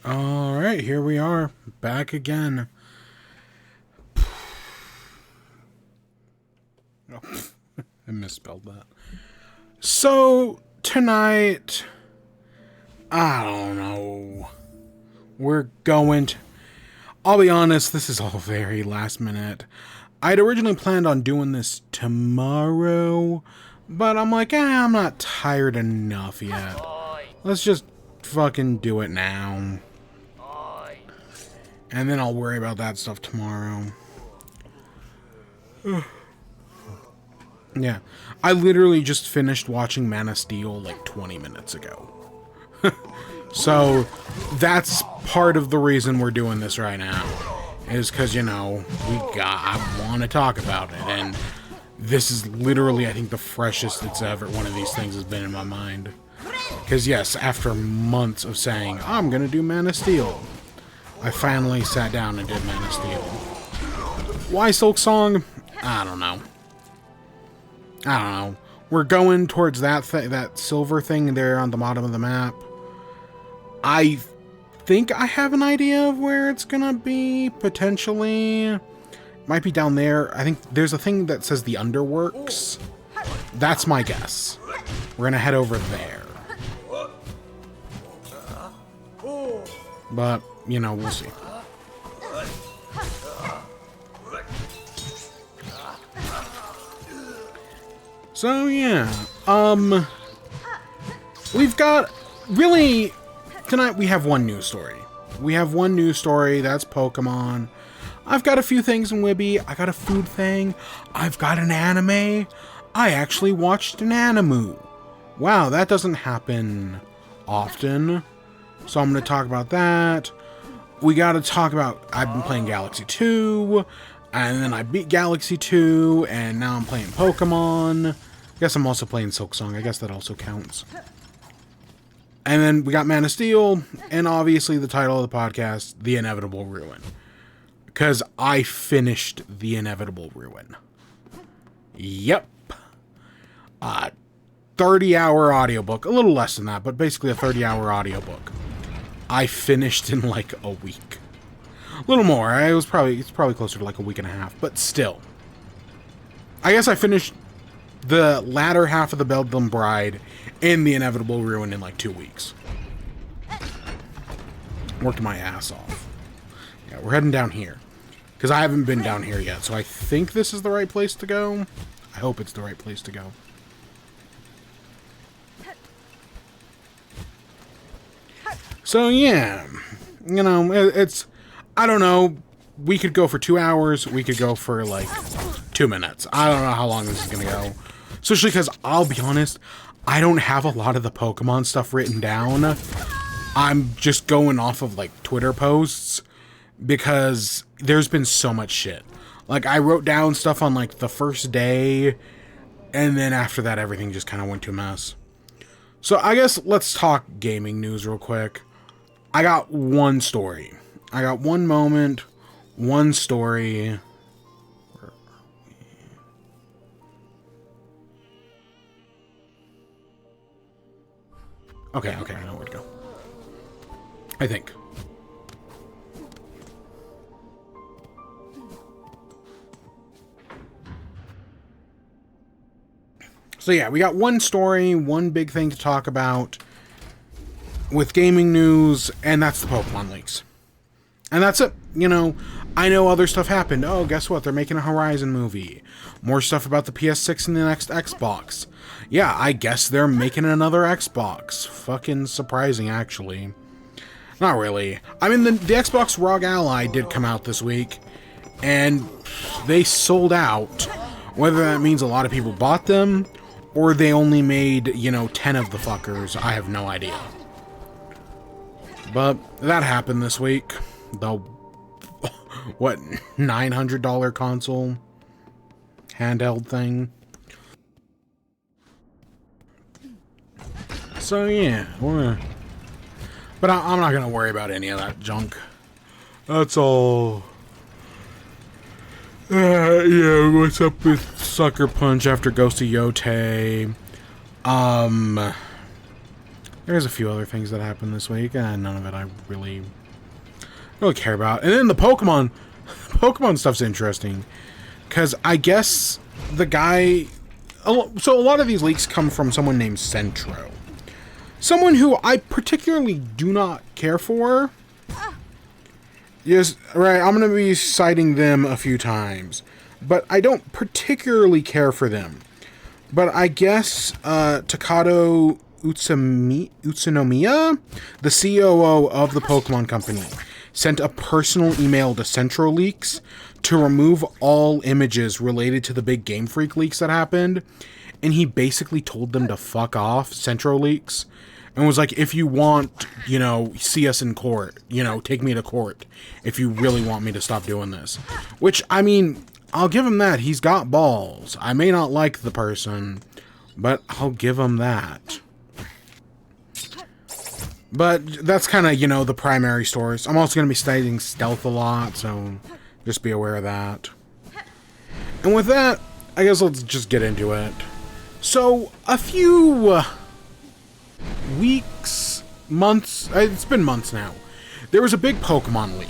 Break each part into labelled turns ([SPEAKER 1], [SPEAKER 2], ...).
[SPEAKER 1] Alright, here we are, back again. Oh, I misspelled that. So, tonight, I don't know. We're going to... I'll be honest, this is all very last minute. I'd originally planned on doing this tomorrow, but I'm like, I'm not tired enough yet. Let's just fucking do it now. And then I'll worry about that stuff tomorrow. Yeah. I literally just finished watching Man of Steel like 20 minutes ago. So, that's part of the reason we're doing this right now. Is because, you know, I want to talk about it. And this is literally, I think, the freshest it's ever one of these things has been in my mind. Because, yes, after months of saying, I'm going to do Man of Steel, I finally sat down and did Man of Steel. Why Silksong? I don't know. We're going towards that silver thing there on the bottom of the map. I think I have an idea of where it's gonna be, potentially. Might be down there. I think there's a thing that says the Underworks. That's my guess. We're gonna head over there. But, you know, we'll see. So, yeah. We've got... Really... Tonight we have one news story. That's Pokemon. I've got a few things in WIBE. I got a food thing. I've got an anime. I actually watched an anime. Wow, that doesn't happen often. So I'm going to talk about that. We got to talk about... I've been playing Galaxy 2. And then I beat Galaxy 2. And now I'm playing Pokemon. I guess I'm also playing Silksong. I guess that also counts. And then we got Man of Steel, and obviously the title of the podcast, The Inevitable Ruin. Because I finished The Inevitable Ruin. Yep. 30-hour audiobook. A little less than that, but basically a 30-hour audiobook. I finished in like a week. A little more. It's probably closer to like a week and a half, but still. I guess I finished the latter half of the Bedlam Bride and The Inevitable Ruin in like 2 weeks. Worked my ass off. Yeah, we're heading down here. Because I haven't been down here yet, so I think this is the right place to go. I hope it's the right place to go. So, yeah. You know, it's... I don't know. We could go for 2 hours. We could go for, like, 2 minutes. I don't know how long this is going to go. Especially because, I'll be honest, I don't have a lot of the Pokemon stuff written down. I'm just going off of, like, Twitter posts. Because there's been so much shit. Like, I wrote down stuff on, like, the first day. And then after that, everything just kind of went to a mess. So, I guess let's talk gaming news real quick. I got one story. I got one moment, one story. Okay, I know where to go. I think. So yeah, we got one story, one big thing to talk about with gaming news, and that's the Pokemon leaks. And that's it. You know, I know other stuff happened. Oh, guess what? They're making a Horizon movie. More stuff about the PS6 and the next Xbox. Yeah, I guess they're making another Xbox. Fucking surprising, actually. Not really. I mean, the Xbox ROG Ally did come out this week, and they sold out. Whether that means a lot of people bought them, or they only made, you know, 10 of the fuckers, I have no idea. But that happened this week. The, what, $900 console? Handheld thing. So, yeah, but I'm not gonna worry about any of that junk. That's all. Yeah, what's up with Sucker Punch after Ghost of Yotei? There's a few other things that happened this week, and none of it I really care about. And then the Pokemon stuff's interesting, because I guess the guy... So a lot of these leaks come from someone named Centro. Someone who I particularly do not care for. Yes, right, I'm going to be citing them a few times. But I don't particularly care for them. But I guess Takato Utsunomiya, the COO of the Pokemon Company, sent a personal email to Centro Leaks to remove all images related to the big Game Freak leaks that happened. And he basically told them to fuck off, Centro Leaks. And was like, if you want, you know, see us in court, you know, take me to court if you really want me to stop doing this. Which, I mean, I'll give him that. He's got balls. I may not like the person, but I'll give him that. But that's kind of, you know, the primary source. I'm also going to be citing Stealth a lot, so just be aware of that. And with that, I guess let's just get into it. So, a few... weeks, months, it's been months now. There was a big Pokemon leak.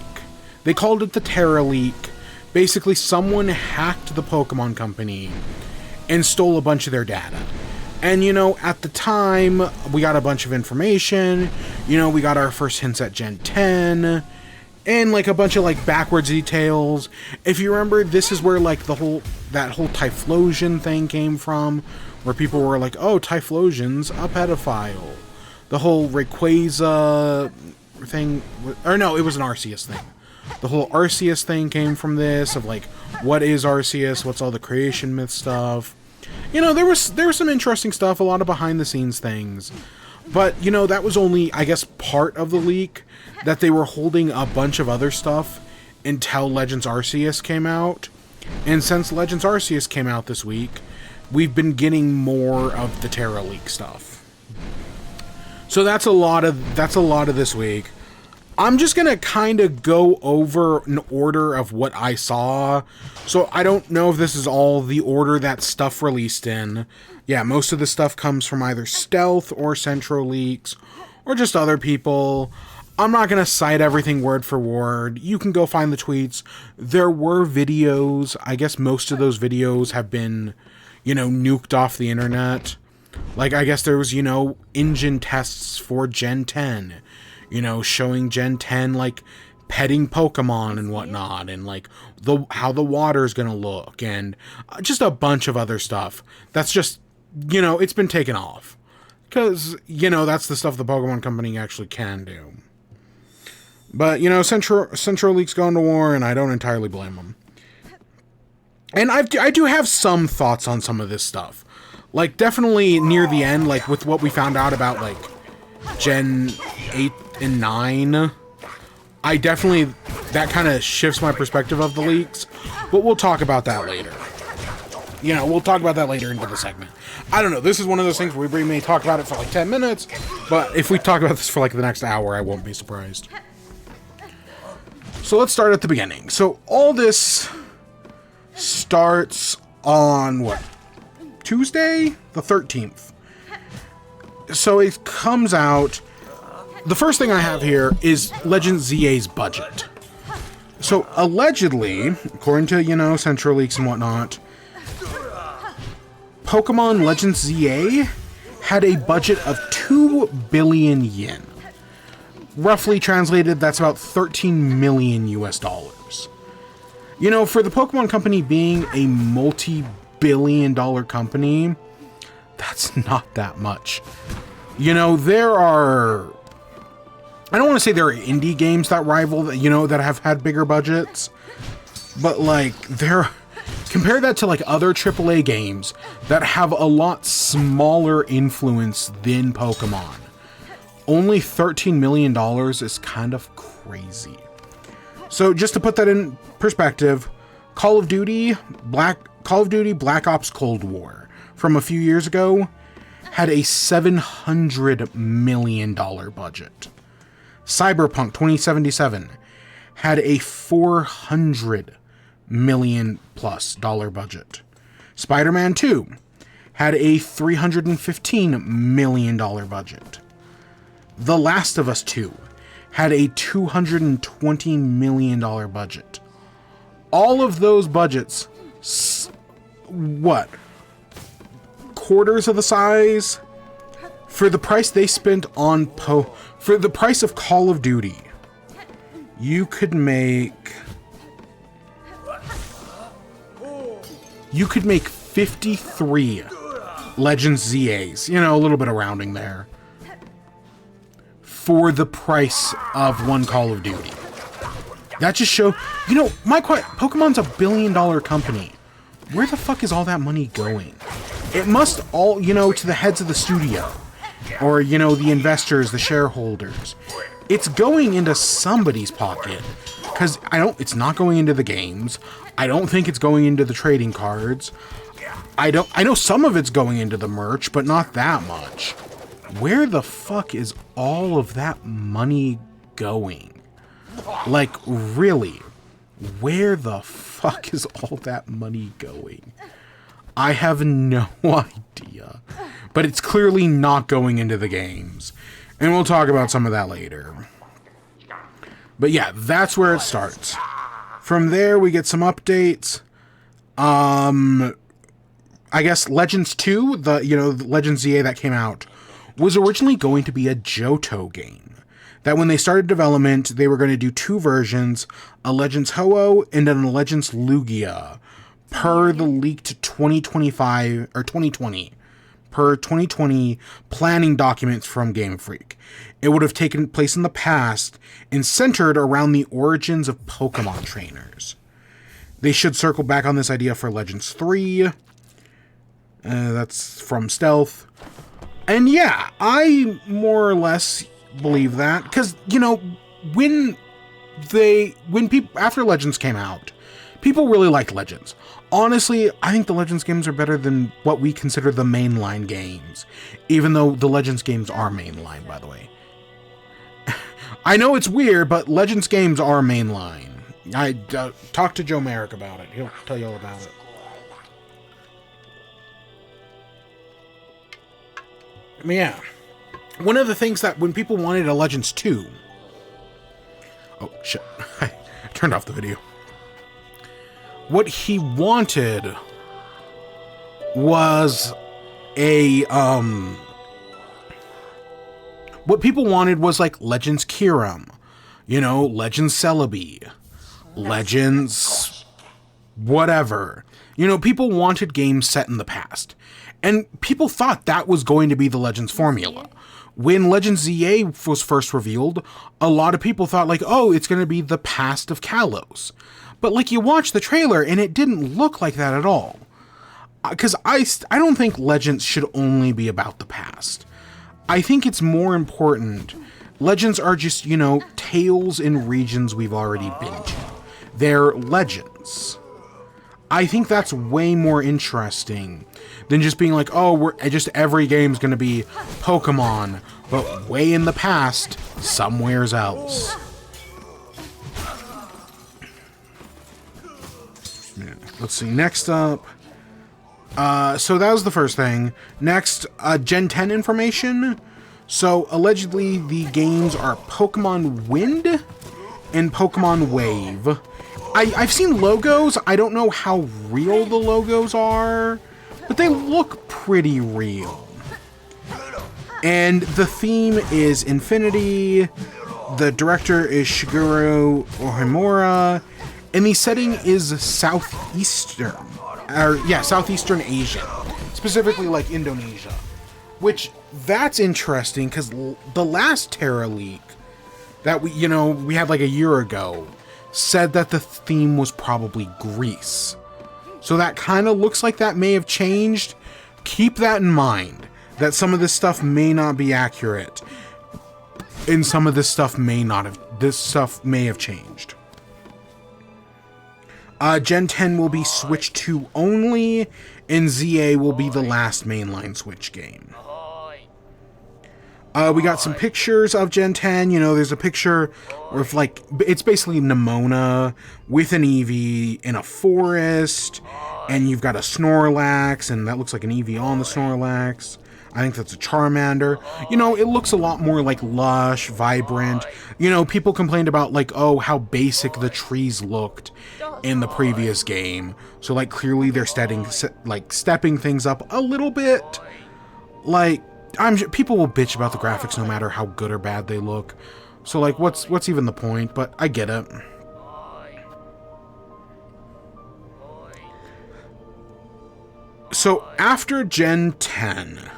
[SPEAKER 1] They called it the Tera leak. Basically, someone hacked the Pokemon Company and stole a bunch of their data. And, you know, at the time, we got a bunch of information. You know, we got our first hints at Gen 10. And, like, a bunch of, like, backwards details. If you remember, this is where, like, that whole Typhlosion thing came from. Where people were like, oh, Typhlosion's a pedophile. The whole Rayquaza thing... Or no, it was an Arceus thing. The whole Arceus thing came from this, of like, what is Arceus? What's all the creation myth stuff? You know, there was some interesting stuff, a lot of behind-the-scenes things. But, you know, that was only, I guess, part of the leak. That they were holding a bunch of other stuff until Legends Arceus came out. And since Legends Arceus came out this week... we've been getting more of the Tera leak stuff. So that's a lot of this week. I'm just gonna kind of go over an order of what I saw. So I don't know if this is all the order that stuff released in. Yeah, most of the stuff comes from either Stealth or Centro Leaks or just other people. I'm not gonna cite everything word for word. You can go find the tweets. There were videos. I guess most of those videos have been, you know, nuked off the internet. Like, I guess there was, you know, engine tests for Gen 10. You know, showing Gen 10, like, petting Pokemon and whatnot. And, like, how the water's gonna look. And just a bunch of other stuff. That's just, you know, it's been taken off. Because, you know, that's the stuff the Pokemon Company actually can do. But, you know, Centro Leaks going to war, and I don't entirely blame them. And I do have some thoughts on some of this stuff. Like, definitely near the end, like, with what we found out about, like, Gen 8 and 9, I definitely... that kind of shifts my perspective of the leaks. But we'll talk about that later. You know, we'll talk about that later into the segment. I don't know, this is one of those things where we may talk about it for, like, 10 minutes. But if we talk about this for, like, the next hour, I won't be surprised. So let's start at the beginning. So all this... starts on, what, Tuesday? The 13th. So it comes out... the first thing I have here is Legends Z-A's budget. So, allegedly, according to, you know, Centro Leaks and whatnot, Pokemon Legends Z-A had a budget of 2 billion yen. Roughly translated, that's about 13 million US dollars. You know, for the Pokemon Company being a multi-billion-dollar company, that's not that much. You know, there are... I don't want to say there are indie games that rival, you know, that have had bigger budgets. But, like, compare that to, like, other AAA games that have a lot smaller influence than Pokemon. Only $13 million is kind of crazy. So, just to put that in perspective, Call of Duty Black Ops Cold War from a few years ago had a $700 million budget. Cyberpunk 2077 had a $400 million plus budget. Spider-Man 2 had a $315 million budget. The Last of Us 2 had a $220 million budget. All of those budgets, what? Quarters of the size? For the price they spent on for the price of Call of Duty, you could make 53 Legends Z-As, you know, a little bit of rounding there, for the price of one Call of Duty. That just shows, you know, Pokemon's a $1 billion company. Where the fuck is all that money going? It must all, you know, to the heads of the studio, or, you know, the investors, the shareholders. It's going into somebody's pocket, because it's not going into the games. I don't think it's going into the trading cards. I know some of it's going into the merch, but not that much. Where the fuck is all of that money going? Like, really? Where the fuck is all that money going? I have no idea. But it's clearly not going into the games. And we'll talk about some of that later. But yeah, that's where it starts. From there, we get some updates. I guess Legends 2, the Legends Z-A that came out, was originally going to be a Johto game. That when they started development, they were going to do 2 versions, a Legends Ho-Oh and then a Legends Lugia, per the leaked 2025 or 2020, per 2020 planning documents from Game Freak. It would have taken place in the past and centered around the origins of Pokemon trainers. They should circle back on this idea for Legends 3. That's from Stealth. And yeah, I more or less believe that, because, you know, after Legends came out, people really liked Legends. Honestly, I think the Legends games are better than what we consider the mainline games, even though the Legends games are mainline, by the way. I know it's weird, but Legends games are mainline. I talked to Joe Merrick about it. He'll tell you all about it. I mean, yeah. One of the things that when people wanted a Legends 2... Oh, shit. I turned off the video. What he wanted was a, what people wanted was, like, Legends Kyurem, you know, Legends Celebi, Legends whatever. You know, people wanted games set in the past. And people thought that was going to be the Legends formula. When Legends Z-A was first revealed, a lot of people thought, like, oh, it's going to be the past of Kalos. But, like, you watch the trailer, and it didn't look like that at all. Because I don't think Legends should only be about the past. I think it's more important. Legends are just, you know, tales in regions we've already been to. They're legends. I think that's way more interesting than just being like, oh, just every game's going to be Pokemon, but way in the past, somewheres else. Let's see, next up. So that was the first thing. Next, Gen 10 information. So, allegedly, the games are Pokemon Wind and Pokemon Wave. I've seen logos. I don't know how real the logos are, but they look pretty real. And the theme is Infinity. The director is Shigeru Ohimura. And the setting is Southeastern Asia. Specifically, like, Indonesia. Which, that's interesting, because the last Tera leak that we had like a year ago said that the theme was probably Greece. So that kind of looks like that may have changed. Keep that in mind, that some of this stuff may not be accurate, and some of this stuff may have changed. Gen 10 will be Switch 2 only, and Z-A will be the last mainline Switch game. We got some pictures of Gen 10. You know, there's a picture of, like, it's basically Nimona with an Eevee in a forest, and you've got a Snorlax, and that looks like an Eevee on the Snorlax. I think that's a Charmander. You know, it looks a lot more like lush, vibrant. You know, people complained about like, oh, how basic the trees looked in the previous game. So like clearly they're stepping things up a little bit. Like, people will bitch about the graphics no matter how good or bad they look. So like, what's even the point? But I get it. So after Gen 10,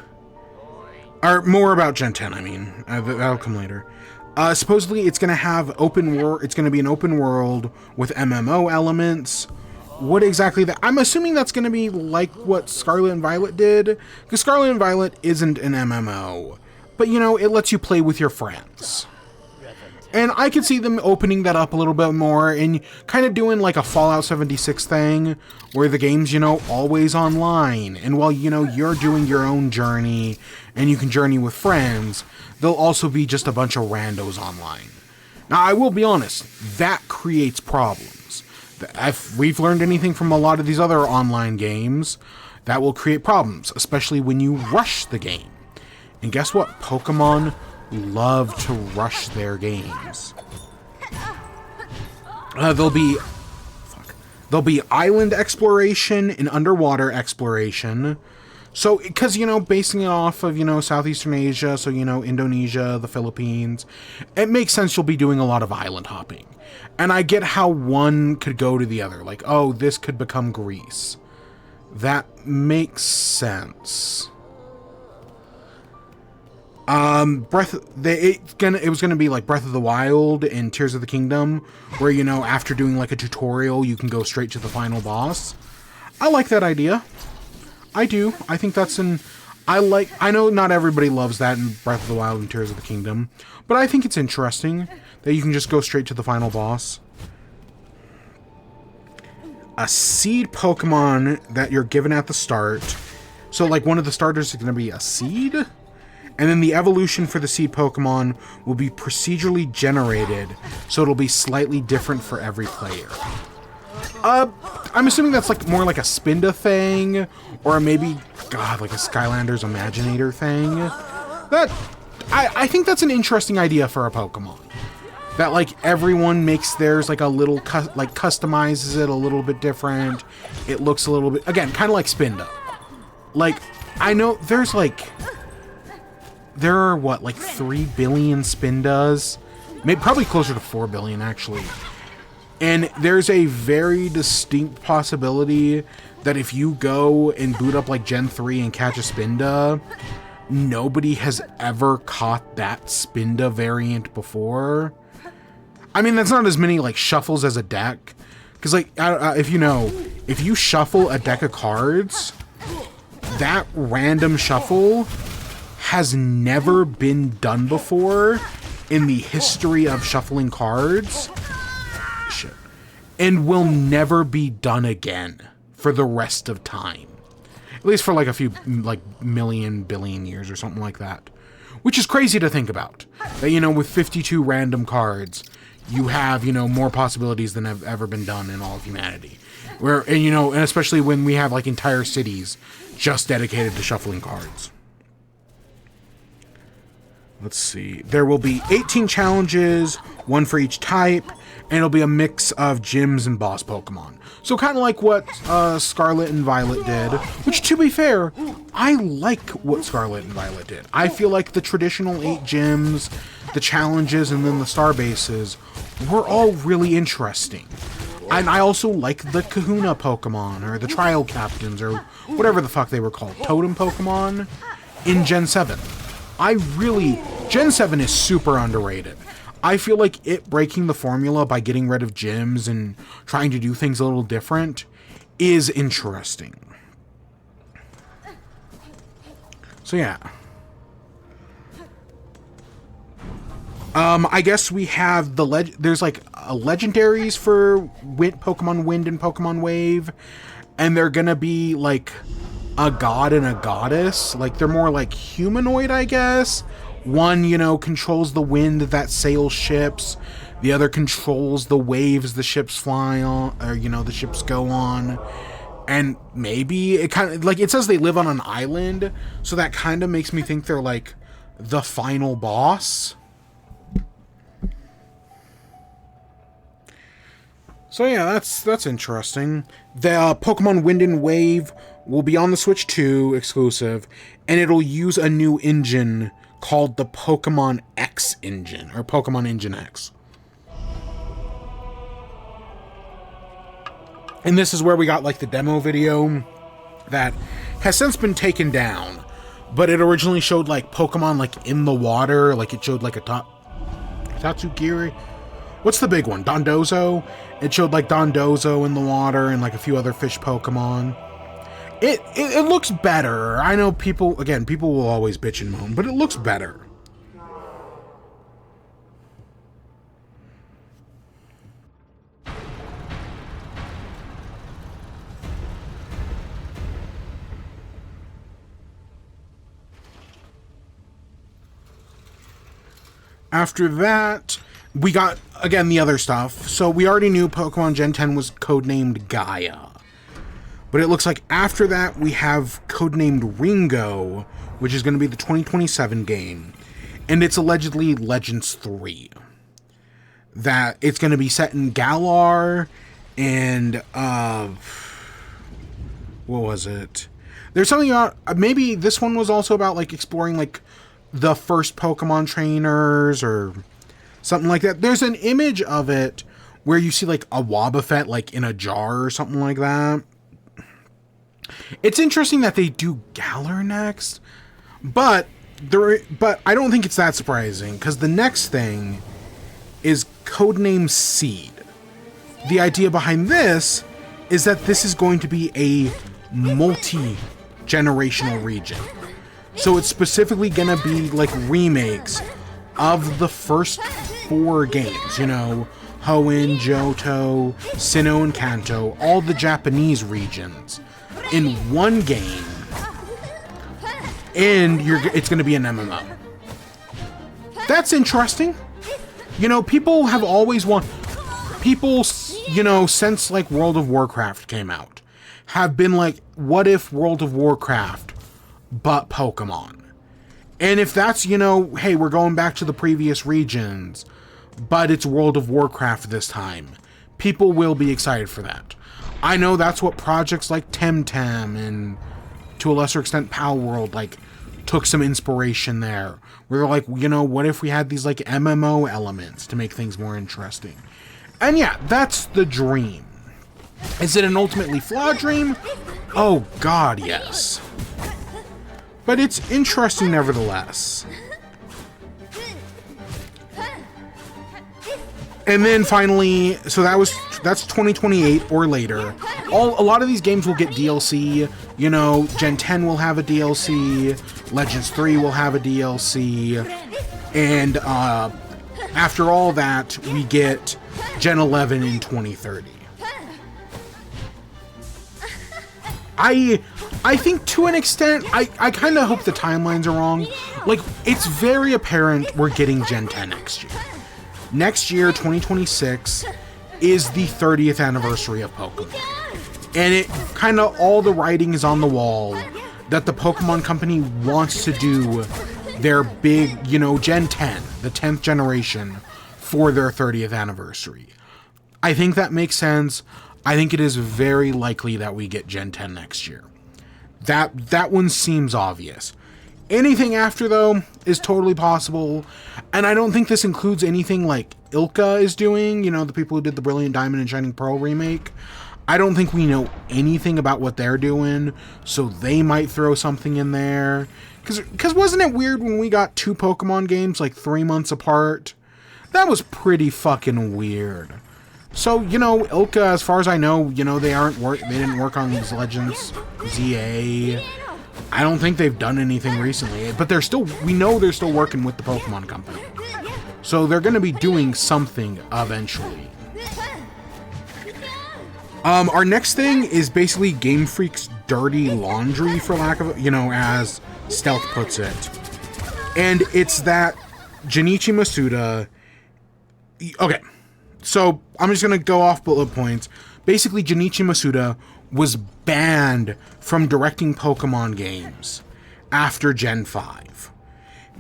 [SPEAKER 1] or more about Gen 10, I mean, that'll come later. Supposedly it's going to have open world. It's going to be an open world with MMO elements. What exactly that? I'm assuming that's going to be like what Scarlet and Violet did, because Scarlet and Violet isn't an MMO, but you know, it lets you play with your friends. And I could see them opening that up a little bit more and kind of doing like a Fallout 76 thing where the game's, you know, always online. And while, you know, you're doing your own journey and you can journey with friends, there'll also be just a bunch of randos online. Now, I will be honest, that creates problems. If we've learned anything from a lot of these other online games, that will create problems, especially when you rush the game. And guess what? Pokemon love to rush their games. There'll be island exploration and underwater exploration. So, because, you know, basing it off of, you know, Southeastern Asia, so, you know, Indonesia, the Philippines, it makes sense you'll be doing a lot of island hopping. And I get how one could go to the other. Like, oh, this could become Greece. That makes sense. It was gonna be like Breath of the Wild and Tears of the Kingdom, where, you know, after doing like a tutorial, you can go straight to the final boss. I like that idea. I do. I think that's I know not everybody loves that in Breath of the Wild and Tears of the Kingdom, but I think it's interesting that you can just go straight to the final boss. A seed Pokemon that you're given at the start. So like one of the starters is going to be a seed? And then the evolution for the seed Pokemon will be procedurally generated, so it'll be slightly different for every player. I'm assuming that's like more like a Spinda thing, or maybe, God, like a Skylanders Imaginator thing. I think that's an interesting idea for a Pokemon. That like everyone makes theirs like a little, like customizes it a little bit different. It looks a little bit, again, kind of like Spinda. Like, I know there's like... There are, what, like 3 billion Spindas? Maybe, probably closer to 4 billion, actually. And there's a very distinct possibility that if you go and boot up, like, Gen 3 and catch a Spinda, nobody has ever caught that Spinda variant before. I mean, that's not as many, like, shuffles as a deck. Because, like, if you know, if you shuffle a deck of cards, that random shuffle has never been done before in the history of shuffling cards. Shit. And will never be done again for the rest of time. At least for like a few, like, million, billion years or something like that. Which is crazy to think about. That, you know, with 52 random cards, you have, you know, more possibilities than have ever been done in all of humanity. And, you know, and especially when we have, like, entire cities just dedicated to shuffling cards. Let's see. There will be 18 challenges, one for each type, and it'll be a mix of gyms and boss Pokemon. So kind of like what Scarlet and Violet did, which, to be fair, I like what Scarlet and Violet did. I feel like the traditional 8 gyms, the challenges, and then the star bases were all really interesting. And I also like the Kahuna Pokemon, or the Trial Captains, or whatever the fuck they were called, Totem Pokemon, in Gen 7. Gen 7 is super underrated. I feel like it breaking the formula by getting rid of gyms and trying to do things a little different is interesting. So yeah. I guess we have there's like legendaries for Pokemon Wind and Pokemon Wave, and they're gonna be like a god and a goddess. Like, they're more like humanoid, I guess. One, you know, controls the wind that sails ships. The other controls the waves the ships fly on, or, you know, the ships go on. And maybe it kind of, like, it says they live on an island, so that kind of makes me think they're, like, the final boss. So yeah, that's interesting. The Pokemon Wind and Wave will be on the Switch 2 exclusive, and it'll use a new engine called the Pokemon X engine, or Pokemon Engine X. And this is where we got, like, the demo video that has since been taken down, but it originally showed, like, Pokemon, like, in the water, like, it showed, like, a Tatsugiri. What's the big one? Dondozo? It showed, like, Dondozo in the water and, like, a few other fish Pokemon. It looks better. I know people will always bitch and moan, but it looks better. After that, we got, again, the other stuff. So we already knew Pokemon Gen 10 was codenamed Gaia. But it looks like after that, we have codenamed Ringo, which is going to be the 2027 game. And it's allegedly Legends 3. That it's going to be set in Galar and, what was it? There's something about, maybe this one was also about, like, exploring, like, the first Pokemon trainers or something like that. There's an image of it where you see, like, a Wobbuffet, like, in a jar or something like that. It's interesting that they do Galar next, but I don't think it's that surprising, because the next thing is codename Seed. The idea behind this is that this is going to be a multi-generational region. So it's specifically going to be, like, remakes of the first 4 games, you know, Hoenn, Johto, Sinnoh, and Kanto, all the Japanese regions, in one game, and it's going to be an MMO. That's interesting. You know, people have always you know, since, like, World of Warcraft came out, have been like, what if World of Warcraft but Pokemon? And if that's, you know, hey, we're going back to the previous regions, but it's World of Warcraft this time, people will be excited for that. I know that's what projects like Temtem and, to a lesser extent, Pal World, like, took some inspiration there. We were like, you know, what if we had these, like, MMO elements to make things more interesting? And yeah, that's the dream. Is it an ultimately flawed dream? Oh god, yes. But it's interesting nevertheless. And then finally, so that's 2028 or later. A lot of these games will get DLC. You know, Gen 10 will have a DLC. Legends 3 will have a DLC. And after all that, we get Gen 11 in 2030. I think to an extent, I kind of hope the timelines are wrong. Like, it's very apparent we're getting Gen 10 next year. Next year, 2026, is the 30th anniversary of Pokemon. And it kind of, all the writing is on the wall that the Pokemon Company wants to do their big, you know, Gen 10, the 10th generation, for their 30th anniversary. I think that makes sense. I think it is very likely that we get Gen 10 next year. That one seems obvious. Anything after, though, is totally possible, and I don't think this includes anything like Ilka is doing, you know, the people who did the Brilliant Diamond and Shining Pearl remake. I don't think we know anything about what they're doing, so they might throw something in there. Because wasn't it weird when we got 2 Pokemon games, like, 3 months apart? That was pretty fucking weird. So, you know, Ilka, as far as I know, you know, they didn't work on these Legends Z-A. I don't think they've done anything recently, but we know they're still working with the Pokemon Company. So they're going to be doing something eventually. Our next thing is basically Game Freak's dirty laundry, for lack of, you know, as Stealth puts it. And it's that Junichi Masuda... Okay, so I'm just going to go off bullet points. Basically, Junichi Masuda was banned from directing Pokemon games after Gen 5.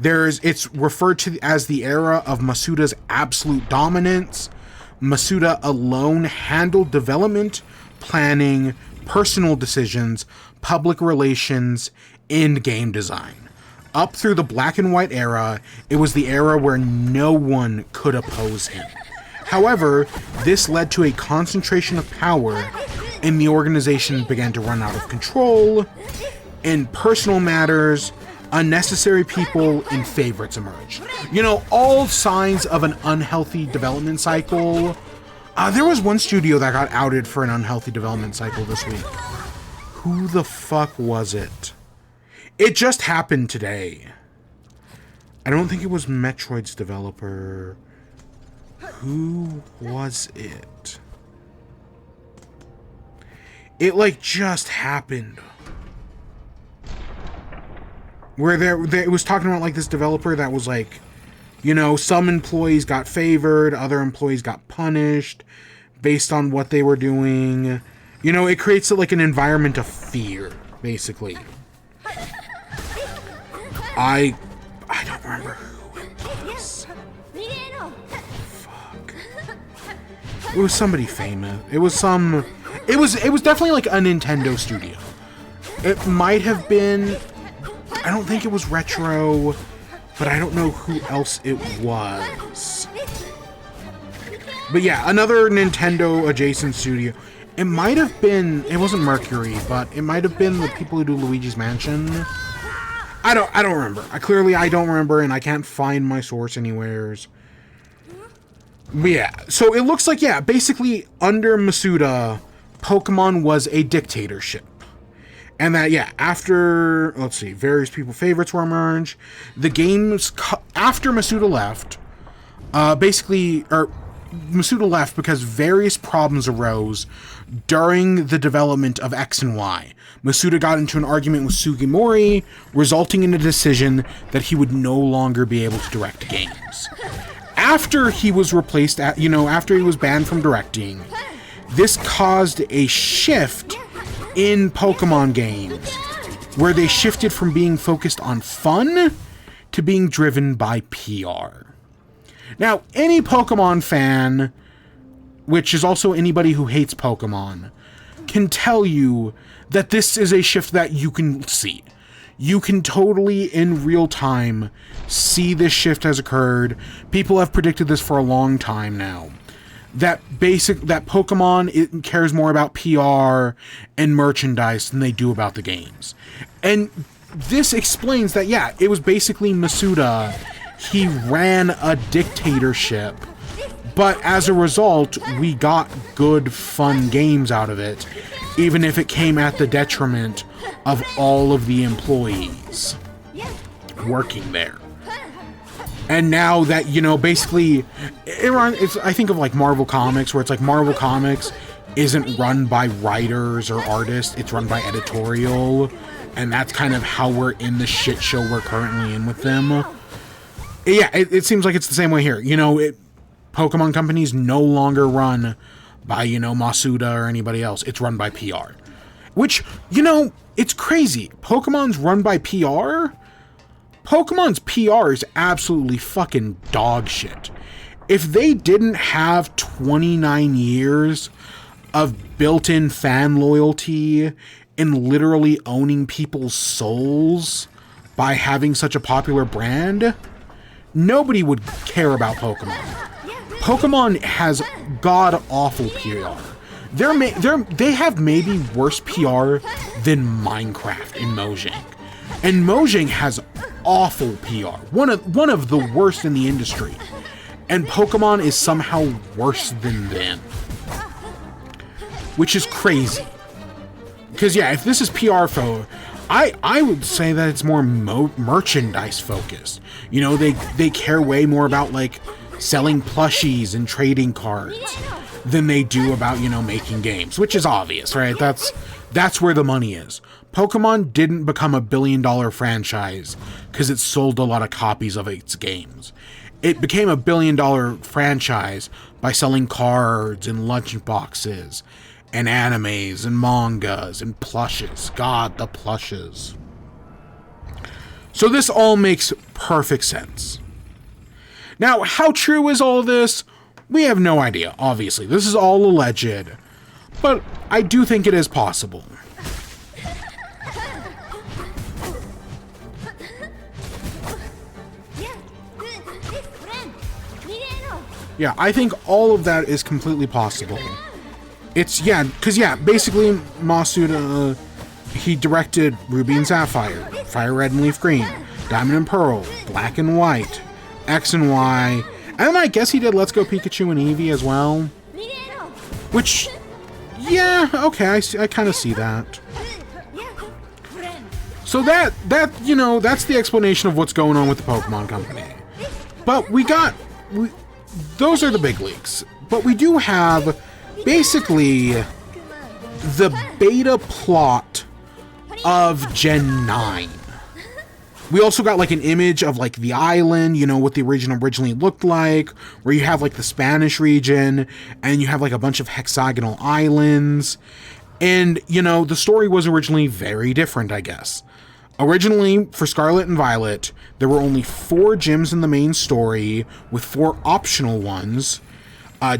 [SPEAKER 1] It's referred to as the era of Masuda's absolute dominance. Masuda alone handled development, planning, personal decisions, public relations, and game design. Up through the Black and White era, it was the era where no one could oppose him. However, this led to a concentration of power, and the organization began to run out of control. In personal matters, unnecessary people and favorites emerged. You know, all signs of an unhealthy development cycle. There was one studio that got outed for an unhealthy development cycle this week. Who the fuck was it? It just happened today. I don't think it was Metroid's developer. Who was it? It like just happened. Where it was talking about like this developer that was like, you know, some employees got favored, other employees got punished based on what they were doing. You know, it creates like an environment of fear, basically. I don't remember who it was. Fuck. It was somebody famous. It was definitely like a Nintendo studio. It might have been, I don't think it was Retro, but I don't know who else it was. But yeah, another Nintendo adjacent studio. It might have been, it wasn't Mercury, but it might have been the people who do Luigi's Mansion. I don't remember. I don't remember, and I can't find my source anywheres. But yeah, so it looks like, yeah, basically under Masuda, Pokemon was a dictatorship. And that, yeah, after, let's see, various people favorites were emerged. The games, after Masuda left, Masuda left because various problems arose during the development of X and Y. Masuda got into an argument with Sugimori, resulting in a decision that he would no longer be able to direct games. After he was replaced, after he was banned from directing, this caused a shift in Pokemon games, where they shifted from being focused on fun to being driven by PR. Now, any Pokemon fan, which is also anybody who hates Pokemon, can tell you that this is a shift that you can see. You can totally, in real time, see this shift has occurred. People have predicted this for a long time now. That Pokemon cares more about PR and merchandise than they do about the games. And this explains that, yeah, it was basically Masuda. He ran a dictatorship, but as a result, we got good, fun games out of it, even if it came at the detriment of all of the employees working there. And now that, basically, I think of like Marvel Comics, where it's like Marvel Comics isn't run by writers or artists, it's run by editorial, and that's kind of how we're in the shit show we're currently in with them. Yeah, it seems like it's the same way here. Pokemon companies no longer run by, Masuda or anybody else. It's run by PR. Which, it's crazy. Pokemon's run by PR? Pokemon's PR is absolutely fucking dog shit. If they didn't have 29 years of built-in fan loyalty and literally owning people's souls by having such a popular brand, nobody would care about Pokemon. Pokemon has god-awful PR. They have maybe worse PR than Minecraft and Mojang. And Mojang has awful PR. One of the worst in the industry. And Pokemon is somehow worse than them. Which is crazy. Because, yeah, if this is PR I would say that it's more merchandise focused. They care way more about, like, selling plushies and trading cards than they do about, making games, which is obvious, right? That's where the money is. Pokemon didn't become a billion-dollar franchise because it sold a lot of copies of its games. It became a billion-dollar franchise by selling cards and lunch boxes and animes and mangas and plushes. God, the plushes. So this all makes perfect sense. Now, how true is all this? We have no idea, obviously. This is all alleged. But I do think it is possible. Yeah, I think all of that is completely possible. It's, yeah, because, yeah, basically, Masuda, he directed Ruby and Sapphire, Fire Red and Leaf Green, Diamond and Pearl, Black and White, X and Y, and then I guess he did Let's Go Pikachu and Eevee as well. Which, yeah, okay, I kind of see that. So that, you know, that's the explanation of what's going on with the Pokemon Company. But those are the big leaks. But we do have, basically, the beta plot of Gen 9. We also got, like, an image of, like, the island, you know, what the originally looked like, where you have, like, the Spanish region, and you have, like, a bunch of hexagonal islands. And, you know, the story was originally very different, I guess. Originally, for Scarlet and Violet, there were only 4 gyms in the main story, with 4 optional ones.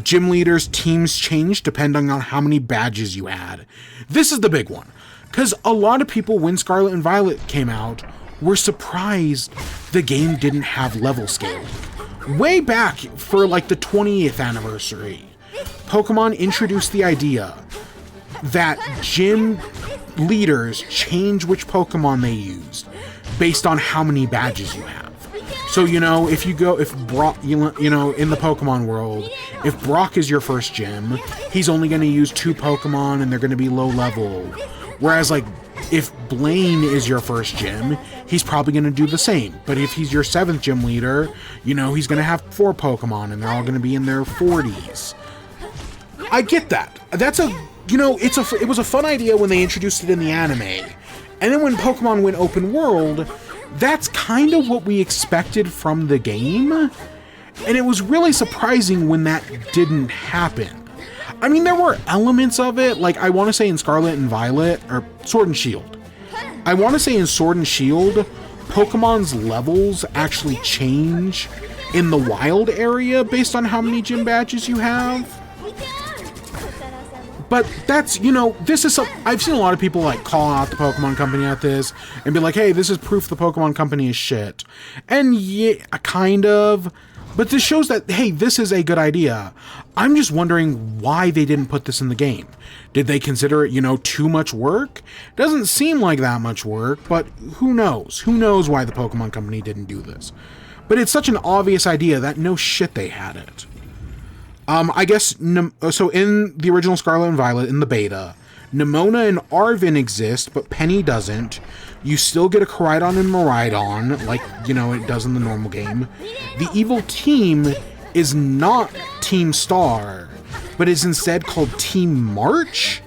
[SPEAKER 1] Gym leaders' teams changed depending on how many badges you had. This is the big one, because a lot of people, when Scarlet and Violet came out, were surprised the game didn't have level scaling. Way back for like the 20th anniversary, Pokemon introduced the idea that gym leaders change which Pokemon they used based on how many badges you have. So, you know, if Brock, you know, in the Pokemon world, if Brock is your first gym, he's only going to use 2 Pokemon and they're going to be low level. Whereas, like, if Blaine is your first gym, he's probably going to do the same. But if he's your 7th gym leader, you know, he's going to have 4 Pokemon and they're all going to be in their 40s. I get that. That's a, you know, it was a fun idea when they introduced it in the anime. And then when Pokemon went open world, that's kind of what we expected from the game. And it was really surprising when that didn't happen. I mean, there were elements of it, like I want to say in Scarlet and Violet, or Sword and Shield. I want to say in Sword and Shield, Pokemon's levels actually change in the wild area based on how many gym badges you have. But that's, you know, this is I've seen a lot of people like call out the Pokemon Company at this and be like, hey, this is proof the Pokemon Company is shit. And yeah, kind of. But this shows that, hey, this is a good idea. I'm just wondering why they didn't put this in the game. Did they consider it, you know, too much work? Doesn't seem like that much work, but who knows? Who knows why the Pokemon Company didn't do this? But it's such an obvious idea that no shit they had it. I guess, so in the original Scarlet and Violet, in the beta, Nemona and Arven exist, but Penny doesn't. You still get a Koraidon and Miraidon, like, you know, it does in the normal game. The evil team is not Team Star, but is instead called Team March,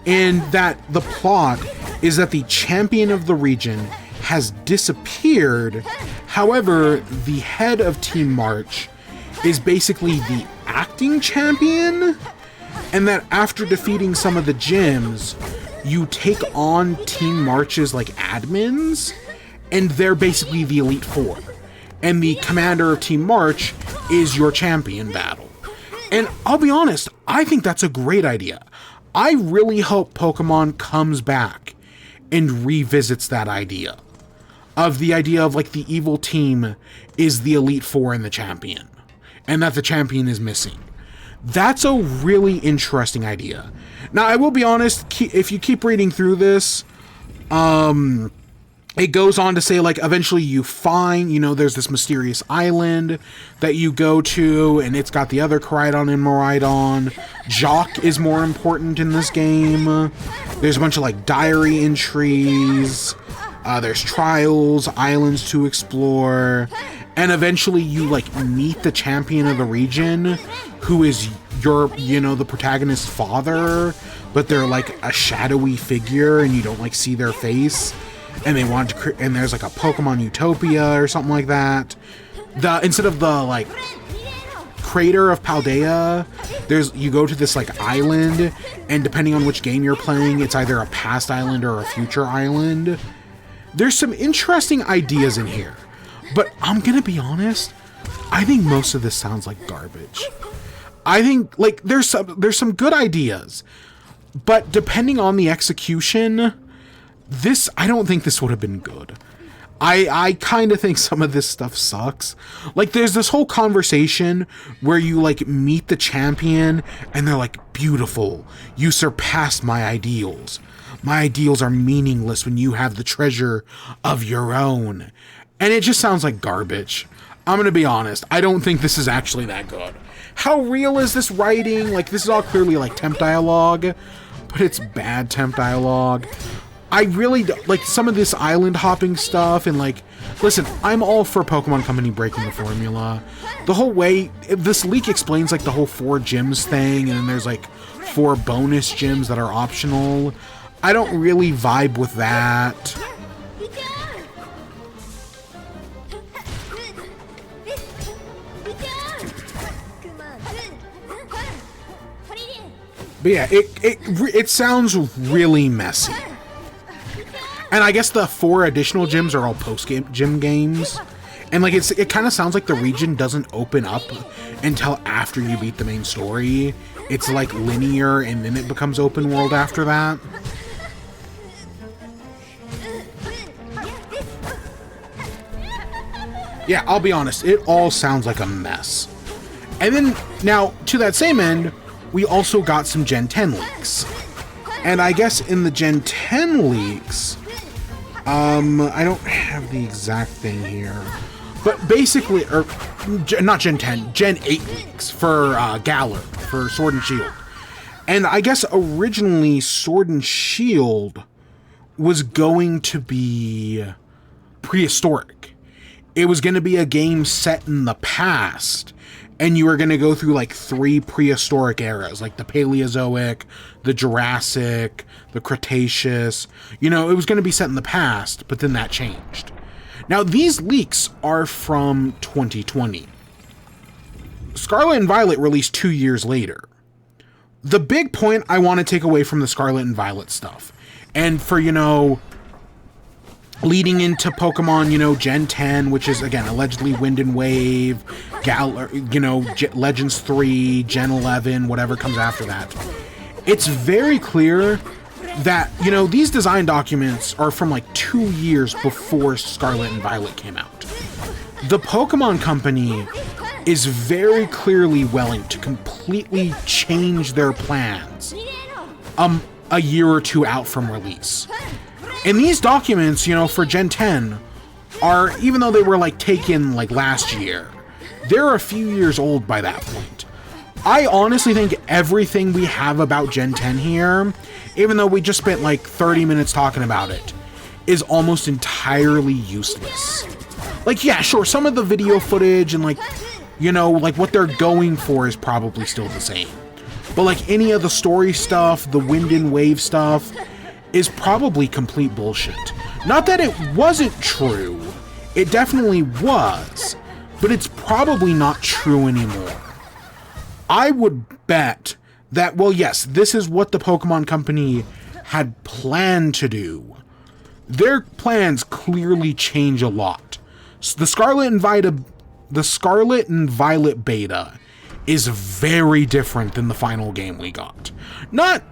[SPEAKER 1] and that the plot is that the champion of the region has disappeared. However, the head of Team March is basically the acting champion, and that after defeating some of the gyms, you take on Team March's, like, admins, and they're basically the Elite Four. And the commander of Team March is your champion battle. And I'll be honest, I think that's a great idea. I really hope Pokemon comes back and revisits that idea. Of the idea of, like, the evil team is the Elite Four and the champion. And that the champion is missing. That's a really interesting idea. Now, I will be honest, if you keep reading through this, it goes on to say, like, eventually you find, you know, there's this mysterious island that you go to, and it's got the other Koraidon and Miraidon. Jock is more important in this game. There's a bunch of, like, diary entries. There's trials, islands to explore. And eventually you, like, meet the champion of the region, who is your, you know, the protagonist's father, but they're, like, a shadowy figure, and you don't, like, see their face. And they want to, and there's, like, a Pokemon Utopia or something like that. Instead of the, like, crater of Paldea, you go to this like island, and depending on which game you're playing, it's either a past island or a future island. There's some interesting ideas in here, but I'm gonna be honest, I think most of this sounds like garbage. I think like there's some good ideas, but depending on the execution, I don't think this would have been good. I kind of think some of this stuff sucks. Like, there's this whole conversation where you, like, meet the champion, and they're like, beautiful, you surpassed my ideals. My ideals are meaningless when you have the treasure of your own. And it just sounds like garbage. I'm gonna be honest, I don't think this is actually that good. How real is this writing? Like, this is all clearly, like, temp dialogue, but it's bad temp dialogue. I really like some of this island hopping stuff, and like, listen, I'm all for Pokemon Company breaking the formula. The whole way, this leak explains like the whole 4 gyms thing, and then there's like 4 bonus gyms that are optional. I don't really vibe with that. But yeah, it sounds really messy. And I guess the 4 additional gyms are all post-game gym games. And like it kind of sounds like the region doesn't open up until after you beat the main story. It's like linear and then it becomes open world after that. Yeah, I'll be honest, it all sounds like a mess. And then, now, to that same end, we also got some Gen 10 leaks. And I guess in the Gen 10 leaks, I don't have the exact thing here, but basically, or not Gen 10, Gen 8 leaks for Galar, for Sword and Shield. And I guess originally Sword and Shield was going to be prehistoric. It was going to be a game set in the past, and you were going to go through like 3 prehistoric eras, like the Paleozoic, the Jurassic, the Cretaceous. You know, it was going to be set in the past, but then that changed. Now, these leaks are from 2020. Scarlet and Violet released 2 years later. The big point I want to take away from the Scarlet and Violet stuff, and for, you know, leading into Pokemon, you know, Gen 10, which is, again, allegedly Wind and Wave, you know, Legends 3, Gen 11, whatever comes after that. It's very clear that, you know, these design documents are from like 2 years before Scarlet and Violet came out. The Pokemon Company is very clearly willing to completely change their plans a year or 2 out from release. And these documents, you know, for Gen 10 are, even though they were like taken like last year, they're a few years old by that point. I honestly think everything we have about Gen 10 here, even though we just spent like 30 minutes talking about it, is almost entirely useless. Like, yeah, sure, some of the video footage and like, you know, like what they're going for is probably still the same. But like any of the story stuff, the Wind and Wave stuff, is probably complete bullshit. Not that it wasn't true, it definitely was, but it's probably not true anymore. I would bet that, well, yes, this is what the Pokemon Company had planned to do. Their plans clearly change a lot. So the Scarlet and Violet beta is very different than the final game we got. Not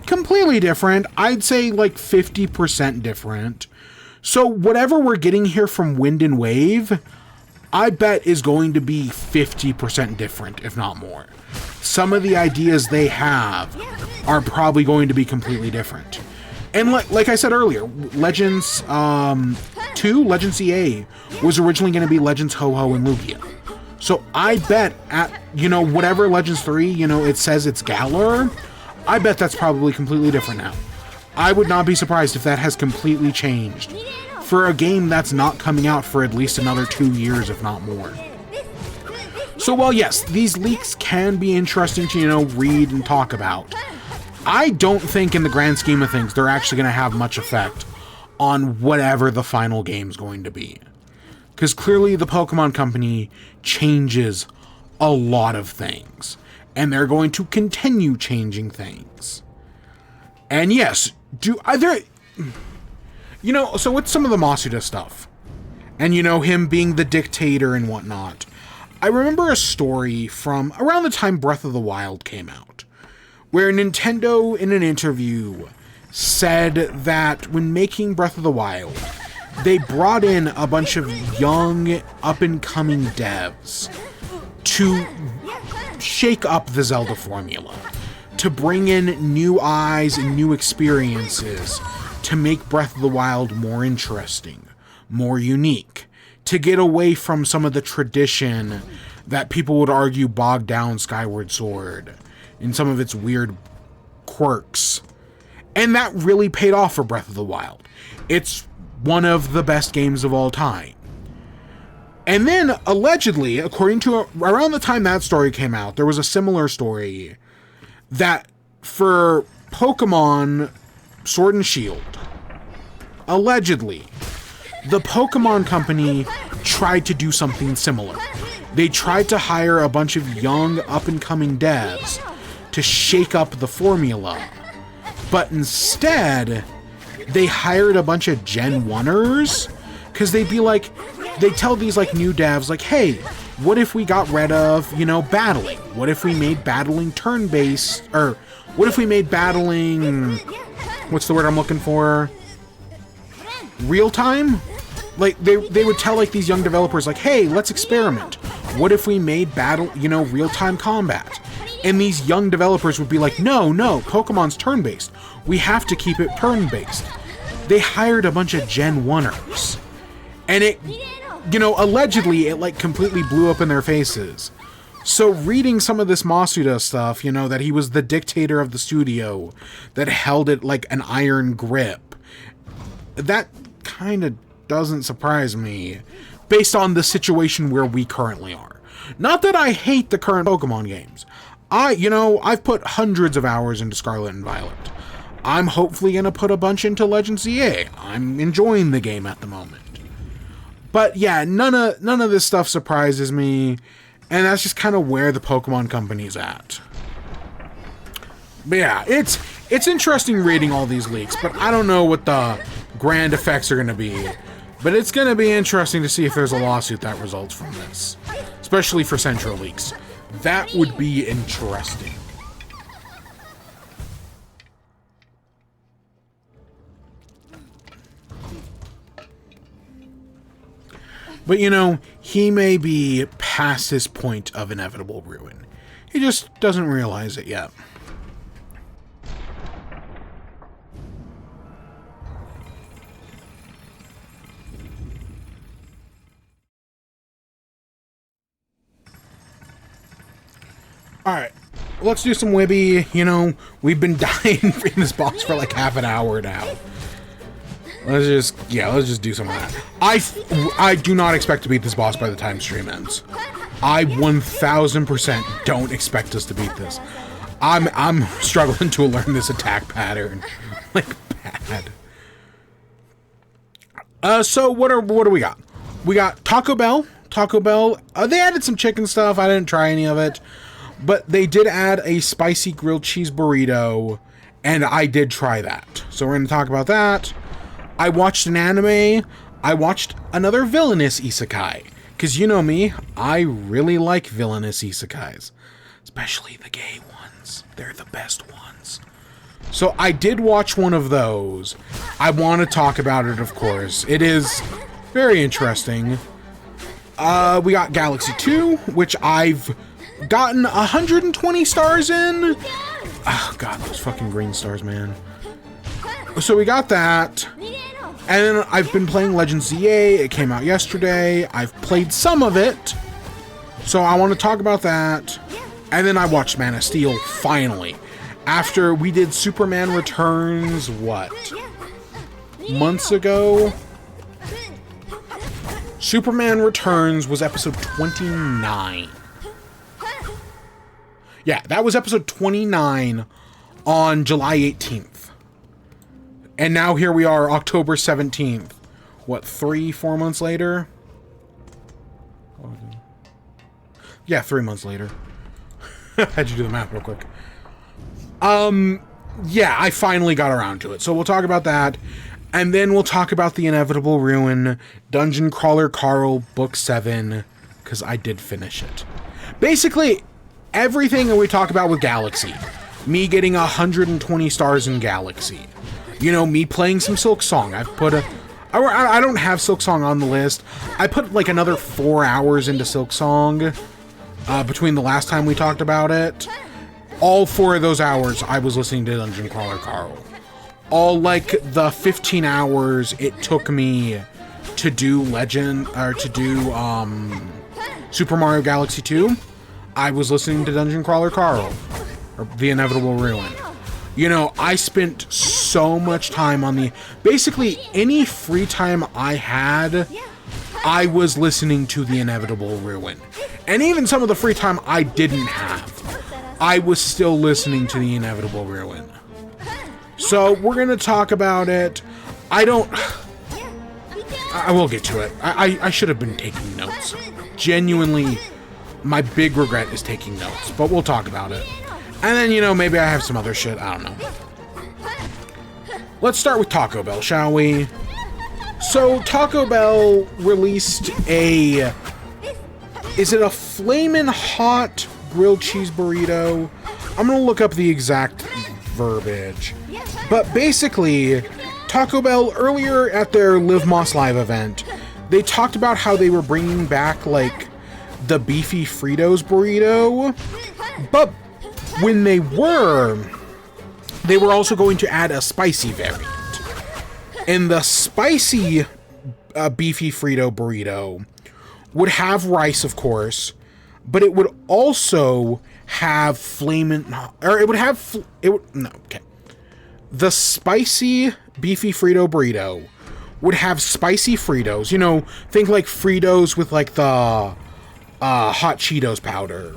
[SPEAKER 1] completely different, I'd say like 50% different. So whatever we're getting here from Wind and Wave, I bet is going to be 50% different, if not more. Some of the ideas they have are probably going to be completely different. And like I said earlier, Legends 2, Legends Z-A, was originally going to be Legends Ho-Oh and Lugia. So I bet at, you know, whatever Legends 3, you know, it says it's Galar, I bet that's probably completely different now. I would not be surprised if that has completely changed for a game that's not coming out for at least another 2 years, if not more. So while yes, these leaks can be interesting to, you know, read and talk about, I don't think in the grand scheme of things they're actually going to have much effect on whatever the final game's going to be. Because clearly the Pokemon Company changes a lot of things. And they're going to continue changing things. And yes, you know, so with some of the Masuda stuff, and you know, him being the dictator and whatnot, I remember a story from around the time Breath of the Wild came out, where Nintendo in an interview said that when making Breath of the Wild, they brought in a bunch of young, up-and-coming devs to shake up the Zelda formula, to bring in new eyes and new experiences, to make Breath of the Wild more interesting, more unique, to get away from some of the tradition that people would argue bogged down Skyward Sword and some of its weird quirks. And that really paid off for Breath of the Wild. It's one of the best games of all time. And then, allegedly, according to around the time that story came out, there was a similar story that for Pokemon Sword and Shield, allegedly, the Pokemon Company tried to do something similar. They tried to hire a bunch of young, up-and-coming devs to shake up the formula, but instead, they hired a bunch of Gen 1ers, because they'd be like, they tell these like new devs like, hey, what if we got rid of, you know, battling? What if we made battling turn-based, or what if we made battling, what's the word I'm looking for? Real time? Like they would tell like these young developers like, hey, let's experiment. What if we made battle, you know, real-time combat? And these young developers would be like, no, Pokemon's turn-based. We have to keep it turn-based. They hired a bunch of Gen 1ers. And it, you know, allegedly, it like completely blew up in their faces. So reading some of this Masuda stuff, you know, that he was the dictator of the studio, that held it like an iron grip, that kind of doesn't surprise me, based on the situation where we currently are. Not that I hate the current Pokemon games. I've put hundreds of hours into Scarlet and Violet. I'm hopefully going to put a bunch into Legends Z-A. I'm enjoying the game at the moment. But yeah, none of this stuff surprises me, and that's just kind of where the Pokemon Company's at. But yeah, it's interesting reading all these leaks, but I don't know what the grand effects are going to be. But it's going to be interesting to see if there's a lawsuit that results from this, especially for Central Leaks. That would be interesting. But, you know, he may be past his point of inevitable ruin. He just doesn't realize it yet. Alright, let's do some WIBE. You know, we've been dying in this boss for like half an hour now. Let's just do some of that. I do not expect to beat this boss by the time stream ends. I 1000% don't expect us to beat this. I'm struggling to learn this attack pattern. Like, bad. So what do we got? We got Taco Bell. They added some chicken stuff. I didn't try any of it. But they did add a spicy grilled cheese burrito, and I did try that. So we're going to talk about that. I watched an anime. I watched another villainous isekai. Because you know me, I really like villainous isekais. Especially the gay ones. They're the best ones. So I did watch one of those. I want to talk about it, of course. It is very interesting. We got Galaxy 2, which I've gotten 120 stars in. Oh god, those fucking green stars, man. So we got that. And then I've been playing Legends Z-A. It came out yesterday. I've played some of it. So I want to talk about that. And then I watched Man of Steel, finally. After we did Superman Returns, what? Months ago? Superman Returns was episode 29. Yeah, that was episode 29 on July 18th. And now here we are, October 17th. What, 3-4 months later? Yeah, 3 months later. Had you do the math real quick. Yeah, I finally got around to it. So we'll talk about that. And then we'll talk about the inevitable ruin, Dungeon Crawler Carl, Book 7, because I did finish it. Basically, everything that we talk about with Galaxy. Me getting 120 stars in Galaxy. You know, me playing some Silksong. I've put I don't have Silksong on the list. I put like another 4 hours into Silksong between the last time we talked about it. All 4 of those hours, I was listening to Dungeon Crawler Carl. All like the 15 hours it took me to do Super Mario Galaxy 2, I was listening to Dungeon Crawler Carl, or The Inevitable Ruin. You know, I spent so much time on basically any free time I had, I was listening to The Inevitable Ruin. And even some of the free time I didn't have, I was still listening to The Inevitable Ruin. So we're going to talk about it. I will get to it. I should have been taking notes. Genuinely, my big regret is taking notes, but we'll talk about it. And then, you know, maybe I have some other shit. I don't know. Let's start with Taco Bell, shall we? So, Taco Bell released is it a Flamin' Hot grilled cheese burrito? I'm going to look up the exact verbiage. But basically, Taco Bell, earlier at their Live Moss Live event, they talked about how they were bringing back, like, the beefy Fritos burrito. But when they were also going to add a spicy variant. And the spicy beefy Frito burrito would have rice, of course, but it would also have the spicy beefy Frito burrito would have spicy Fritos. You know, think like Fritos with like the hot Cheetos powder.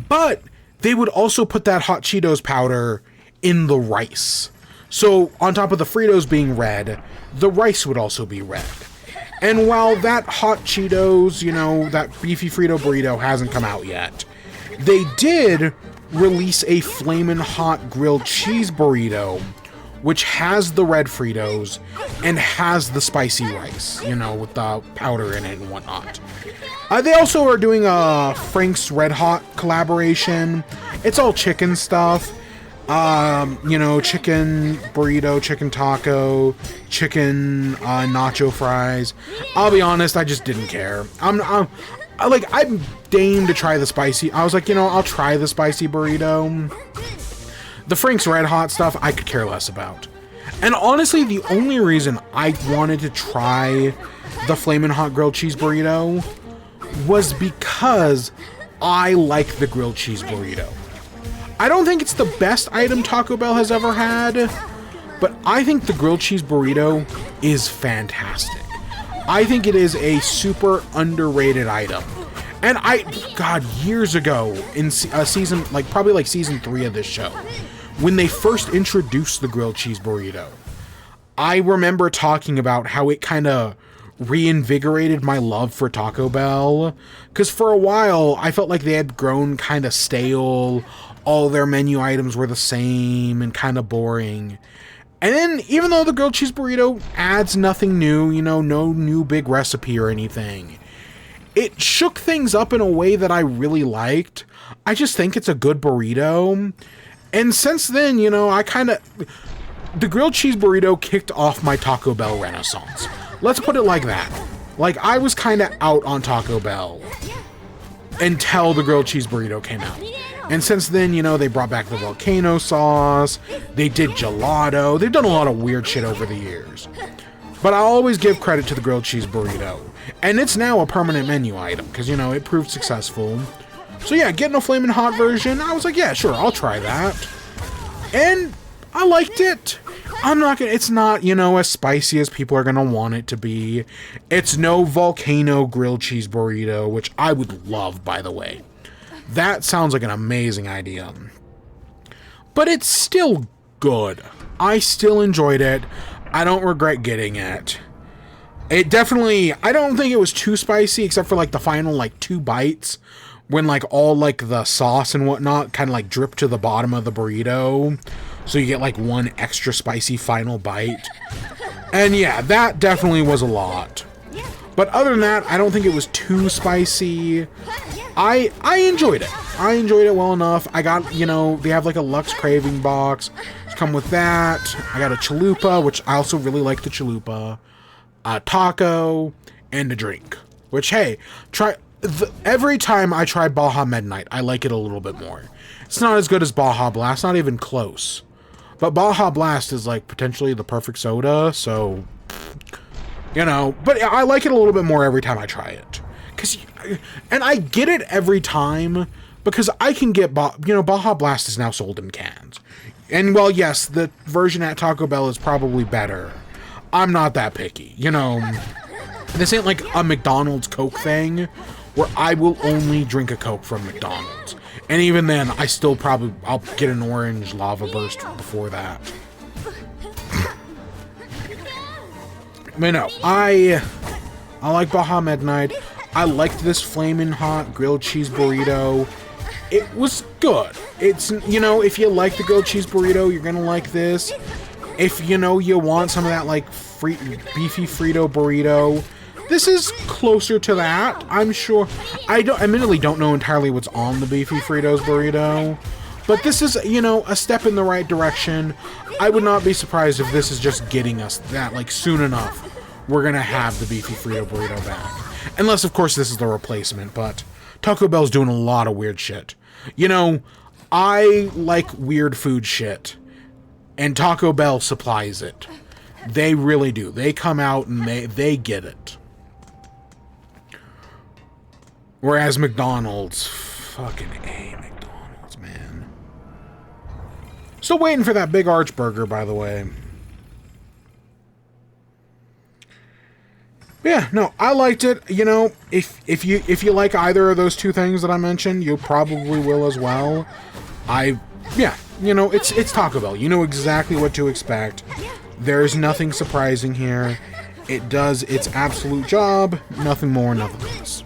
[SPEAKER 1] But they would also put that hot Cheetos powder in the rice. So on top of the Fritos being red, the rice would also be red. And while that hot Cheetos, you know, that beefy Frito burrito hasn't come out yet, they did release a Flamin' Hot grilled cheese burrito, which has the red Fritos and has the spicy rice, you know, with the powder in it and whatnot. They also are doing a Frank's Red Hot collaboration. It's all chicken stuff. You know, chicken burrito, chicken taco, chicken nacho fries. I'll be honest, I just didn't care. I'm game to try the spicy. I was like, you know, I'll try the spicy burrito. The Frank's Red Hot stuff, I could care less about. And honestly, the only reason I wanted to try the Flamin' Hot grilled cheese burrito was because I like the grilled cheese burrito. I don't think it's the best item Taco Bell has ever had, but I think the grilled cheese burrito is fantastic. I think it is a super underrated item. And years ago, in season, probably season 3 of this show, when they first introduced the grilled cheese burrito, I remember talking about how it kind of reinvigorated my love for Taco Bell, because for a while, I felt like they had grown kind of stale. All their menu items were the same and kind of boring. And then, even though the grilled cheese burrito adds nothing new, you know, no new big recipe or anything, it shook things up in a way that I really liked. I just think it's a good burrito. And since then, you know, the grilled cheese burrito kicked off my Taco Bell renaissance. Let's put it like that. Like, I was kind of out on Taco Bell until the grilled cheese burrito came out. And since then, you know, they brought back the volcano sauce, they did gelato, they've done a lot of weird shit over the years. But I always give credit to the grilled cheese burrito. And it's now a permanent menu item, because, you know, it proved successful. So yeah, getting a Flamin' Hot version, I was like, yeah, sure, I'll try that. And I liked it. It's not, you know, as spicy as people are gonna want it to be. It's no volcano grilled cheese burrito, which I would love, by the way. That sounds like an amazing idea. But it's still good. I still enjoyed it. I don't regret getting it. It definitely, I don't think it was too spicy, except for like the final 2 bites, when like all like the sauce and whatnot kind of like drip to the bottom of the burrito, so you get like one extra spicy final bite. And yeah, that definitely was a lot. But other than that, I don't think it was too spicy. I enjoyed it. I enjoyed it well enough. I got, you know, they have like a Lux Craving box. It's come with that. I got a chalupa, which I also really like the chalupa. A taco, and a drink. Which, hey, every time I try Baja Midnight, I like it a little bit more. It's not as good as Baja Blast, not even close. But Baja Blast is like potentially the perfect soda, so, you know, but I like it a little bit more every time I try it. And I get it every time because I can get, you know, Baja Blast is now sold in cans. And well, yes, the version at Taco Bell is probably better. I'm not that picky, you know. This ain't like a McDonald's Coke thing where I will only drink a Coke from McDonald's. And even then, I'll get an orange lava burst before that. But no, I like Baja Midnight. I liked this Flamin' Hot grilled cheese burrito. It was good. It's, you know, if you like the grilled cheese burrito, you're gonna like this. If, you know, you want some of that, like, beefy Frito burrito, this is closer to that, I'm sure. I admittedly don't know entirely what's on the beefy Fritos burrito, but this is, you know, a step in the right direction. I would not be surprised if this is just getting us that, like, soon enough, we're gonna have the beefy Frito burrito back. Unless, of course, this is the replacement, but Taco Bell's doing a lot of weird shit. You know, I like weird food shit, and Taco Bell supplies it. They really do. They come out and they get it. Whereas McDonald's, fucking A, McDonald's, man. Still waiting for that big arch burger, by the way. Yeah, no, I liked it. You know, if you like either of those two things that I mentioned, you probably will as well. Yeah, you know, it's Taco Bell. You know exactly what to expect. There's nothing surprising here. It does its absolute job. Nothing more, nothing less.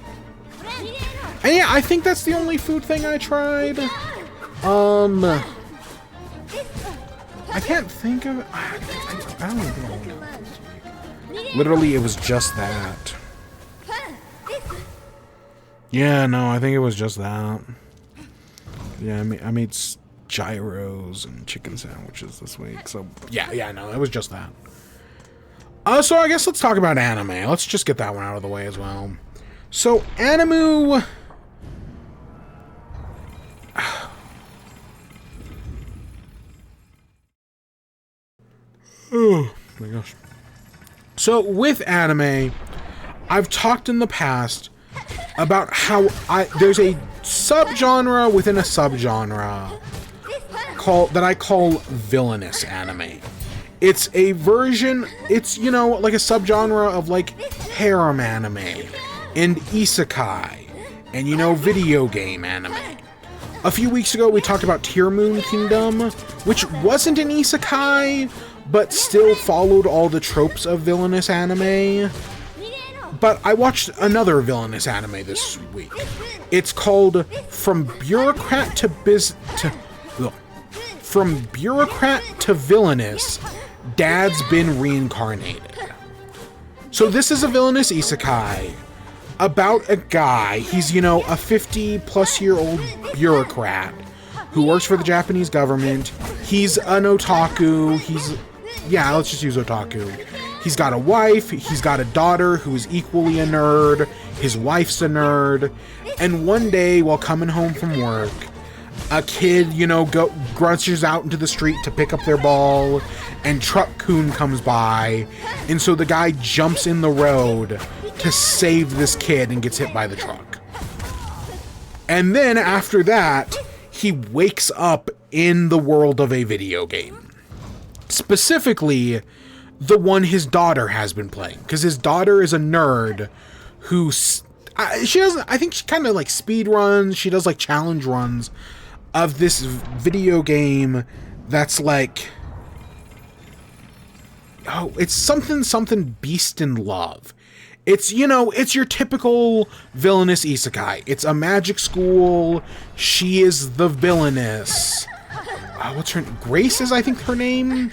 [SPEAKER 1] And yeah, I think that's the only food thing I tried. I can't think of it. I don't even think I know. Literally, it was just that. Yeah, no, I think it was just that. Yeah, I made gyros and chicken sandwiches this week. So, yeah, no, it was just that. So I guess let's talk about anime. Let's just get that one out of the way as well. So, Animu... Oh, my gosh. So, with anime, I've talked in the past about how there's a subgenre within a subgenre that I call villainous anime. It's a version, it's, you know, like a subgenre of, like, harem anime, and isekai, and, you know, video game anime. A few weeks ago, we talked about Tear Moon Kingdom, which wasn't an isekai, but still followed all the tropes of villainous anime. But I watched another villainous anime this week. It's called From Bureaucrat to Villainous, Dad's Been Reincarnated. So this is a villainous isekai about a guy. He's, you know, a 50-plus-year-old bureaucrat who works for the Japanese government. He's an otaku. Yeah, let's just use otaku. He's got a wife, he's got a daughter who's equally a nerd, his wife's a nerd, and one day while coming home from work, a kid, you know, grunches out into the street to pick up their ball, and Truck-kun comes by, and so the guy jumps in the road to save this kid and gets hit by the truck. And then after that, he wakes up in the world of a video game. Specifically, the one his daughter has been playing, because his daughter is a nerd who she doesn't. I think she kind of like speed runs. She does like challenge runs of this video game that's like, oh, it's something Beast in Love. It's, you know, it's your typical villainous isekai. It's a magic school. She is the villainess. What's her name? Grace is, I think, her name?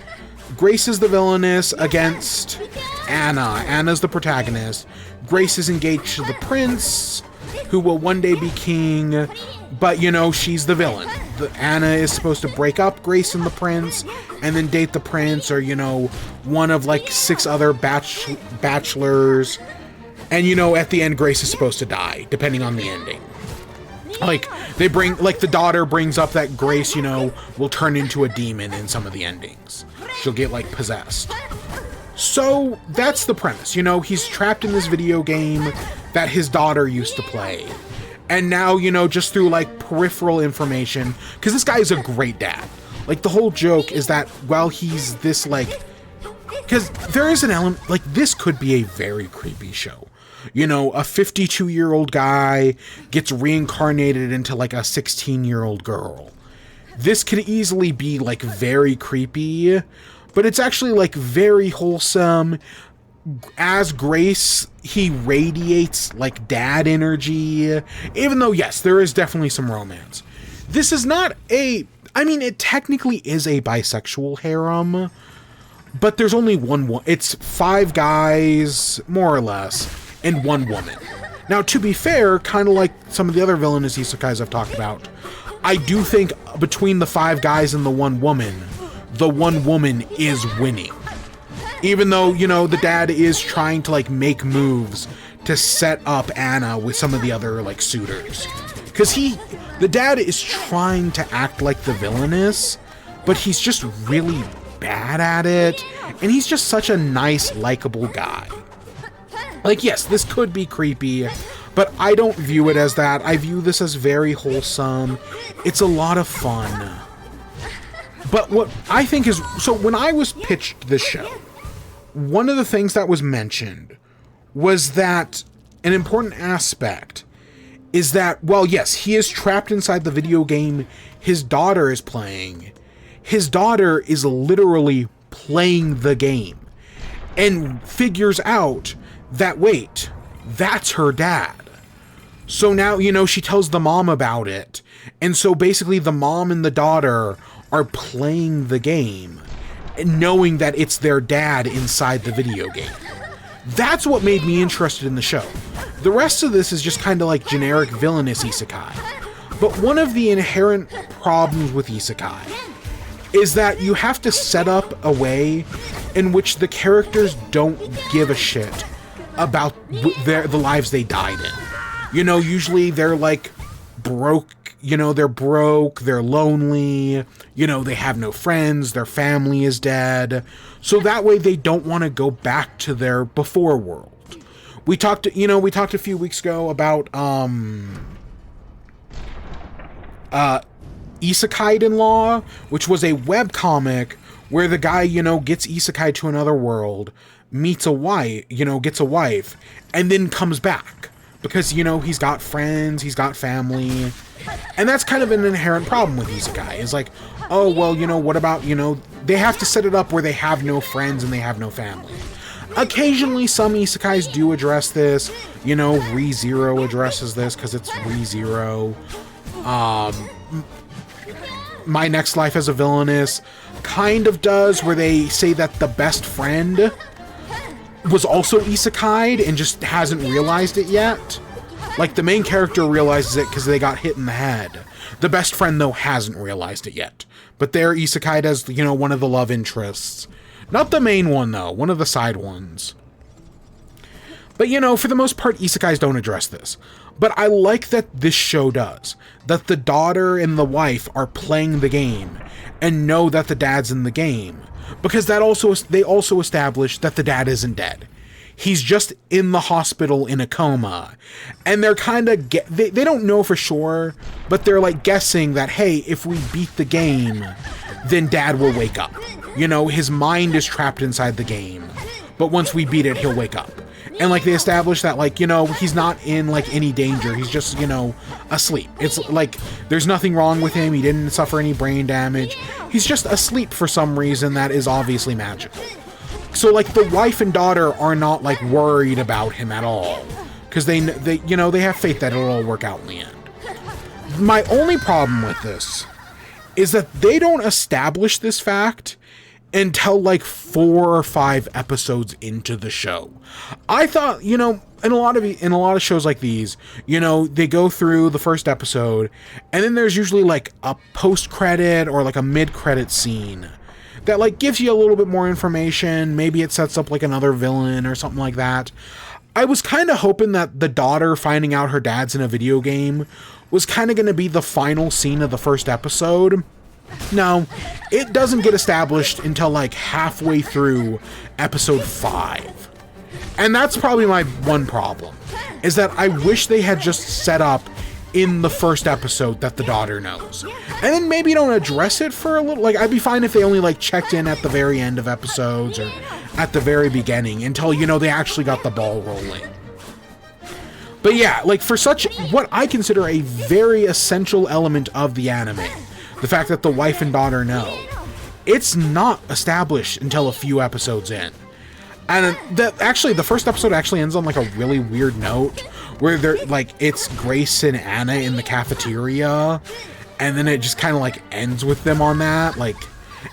[SPEAKER 1] Grace is the villainess against Anna. Anna's the protagonist. Grace is engaged to the prince, who will one day be king, but, you know, she's the villain. Anna is supposed to break up Grace and the prince, and then date the prince, or, you know, one of, like, 6 other bachelors. And, you know, at the end, Grace is supposed to die, depending on the ending. Like, they bring, like, the daughter brings up that Grace, you know, will turn into a demon in some of the endings. She'll get, like, possessed. So, that's the premise. You know, he's trapped in this video game that his daughter used to play. And now, you know, just through, like, peripheral information, because this guy is a great dad. Like, the whole joke is that while he's this, like, because there is an element, like, this could be a very creepy show. You know, a 52-year-old guy gets reincarnated into, like, a 16-year-old girl. This could easily be, like, very creepy, but it's actually, like, very wholesome. As Grace, he radiates, like, dad energy, even though, yes, there is definitely some romance. This is not a, I mean, it technically is a bisexual harem, but there's only one, it's 5 guys, more or less, and 1 woman. Now, to be fair, kind of like some of the other villainous isekais I've talked about, I do think between the 5 guys and the 1 woman is winning. Even though, you know, the dad is trying to, like, make moves to set up Anna with some of the other, like, suitors. Because the dad is trying to act like the villainess, but he's just really bad at it, and he's just such a nice, likable guy. Like, yes, this could be creepy, but I don't view it as that. I view this as very wholesome. It's a lot of fun. But what I think is, so when I was pitched this show, one of the things that was mentioned was that an important aspect is that, well, yes, he is trapped inside the video game his daughter is playing. His daughter is literally playing the game and figures out that, wait, that's her dad. So now, you know, she tells the mom about it. And so basically the mom and the daughter are playing the game, knowing that it's their dad inside the video game. That's what made me interested in the show. The rest of this is just kind of like generic villainous isekai. But one of the inherent problems with isekai is that you have to set up a way in which the characters don't give a shit about the lives they died in. You know, usually they're like broke, you know, they're lonely, you know, they have no friends, their family is dead. So that way they don't want to go back to their before world. We talked a few weeks ago about Isekai in Law, which was a webcomic where the guy, you know, gets isekai to another world, meets a wife, you know, gets a wife, and then comes back. Because, you know, he's got friends, he's got family. And that's kind of an inherent problem with isekai. Is like, oh, well, you know, what about, you know, they have to set it up where they have no friends and they have no family. Occasionally, some isekais do address this. You know, ReZero addresses this because it's ReZero. My Next Life as a Villainess kind of does, where they say that the best friend was also isekai'd and just hasn't realized it yet. Like, the main character realizes it because they got hit in the head. The best friend, though, hasn't realized it yet. But they're isekai'd as, you know, one of the love interests. Not the main one, though. One of the side ones. But, you know, for the most part, isekais don't address this. But I like that this show does. That the daughter and the wife are playing the game and know that the dad's in the game. Because they also establish that the dad isn't dead. He's just in the hospital in a coma. And they're kind of, they don't know for sure, but they're like guessing that, hey, if we beat the game, then dad will wake up. You know, his mind is trapped inside the game. But once we beat it, he'll wake up. And, like, they establish that, like, you know, he's not in, like, any danger. He's just, you know, asleep. It's, like, there's nothing wrong with him. He didn't suffer any brain damage. He's just asleep for some reason that is obviously magical. So, like, the wife and daughter are not, like, worried about him at all. Because they have faith that it'll all work out in the end. My only problem with this is that they don't establish this fact until, like, 4 or 5 episodes into the show. I thought, in a lot of shows like these, they go through the first episode, and then there's usually, like, a post-credit or, like, a mid-credit scene that, like, gives you a little bit more information. Maybe it sets up, like, another villain or something like that. I was kind of hoping that the daughter finding out her dad's in a video game was kind of going to be the final scene of the first episode. No, it doesn't get established until, like, halfway through episode 5. And that's probably my one problem, is that I wish they had just set up in the first episode that the daughter knows. And then maybe don't address it for a little. Like, I'd be fine if they only, like, checked in at the very end of episodes or at the very beginning until, they actually got the ball rolling. But yeah, like, for such what I consider a very essential element of the anime, the fact that the wife and daughter know, it's not established until a few episodes in. And the first episode actually ends on, like, a really weird note where they're, like, it's Grace and Anna in the cafeteria, and then it just kind of, like, ends with them on that. Like,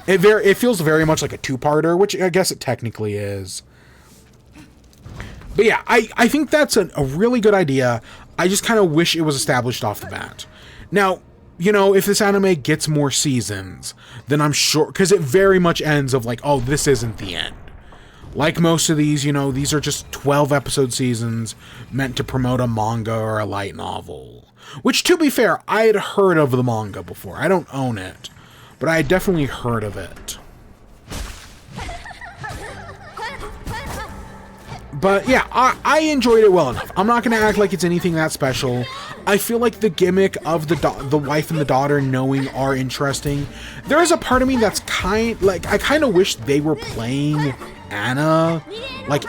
[SPEAKER 1] it feels very much like a two-parter, which I guess it technically is. But yeah, I think that's a really good idea. I just kind of wish it was established off the bat. Now, if this anime gets more seasons, then I'm sure, because it very much ends of, like, oh, this isn't the end. Like most of these, these are just 12-episode seasons meant to promote a manga or a light novel. Which, to be fair, I had heard of the manga before. I don't own it, but I had definitely heard of it. But yeah, I enjoyed it well enough. I'm not going to act like it's anything that special. I feel like the gimmick of the wife and the daughter knowing are interesting. There is a part of me that's I kind of wish they were playing Anna. Like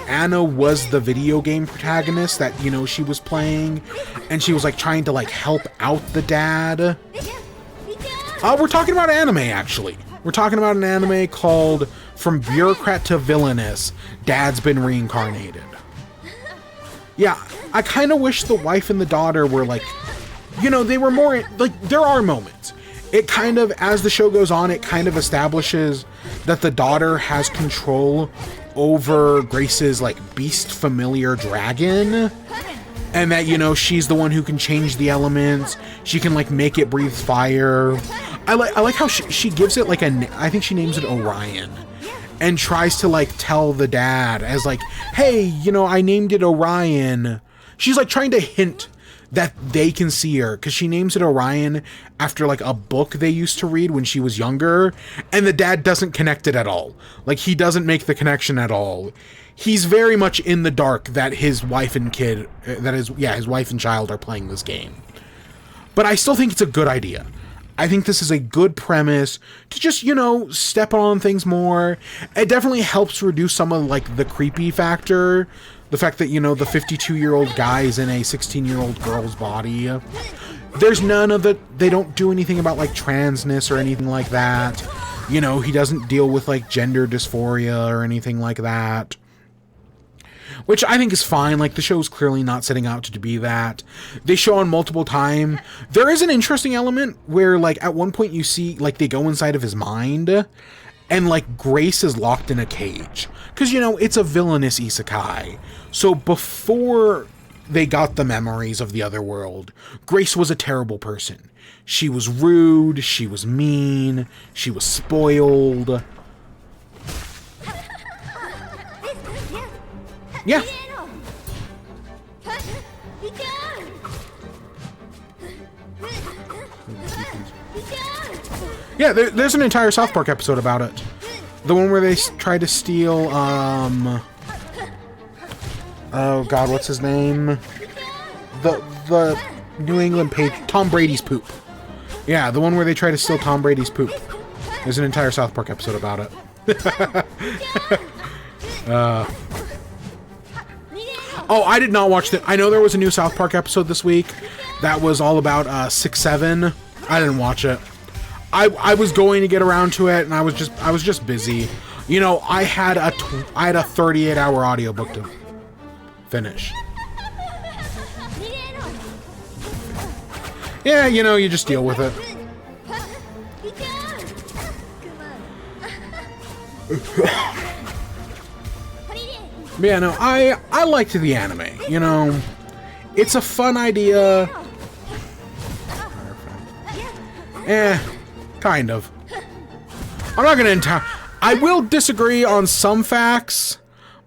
[SPEAKER 1] Anna was the video game protagonist that, she was playing. And she was, like, trying to, like, help out the dad. We're talking about anime, actually. We're talking about an anime called From Bureaucrat to Villainess, Dad's Been Reincarnated. Yeah, I kind of wish the wife and the daughter were, like, they were more, like, there are moments. It kind of, as the show goes on, it kind of establishes that the daughter has control over Grace's, like, beast familiar dragon. And that, she's the one who can change the elements. She can, like, make it breathe fire. I like how she gives it, like, I think she names it Orion. And tries to, like, tell the dad as, like, hey, I named it Orion. She's, like, trying to hint that they can see her. Because she names it Orion after, like, a book they used to read when she was younger. And the dad doesn't connect it at all. Like, he doesn't make the connection at all. He's very much in the dark that his wife and his wife and child are playing this game. But I still think it's a good idea. I think this is a good premise to just, step on things more. It definitely helps reduce some of, like, the creepy factor. The fact that, the 52-year-old guy is in a 16-year-old girl's body. There's none of the, they don't do anything about, like, transness or anything like that. He doesn't deal with, like, gender dysphoria or anything like that. Which I think is fine. Like, the show's clearly not setting out to be that. They show on multiple times. There is an interesting element where, like, at one point you see, like, they go inside of his mind, and, like, Grace is locked in a cage. Because, it's a villainous isekai. So before they got the memories of the other world, Grace was a terrible person. She was rude, she was mean, she was spoiled. Yeah. Yeah, there's an entire South Park episode about it. The one where they try to steal, oh god, what's his name? The New England page, Tom Brady's poop. Yeah, the one where they try to steal Tom Brady's poop. There's an entire South Park episode about it. Oh, I did not watch I know there was a new South Park episode this week that was all about 6-7. I didn't watch it. I was going to get around to it, and I was just busy. You know, I had a 38-hour audiobook to finish. Yeah, you know, you just deal with it. But yeah, no, I liked the anime. You know, it's a fun idea. Kind of. I'm not gonna I will disagree on some facts,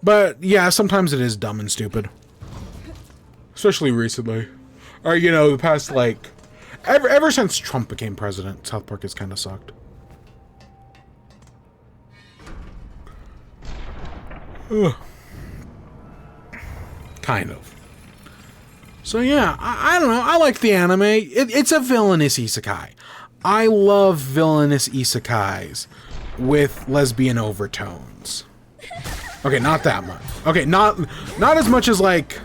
[SPEAKER 1] but yeah, sometimes it is dumb and stupid. Especially recently. Or, you know, the past, like, ever since Trump became president, South Park has kind of sucked. Ugh. Kind of. So yeah, I don't know. I like the anime. It's a villainous isekai. I love villainous isekais with lesbian overtones. Okay, not that much. Okay, not as much as like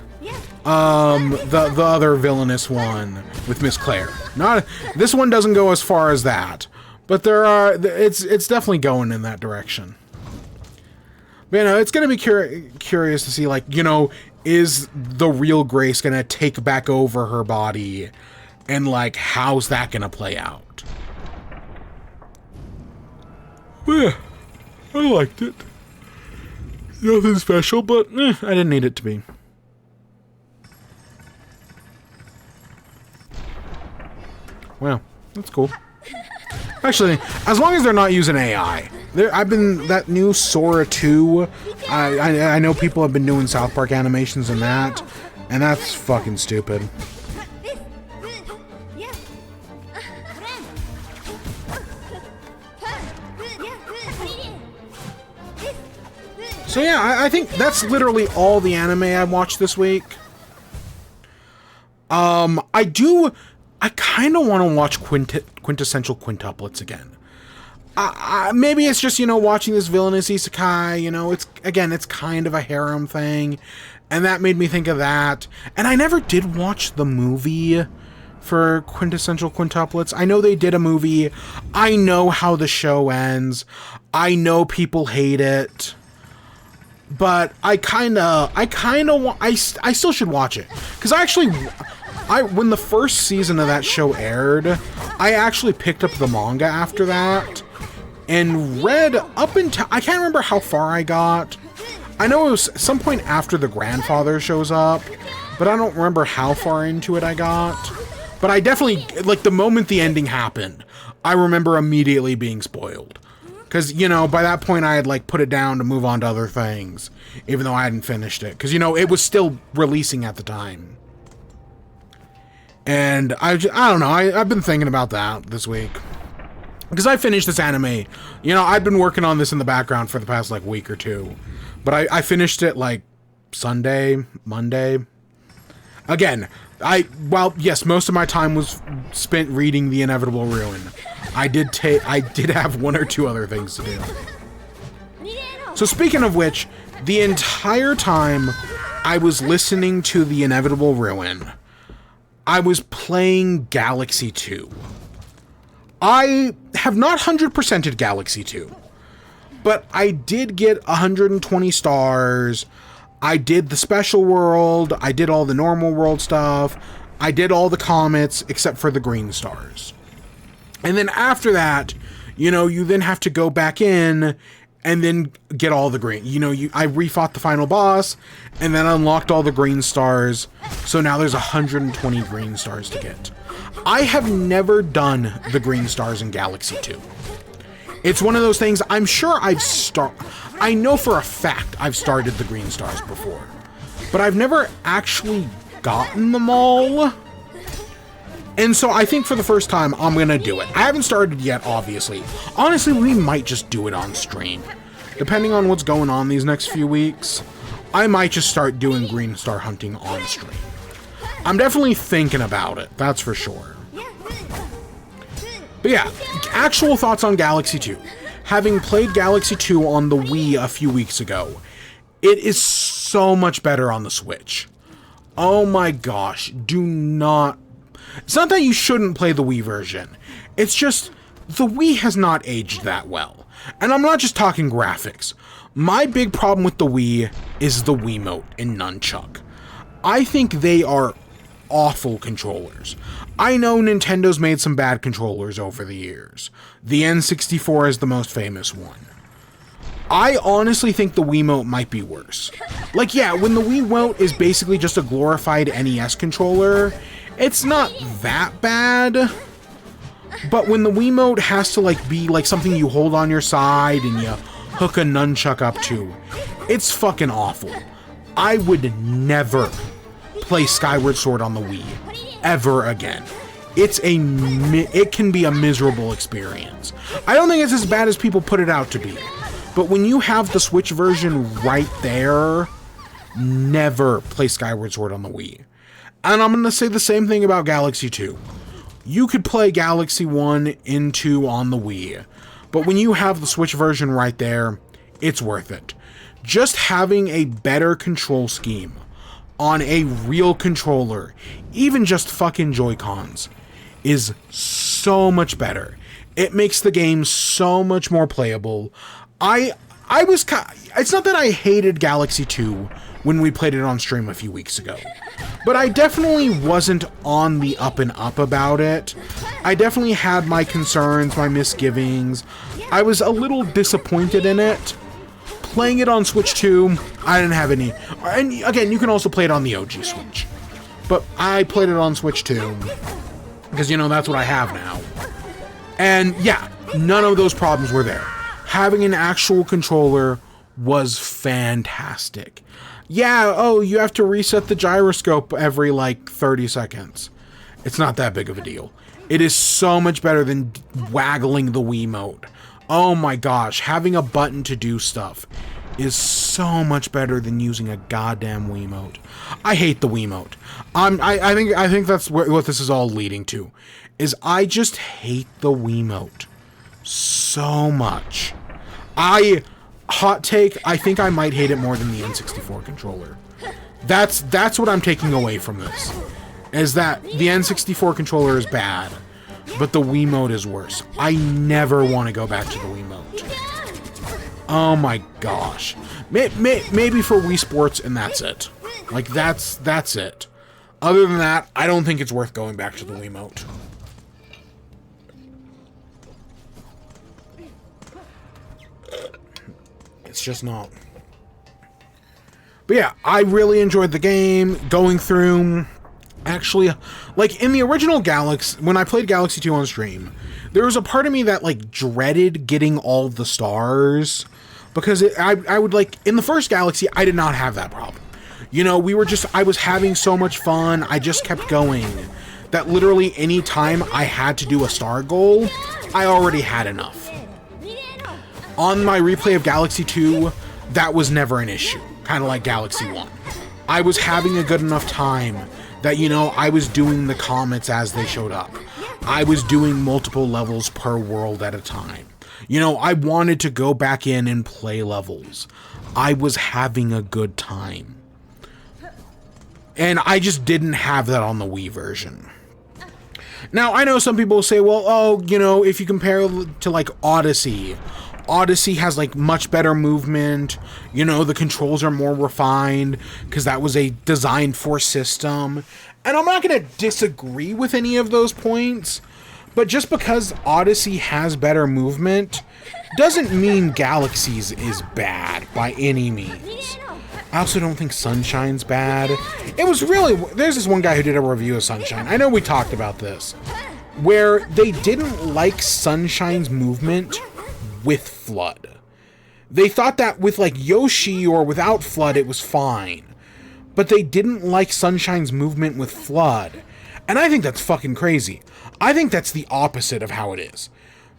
[SPEAKER 1] the other villainous one with Miss Claire. Not this one doesn't go as far as that, but there are. It's definitely going in that direction. But, you know, it's gonna be curious to see, like, you know, is the real Grace gonna take back over her body, and like how's that gonna play out? Yeah, I liked it. Nothing special, but I didn't need it to be. Wow, that's cool. Actually, as long as they're not using AI. That new Sora 2, I know people have been doing South Park animations in that, and that's fucking stupid. So yeah, I think that's literally all the anime I watched this week. I kind of want to watch Quintessential Quintuplets again. Maybe it's just, you know, watching this villainous isekai, you know, it's kind of a harem thing, and that made me think of that. And I never did watch the movie for Quintessential Quintuplets. I know they did a movie. I know how the show ends. I know people hate it. But I still should watch it. Because when the first season of that show aired, I actually picked up the manga after that and read up until, I can't remember how far I got. I know it was some point after the grandfather shows up, but I don't remember how far into it I got. But I definitely, like, the moment the ending happened, I remember immediately being spoiled. Because, you know, by that point I had, like, put it down to move on to other things, even though I hadn't finished it. Because, you know, it was still releasing at the time. And I don't know, I've been thinking about that this week. Because I finished this anime. You know, I've been working on this in the background for the past, like, week or two. But I finished it, like, Monday. Again, yes, most of my time was spent reading The Inevitable Ruin. I did have one or two other things to do. So speaking of which, the entire time I was listening to The Inevitable Ruin, I was playing Galaxy 2. I have not 100%ed Galaxy 2, but I did get 120 stars. I did the special world, I did all the normal world stuff, I did all the comets except for the green stars. And then after that, you know, you then have to go back in and then get all the green. You know, I refought the final boss and then unlocked all the green stars. So now there's 120 green stars to get. I have never done the green stars in Galaxy 2. It's one of those things, I'm sure I know for a fact I've started the green stars before, but I've never actually gotten them all. And so I think for the first time, I'm gonna do it. I haven't started yet, obviously. Honestly, we might just do it on stream. Depending on what's going on these next few weeks, I might just start doing green star hunting on stream. I'm definitely thinking about it, that's for sure. But yeah, actual thoughts on Galaxy 2. Having played Galaxy 2 on the Wii a few weeks ago, it is so much better on the Switch. Oh my gosh, do not... It's not that you shouldn't play the Wii version. It's just, the Wii has not aged that well. And I'm not just talking graphics. My big problem with the Wii is the Wiimote and Nunchuck. I think they are awful controllers. I know Nintendo's made some bad controllers over the years. The N64 is the most famous one. I honestly think the Wiimote might be worse. Like, yeah, when the Wiimote is basically just a glorified NES controller, it's not that bad. But when the Wiimote has to, like, be, like, something you hold on your side and you hook a nunchuck up to, it's fucking awful. I would never play Skyward Sword on the Wii ever again. It can be a miserable experience. I don't think it's as bad as people put it out to be. But when you have the Switch version right there, never play Skyward Sword on the Wii. And I'm going to say the same thing about Galaxy 2. You could play Galaxy 1 and 2 on the Wii, but when you have the Switch version right there, it's worth it. Just having a better control scheme on a real controller, even just fucking Joy-Cons, is so much better. It makes the game so much more playable. It's not that I hated Galaxy 2 when we played it on stream a few weeks ago, but I definitely wasn't on the up and up about it. I definitely had my concerns, my misgivings. I was a little disappointed in it. Playing it on Switch 2, I didn't have any. And again, you can also play it on the OG Switch. But I played it on Switch 2, because, you know, that's what I have now. And yeah, none of those problems were there. Having an actual controller was fantastic. Yeah, oh, you have to reset the gyroscope every, like, 30 seconds. It's not that big of a deal. It is so much better than waggling the Wiimote. Oh my gosh, having a button to do stuff is so much better than using a goddamn Wiimote. I hate the Wiimote. I think that's what this is all leading to. Is I just hate the Wiimote so much. Hot take, I think I might hate it more than the N64 controller. That's what I'm taking away from this. Is that the N64 controller is bad, but the Wiimote is worse. I never want to go back to the Wiimote. Oh my gosh. Maybe for Wii Sports, and that's it. Like, that's it. Other than that, I don't think it's worth going back to the Wiimote. It's just not. But yeah, I really enjoyed the game, going through. Actually, like, in the original Galaxy, when I played Galaxy 2 on stream, there was a part of me that, like, dreaded getting all the stars, because I would, like, in the first Galaxy, I did not have that problem. You know, I was having so much fun, I just kept going, that literally any time I had to do a star goal, I already had enough. On my replay of Galaxy 2, that was never an issue, kind of like Galaxy 1. I was having a good enough time that, you know, I was doing the comets as they showed up. I was doing multiple levels per world at a time. You know, I wanted to go back in and play levels. I was having a good time. And I just didn't have that on the Wii version. Now, I know some people say, well, oh, you know, if you compare to, like, Odyssey has, like, much better movement. You know, the controls are more refined because that was a designed for system. And I'm not going to disagree with any of those points, but just because Odyssey has better movement doesn't mean Galaxy's is bad by any means. I also don't think Sunshine's bad. It was really... There's this one guy who did a review of Sunshine. I know we talked about this, where they didn't like Sunshine's movement with Flood. They thought that with, like, Yoshi or without Flood it was fine, but they didn't like Sunshine's movement with Flood, and I think that's fucking crazy. I think that's the opposite of how it is.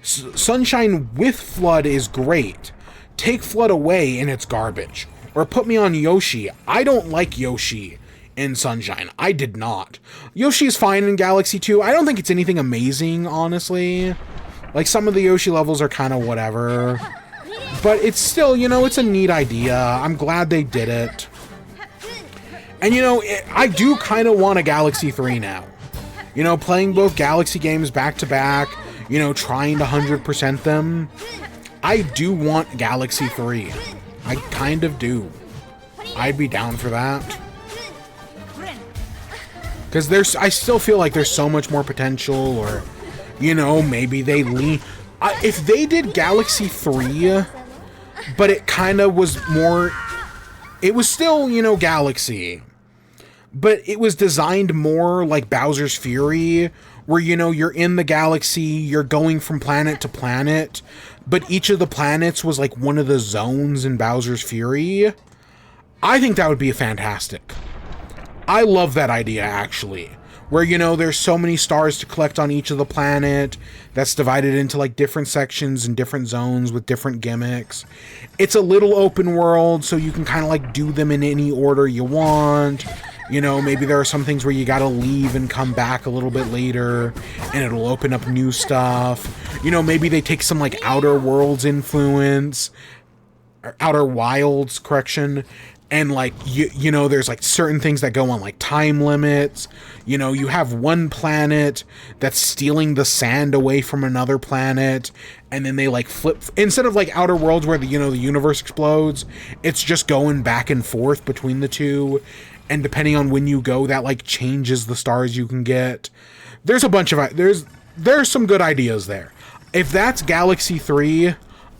[SPEAKER 1] Sunshine with Flood is great. Take Flood away and it's garbage. Or put me on Yoshi. I don't like Yoshi in Sunshine. I did not. Yoshi is fine in Galaxy 2. I don't think it's anything amazing, honestly. Like, some of the Yoshi levels are kind of whatever. But it's still, you know, it's a neat idea. I'm glad they did it. And, you know, I do kind of want a Galaxy 3 now. You know, playing both Galaxy games back to back. you know, trying to 100% them. I do want Galaxy 3. I kind of do. I'd be down for that. Because I still feel like there's so much more potential, or, you know, maybe they lean... if they did Galaxy 3, but it kind of was more... It was still, you know, Galaxy, but it was designed more like Bowser's Fury, where, you know, you're in the galaxy, you're going from planet to planet, but each of the planets was like one of the zones in Bowser's Fury. I think that would be fantastic. I love that idea, actually. Where, you know, there's so many stars to collect on each of the planet that's divided into, like, different sections and different zones with different gimmicks. It's a little open world, so you can kind of, like, do them in any order you want. You know, maybe there are some things where you gotta leave and come back a little bit later, and it'll open up new stuff. You know, maybe they take some, like, Outer Worlds influence, or Outer Wilds, correction, and, like, you know, there's, like, certain things that go on, like, time limits. You know, you have one planet that's stealing the sand away from another planet, and then they, like, flip... Instead of, like, Outer Worlds where, you know, the universe explodes, it's just going back and forth between the two, and depending on when you go, that, like, changes the stars you can get. There's a bunch of... There's some good ideas there. If that's Galaxy 3...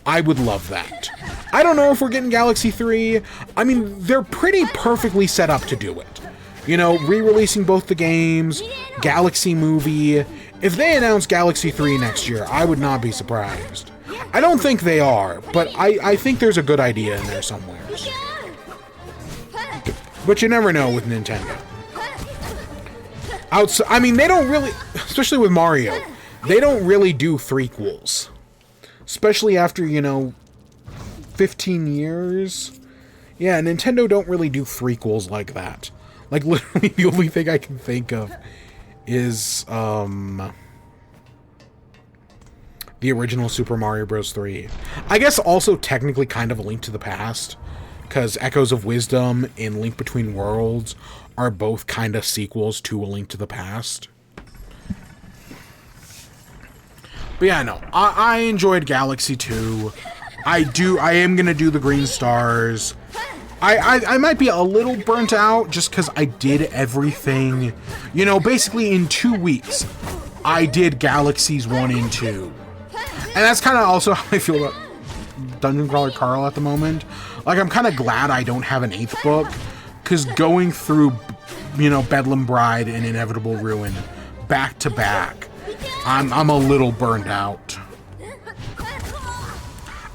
[SPEAKER 1] I would love that. I don't know if we're getting Galaxy 3. I mean, they're pretty perfectly set up to do it. You know, re-releasing both the games, Galaxy movie. If they announce Galaxy 3 next year, I would not be surprised. I don't think they are, but I think there's a good idea in there somewhere. But you never know with Nintendo. I mean, they don't really, especially with Mario, they don't really do threequels. Especially after, you know, 15 years. Yeah, Nintendo don't really do threequels like that. Like, literally, the only thing I can think of is, the original Super Mario Bros. 3. I guess also technically kind of a Link to the Past, because Echoes of Wisdom and Link Between Worlds are both kind of sequels to A Link to the Past. But yeah, no, I enjoyed Galaxy 2. I am going to do the green stars. I might be a little burnt out just because I did everything. You know, basically in 2 weeks, I did Galaxies 1 and 2. And that's kind of also how I feel about Dungeon Crawler Carl at the moment. Like, I'm kind of glad I don't have an 8th book, because going through, you know, Bedlam Bride and Inevitable Ruin back to back, I'm a little burned out.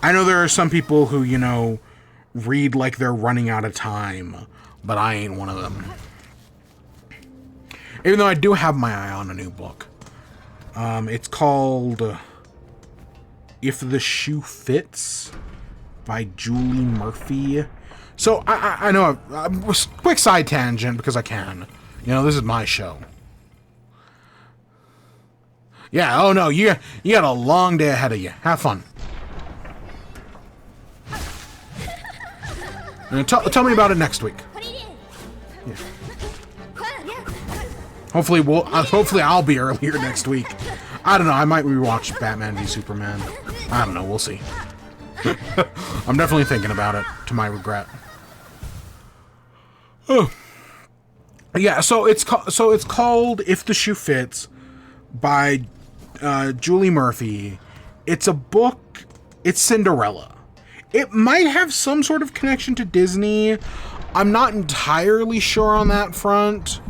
[SPEAKER 1] I know there are some people who, you know, read like they're running out of time, but I ain't one of them. Even though I do have my eye on a new book. It's called If the Shoe Fits by Julie Murphy. So, I know, quick side tangent, because I can. You know, this is my show. Yeah, oh no, you got a long day ahead of you. Have fun. And tell me about it next week. Yeah. Hopefully I'll be earlier next week. I don't know, I might rewatch Batman v Superman. I don't know, we'll see. I'm definitely thinking about it, to my regret. Oh. Yeah, so it's called If the Shoe Fits by Julie Murphy. It's a book. It's Cinderella. It might have some sort of connection to Disney. I'm not entirely sure on that front.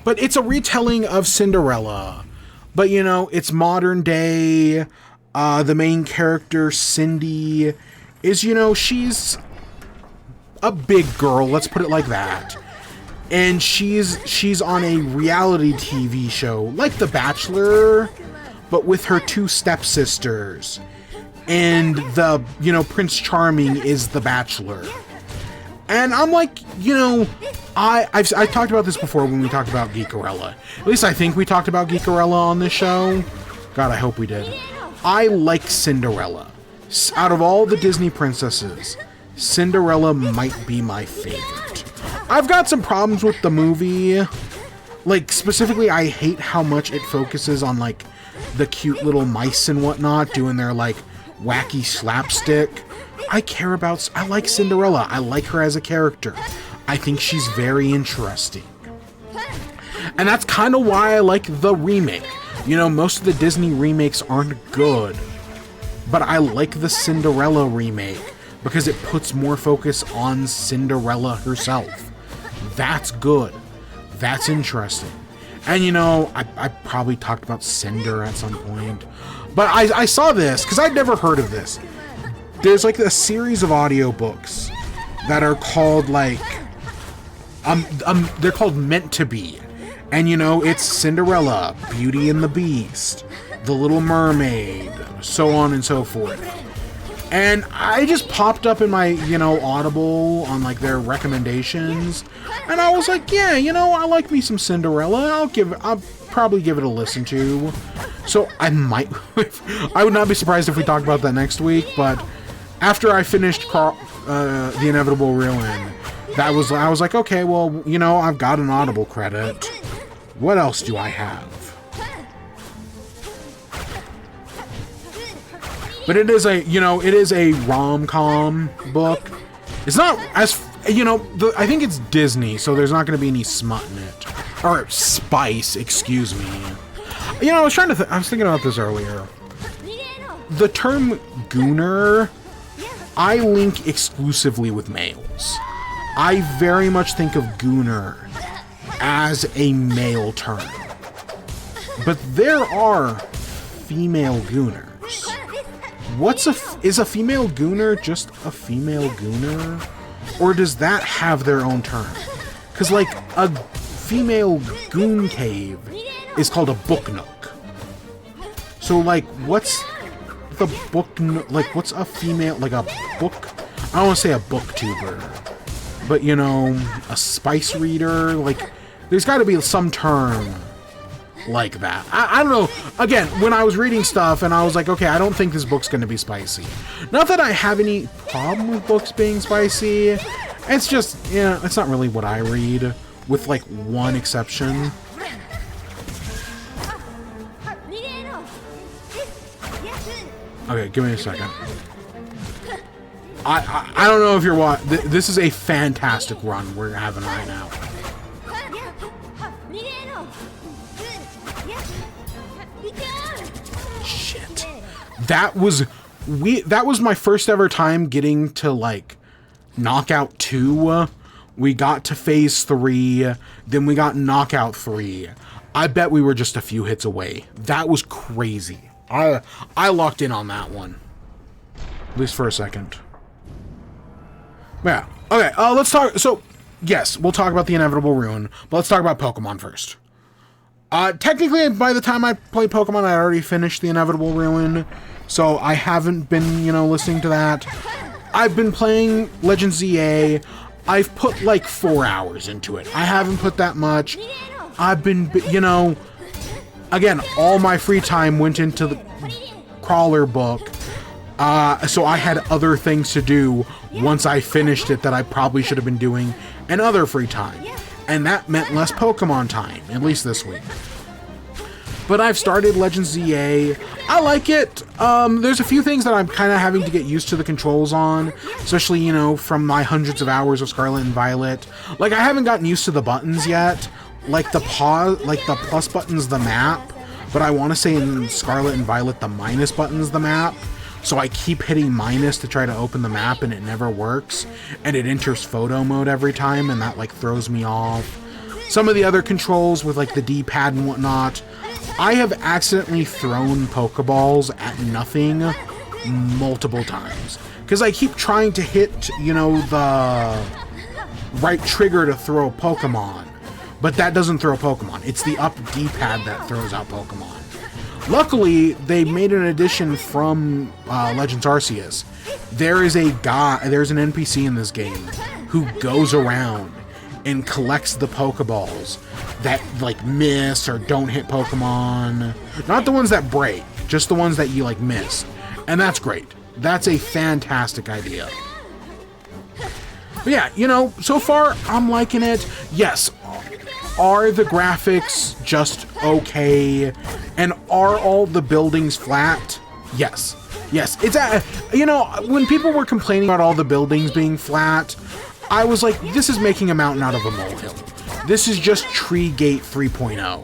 [SPEAKER 1] But it's a retelling of Cinderella. But, you know, it's modern day. The main character, Cindy, is, you know, she's a big girl. Let's put it like that. And she's on a reality TV show, like The Bachelor, but with her two stepsisters. And the, you know, Prince Charming is the Bachelor. And I'm like, you know, I've talked about this before when we talked about Geekarella. At least I think we talked about Geekarella on this show. God, I hope we did. I like Cinderella. Out of all the Disney princesses, Cinderella might be my favorite. I've got some problems with the movie. Like, specifically, I hate how much it focuses on, like, the cute little mice and whatnot doing their, like, wacky slapstick. I like Cinderella. I like her as a character. I think she's very interesting. And that's kind of why I like the remake. You know, most of the Disney remakes aren't good. But I like the Cinderella remake because it puts more focus on Cinderella herself. That's good. That's interesting. And you know, I probably talked about Cinder at some point. But I saw this because I'd never heard of this. There's like a series of audiobooks that are called like... they're called Meant to Be. And you know, it's Cinderella, Beauty and the Beast, The Little Mermaid, so on and so forth. And I just popped up in my, you know, Audible on like their recommendations. And I was like, yeah, you know, I like me some Cinderella. I'll probably give it a listen to. So I might, I would not be surprised if we talk about that next week. But after I finished The Inevitable Ruin, I was like, okay, well, you know, I've got an Audible credit. What else do I have? But it is a, you know, it is a rom-com book. It's not as, you know, I think it's Disney, so there's not going to be any smut in it. Or spice, excuse me. You know, I was thinking about this earlier. The term gooner, I link exclusively with males. I very much think of gooner as a male term. But there are female gooners. Is a female gooner just a female gooner? Or does that have their own term? Because, like, a female goon cave is called a book nook. So, like, what's the book nook? Like, what's a female, like a book? I don't want to say a booktuber. But, you know, a spice reader? Like, there's got to be some term like that. I don't know. Again, when I was reading stuff and I was like, okay, I don't think this book's going to be spicy. Not that I have any problem with books being spicy. It's just, yeah, it's not really what I read, with like one exception. Okay, give me a second. I don't know if you're watching. This is a fantastic run we're having right now. Shit. That was my first ever time getting to like Knockout 2. We got to Phase 3, then we got Knockout 3. I bet we were just a few hits away. That was crazy. I locked in on that one. At least for a second. Yeah. Okay, let's talk. So, yes, we'll talk about The Inevitable Ruin, but let's talk about Pokemon first. Technically, by the time I play Pokemon, I already finished The Inevitable Ruin, so I haven't been, you know, listening to that. I've been playing Legends Z-A. I've put like 4 hours into it. I haven't put that much. I've been, you know, again, all my free time went into the crawler book. So I had other things to do once I finished it that I probably should have been doing in other free time. And that meant less Pokemon time, at least this week. But I've started Legends Z-A. I like it. There's a few things that I'm kind of having to get used to the controls on, especially, you know, from my hundreds of hours of Scarlet and Violet. Like, I haven't gotten used to the buttons yet. Like the plus button's the map, but I want to say in Scarlet and Violet the minus button's the map. So I keep hitting minus to try to open the map and it never works. And it enters photo mode every time and that like throws me off. Some of the other controls with like the D-pad and whatnot. I have accidentally thrown Pokeballs at nothing multiple times. Because I keep trying to hit, you know, the right trigger to throw Pokemon. But that doesn't throw Pokemon. It's the up D-pad that throws out Pokemon. Luckily, they made an addition from Legends Arceus. There's an NPC in this game who goes around and collects the Pokeballs that like miss or don't hit Pokemon. Not the ones that break, just the ones that you like miss. And that's great. That's a fantastic idea. But yeah, you know, so far I'm liking it. Yes, are the graphics just okay? And are all the buildings flat? Yes. Yes, it's you know, when people were complaining about all the buildings being flat, I was like, this is making a mountain out of a molehill. This is just Treegate 3.0.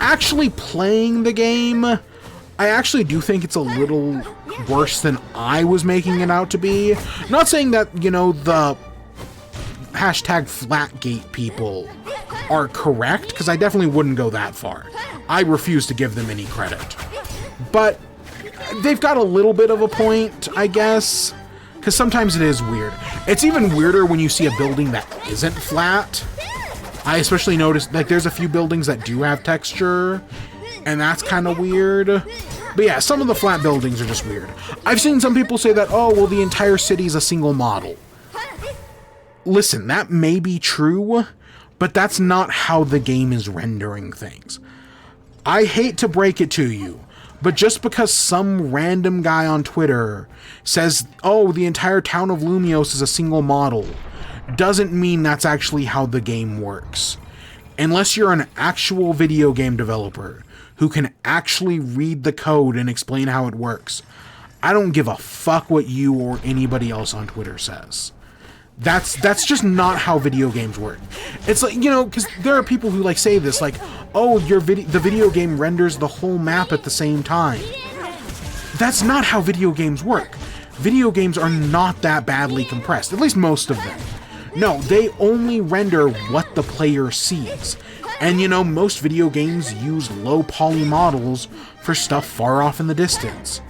[SPEAKER 1] Actually playing the game, I actually do think it's a little worse than I was making it out to be. Not saying that, you know, the hashtag Flatgate people are correct, because I definitely wouldn't go that far. I refuse to give them any credit. But they've got a little bit of a point, I guess, because sometimes it is weird. It's even weirder when you see a building that isn't flat. I especially noticed, like, there's a few buildings that do have texture, and that's kind of weird. But yeah, some of the flat buildings are just weird. I've seen some people say that, oh, well, the entire city is a single model. Listen, that may be true, but that's not how the game is rendering things. I hate to break it to you, but just because some random guy on Twitter says, oh, the entire town of Lumios is a single model, doesn't mean that's actually how the game works. Unless you're an actual video game developer who can actually read the code and explain how it works, I don't give a fuck what you or anybody else on Twitter says. That's just not how video games work. It's like, you know, because there are people who like say this, like, oh, the video game renders the whole map at the same time. That's not how video games work. Video games are not that badly compressed, at least most of them. No, they only render what the player sees. And you know, most video games use low poly models for stuff far off in the distance.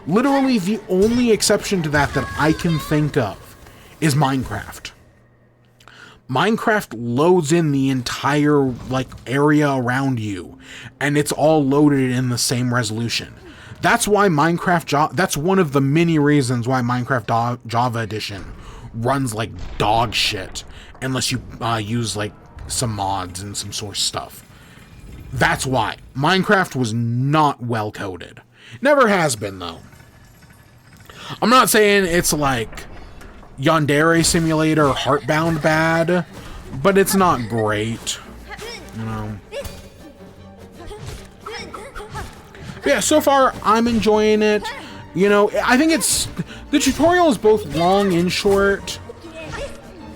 [SPEAKER 1] Literally, the only exception to that I can think of is Minecraft. Minecraft loads in the entire, like, area around you, and it's all loaded in the same resolution. That's why that's one of the many reasons why Minecraft Java Edition runs like dog shit, unless you use, like, some mods and some source stuff. That's why. Minecraft was not well coded. Never has been, though. I'm not saying it's like Yandere Simulator Heartbound bad, but it's not great, you know. But yeah, so far I'm enjoying it. You know, I think the tutorial is both long and short.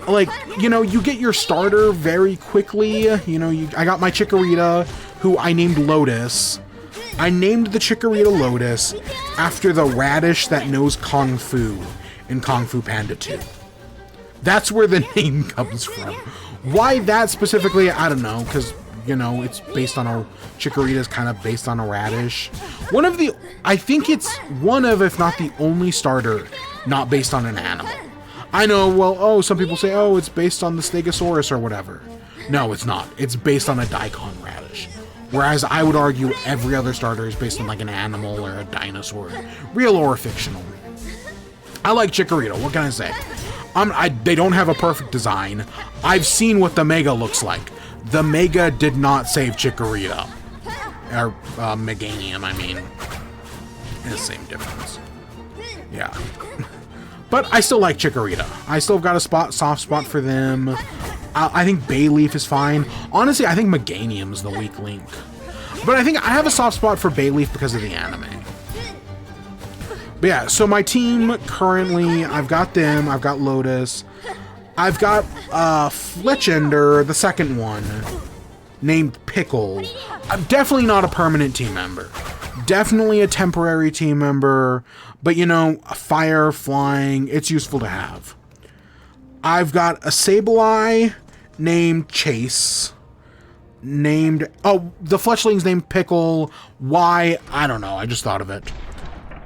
[SPEAKER 1] Like, you know, you get your starter very quickly. You know, I got my Chikorita, who I named Lotus. I named the Chikorita Lotus after the radish that knows Kung Fu in Kung Fu Panda 2. That's where the name comes from. Why that specifically, I don't know, because, you know, it's based on Chikorita's kind of based on a radish. I think it's one of, if not the only starter not based on an animal. I know, well, some people say, it's based on the Stegosaurus or whatever. No, it's not. It's based on a daikon radish. Whereas I would argue every other starter is based on like an animal or a dinosaur, real or fictional. I like Chikorita, what can I say? They don't have a perfect design. I've seen what the Mega looks like. The Mega did not save Chikorita. Or Meganium, I mean. It's the same difference. Yeah. But I still like Chikorita. I still got a soft spot for them. I think Bayleaf is fine. Honestly, I think Meganium's the weak link. But I think I have a soft spot for Bayleaf because of the anime. But yeah, so my team currently, I've got them, I've got Lotus. I've got Fletchender, the second one, named Pickle. I'm definitely not a permanent team member. Definitely a temporary team member. But, you know, fire, flying, it's useful to have. I've got a Sableye named Chase. The Fletchling's named Pickle. Why? I don't know. I just thought of it.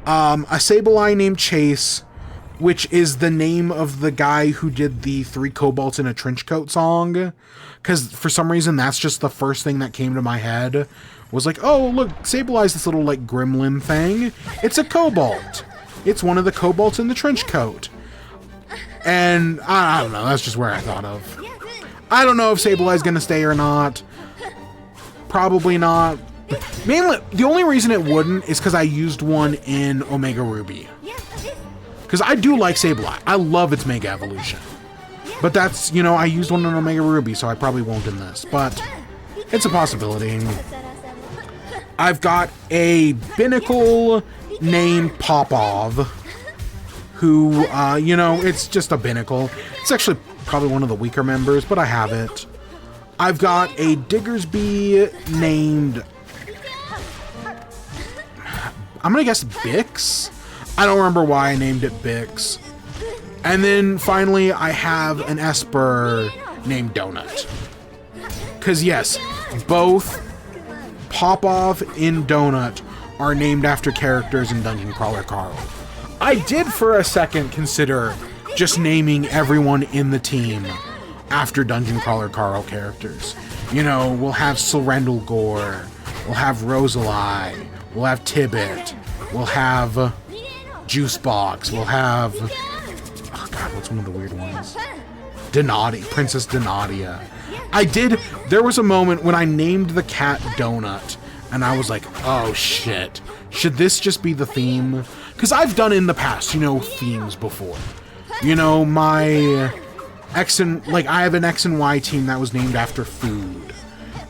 [SPEAKER 1] A Sableye named Chase, which is the name of the guy who did the 3 Kobolds in a Trenchcoat song. Because for some reason, that's just the first thing that came to my head. Was like, oh, look, Sableye's this little, like, gremlin thing. It's a Cobalt. It's one of the Kobolds in the Trenchcoat. And, I don't know, that's just where I thought of. I don't know if Sableye's gonna stay or not. Probably not. Mainly, the only reason it wouldn't is because I used one in Omega Ruby. Because I do like Sableye. I love its Mega Evolution. But that's, you know, I used one in Omega Ruby, so I probably won't in this. But it's a possibility. I've got a binnacle named Popov, who, you know, it's just a binnacle. It's actually probably one of the weaker members, but I have it. I've got a Diggersby named, I'm gonna guess Bix? I don't remember why I named it Bix. And then finally I have an Esper named Donut. Because yes, both Popov and Donut are named after characters in Dungeon Crawler Carl. I did for a second consider just naming everyone in the team after Dungeon Crawler Carl characters. You know, we'll have Silrendel Gore, we'll have Rosalie, we'll have Tibbet, we'll have Juicebox, we'll have... Oh god, what's one of the weird ones? Donatia, Princess Donatia. There was a moment when I named the cat Donut, and I was like, oh shit, should this just be the theme? Because I've done in the past, you know, themes before. You know, my X and, like, I have an X and Y team that was named after food.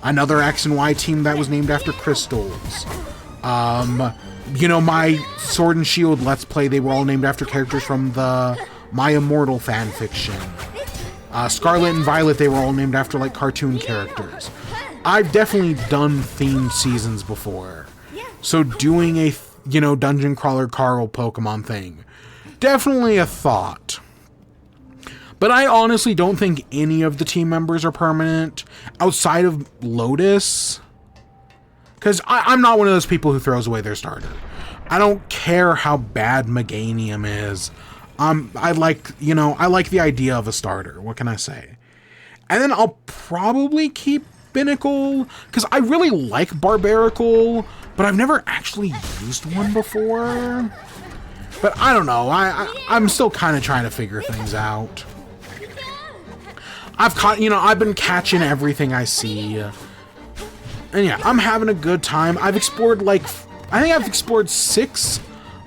[SPEAKER 1] Another X and Y team that was named after crystals. You know, my Sword and Shield Let's Play, they were all named after characters from the My Immortal fanfiction. Scarlet and Violet, they were all named after, like, cartoon characters. I've definitely done themed seasons before. So doing a, you know, Dungeon Crawler Carl Pokemon thing, definitely a thought. But I honestly don't think any of the team members are permanent, outside of Lotus. Because I'm not one of those people who throws away their starter. I don't care how bad Meganium is. I like, you know, I like the idea of a starter. What can I say? And then I'll probably keep Binnacle, because I really like Barbaracle, but I've never actually used one before. But I don't know. I'm still kind of trying to figure things out. I've been catching everything I see. And yeah, I'm having a good time. I've explored, like, I think I've explored 6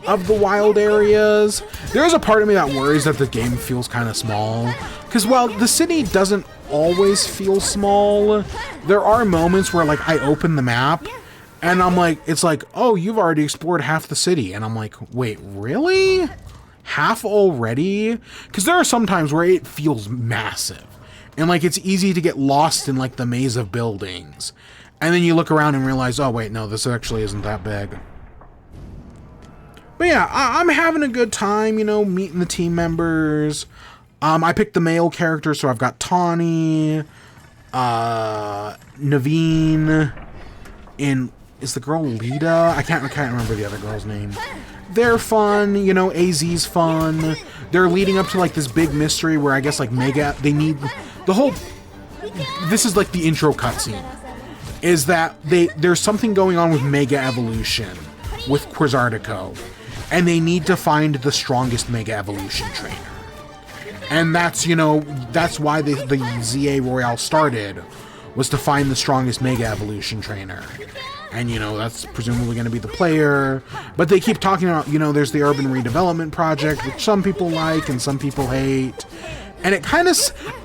[SPEAKER 1] of the wild areas. There is a part of me that worries that the game feels kind of small. Because while the city doesn't always feel small, there are moments where, like, I open the map and I'm like, it's like, oh, you've already explored half the city. And I'm like, wait, really? Half already? Because there are some times where it feels massive. And, like, it's easy to get lost in, like, the maze of buildings. And then you look around and realize, oh, wait, no, this actually isn't that big. But yeah, I'm having a good time, you know, meeting the team members. I picked the male character, so I've got Tawny, Naveen, and is the girl Lita? I can't remember the other girl's name. They're fun, you know, AZ's fun. They're leading up to, like, this big mystery where I guess, like, they need the whole... This is, like, the intro cutscene. Is that there's something going on with Mega Evolution with Quasartico, and they need to find the strongest Mega Evolution trainer. And that's, you know, that's why the ZA Royale started, was to find the strongest Mega Evolution trainer. And, you know, that's presumably going to be the player. But they keep talking about, you know, there's the Urban Redevelopment Project, which some people like and some people hate. And it kind of,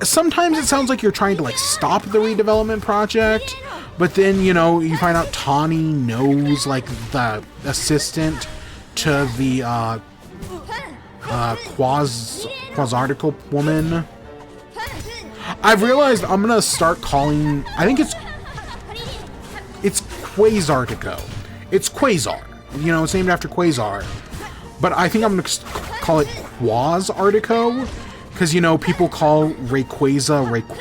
[SPEAKER 1] sometimes it sounds like you're trying to, like, stop the redevelopment project. But then, you know, you find out Tawny knows, like, the assistant to the Quasarticle woman. I've realized I'm gonna start calling, I think it's Quasartico. It's Quasar. You know, it's named after Quasar. But I think I'm gonna call it Quasartico, because, you know, people call Rayquaza.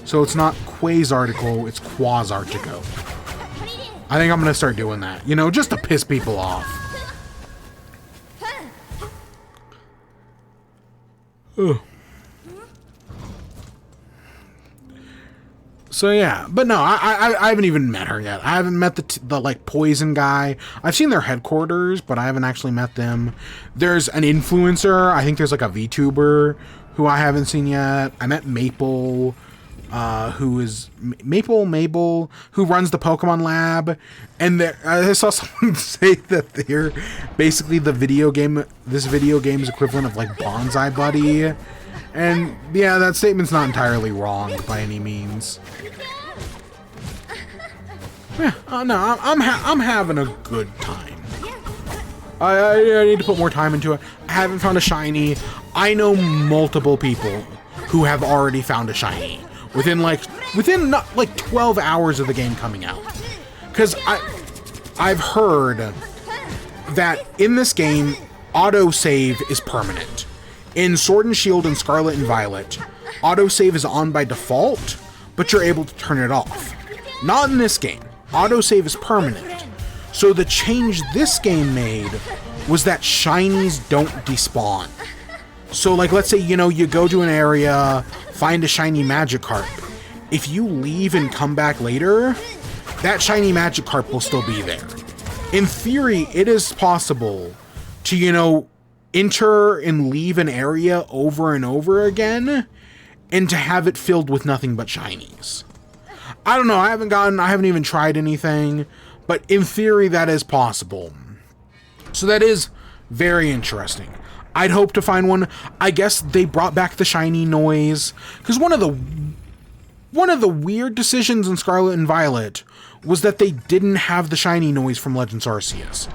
[SPEAKER 1] So it's not Quasarticle, it's Quasartico. I think I'm gonna start doing that, you know, just to piss people off. Ugh. So yeah, but no, I haven't even met her yet. I haven't met the like poison guy. I've seen their headquarters, but I haven't actually met them. There's an influencer. I think there's like a VTuber who I haven't seen yet. I met Maple. Who is Mabel, who runs the Pokemon Lab, and I saw someone say that they're basically this video game's equivalent of like Bonsai Buddy, and yeah, that statement's not entirely wrong by any means. Yeah, no, I'm having a good time. I need to put more time into it. I haven't found a shiny. I know multiple people who have already found a shiny within not like 12 hours of the game coming out. Because I've heard that in this game, autosave is permanent. In Sword and Shield and Scarlet and Violet, autosave is on by default, but you're able to turn it off. Not in this game. Autosave is permanent. So the change this game made was that shinies don't despawn. So like, let's say, you go to an area, find a shiny Magikarp. If you leave and come back later, that shiny Magikarp will still be there. In theory, it is possible to, enter and leave an area over and over again and to have it filled with nothing but shinies. I don't know, I haven't even tried anything, but in theory that is possible. So that is very interesting. I'd hope to find one. I guess they brought back the shiny noise, because one of the weird decisions in Scarlet and Violet was that they didn't have the shiny noise from Legends Arceus,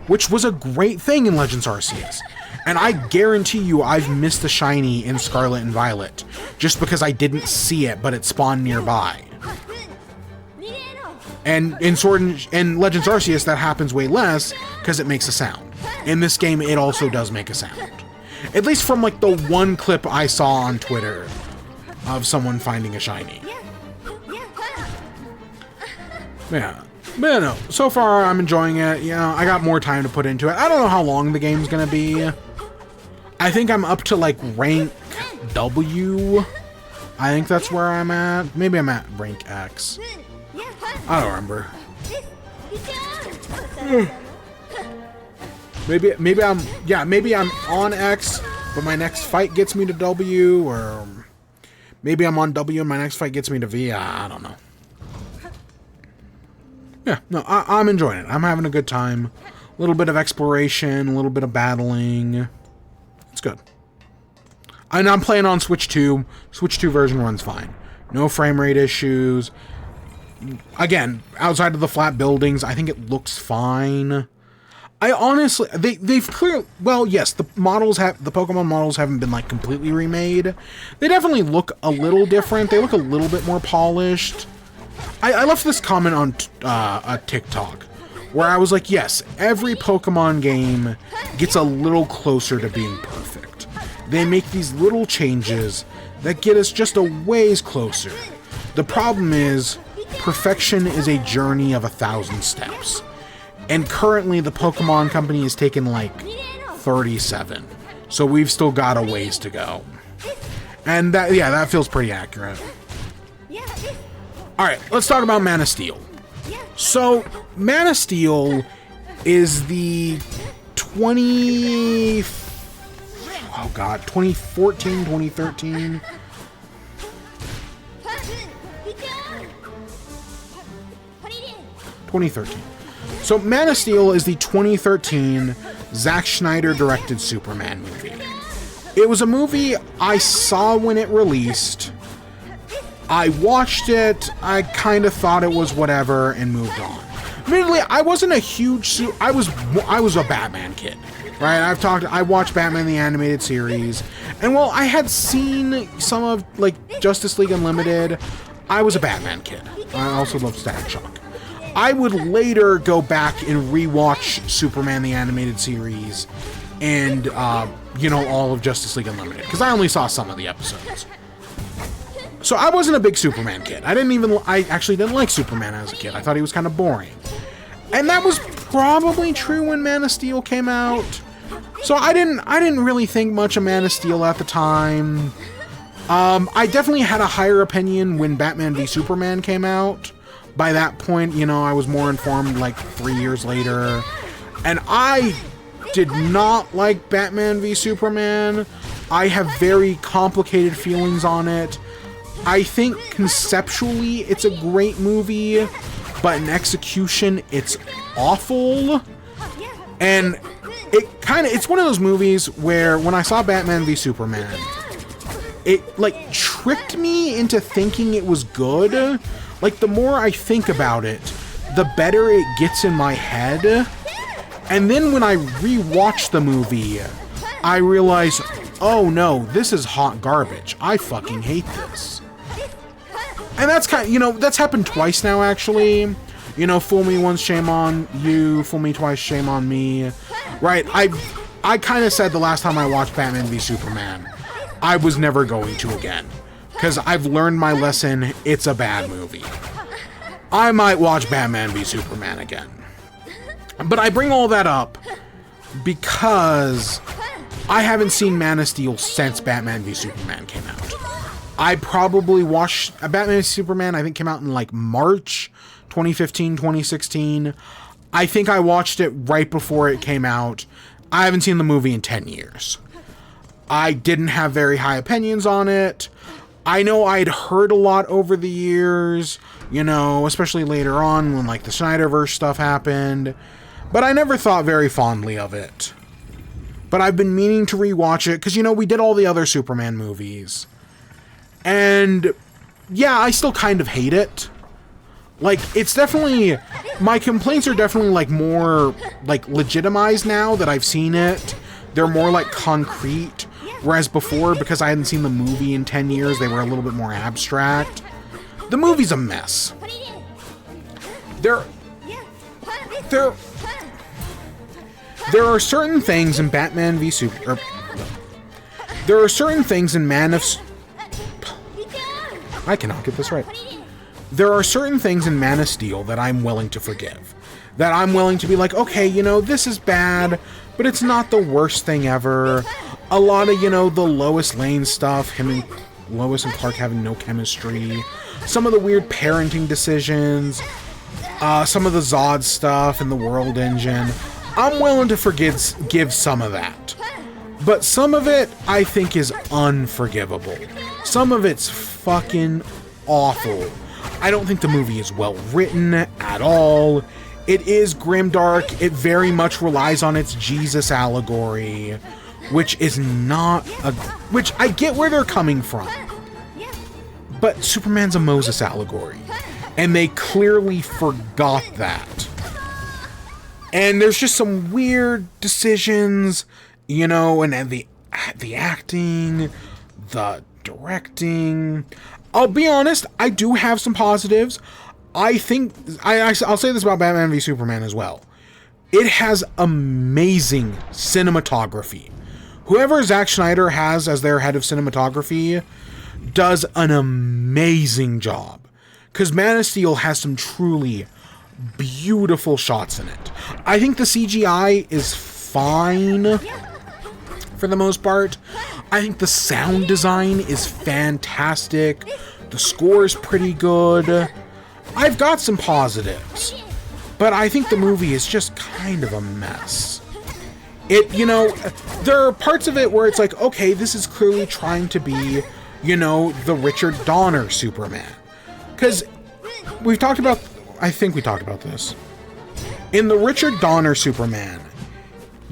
[SPEAKER 1] which was a great thing in Legends Arceus. And I guarantee you I've missed a shiny in Scarlet and Violet just because I didn't see it, but it spawned nearby. And in Legends Arceus, that happens way less because it makes a sound. In this game, it also does make a sound. At least from like the one clip I saw on Twitter of someone finding a shiny. Yeah. But no, so far I'm enjoying it. I got more time to put into it. I don't know how long the game's gonna be. I think I'm up to like rank W. I think that's where I'm at. Maybe I'm at rank X. I don't remember. Maybe I'm on X, but my next fight gets me to W, or maybe I'm on W and my next fight gets me to V. I don't know. Yeah, no, I'm enjoying it. I'm having a good time. A little bit of exploration, a little bit of battling. It's good. And I'm playing on Switch 2. Switch 2 version runs fine. No frame rate issues. Again, outside of the flat buildings, I think it looks fine. I honestly, they've clearly, well, yes, the Pokemon models haven't been like completely remade. They definitely look a little different. They look a little bit more polished. I left this comment on a TikTok where I was like, yes, every Pokemon game gets a little closer to being perfect. They make these little changes that get us just a ways closer. The problem is, perfection is a journey of 1,000 steps. And currently the Pokemon Company has taken like 37. So we've still got a ways to go. And that feels pretty accurate. Alright, let's talk about Man of Steel. So, Man of Steel is the 2014, 2013... 2013. So, Man of Steel is the 2013 Zack Snyder directed Superman movie. It was a movie I saw when it released. I watched it, I kind of thought it was whatever, and moved on. Admittedly, I wasn't a huge... I was a Batman kid, right? I watched Batman the Animated Series, and while I had seen some of, like, Justice League Unlimited, I was a Batman kid. I also loved Static Shock. I would later go back and rewatch Superman the Animated Series and, all of Justice League Unlimited, because I only saw some of the episodes. So I wasn't a big Superman kid. I actually didn't like Superman as a kid. I thought he was kind of boring. And that was probably true when Man of Steel came out. So I didn't really think much of Man of Steel at the time. I definitely had a higher opinion when Batman v Superman came out. By that point, I was more informed like 3 years later. And I did not like Batman v Superman. I have very complicated feelings on it. I think conceptually it's a great movie, but in execution it's awful. And it's one of those movies where when I saw Batman v Superman, it like tricked me into thinking it was good. Like, the more I think about it, the better it gets in my head. And then when I rewatch the movie, I realize, oh no, this is hot garbage. I fucking hate this. And that's kind of, you know, that's happened twice now, actually. You know, fool me once, shame on you. Fool me twice, shame on me. Right, I kind of said the last time I watched Batman v Superman, I was never going to again. Because I've learned my lesson, it's a bad movie. I might watch Batman v Superman again. But I bring all that up because I haven't seen Man of Steel since Batman v Superman came out. I probably watched Batman v Superman, I think came out in like March 2015, 2016. I think I watched it right before it came out. I haven't seen the movie in 10 years. I didn't have very high opinions on it. I know I'd heard a lot over the years, you know, especially later on when like the Snyderverse stuff happened, but I never thought very fondly of it. But I've been meaning to rewatch it because, you know, we did all the other Superman movies. And yeah, I still kind of hate it. Like, it's definitely, my complaints are definitely like more like legitimized now that I've seen it. They're more like concrete. Whereas before, because I hadn't seen the movie in 10 years, they were a little bit more abstract. The movie's a mess. There are certain things in Batman v Super... there are certain things in Man of... I cannot get this right. There are certain things in Man of Steel that I'm willing to forgive. That I'm willing to be like, okay, you know, this is bad, but it's not the worst thing ever. A lot of, you know, the Lois Lane stuff, him and Lois and Clark having no chemistry. Some of the weird parenting decisions. Some of the Zod stuff and the World Engine. I'm willing to give some of that. But some of it, I think, is unforgivable. Some of it's fucking awful. I don't think the movie is well written at all. It is grimdark. It very much relies on its Jesus allegory, which is not a... which I get where they're coming from. But Superman's a Moses allegory. And they clearly forgot that. And there's just some weird decisions, you know, and the acting, the directing. I'll be honest, I do have some positives. I think, I'll say this about Batman v Superman as well. It has amazing cinematography. Whoever Zack Snyder has as their head of cinematography does an amazing job. Because Man of Steel has some truly beautiful shots in it. I think the CGI is fine for the most part. I think the sound design is fantastic. The score is pretty good. I've got some positives, but I think the movie is just kind of a mess. It, you know, there are parts of it where it's like, okay, this is clearly trying to be, you know, the Richard Donner Superman. Because we've talked about, I think we talked about this. In the Richard Donner Superman,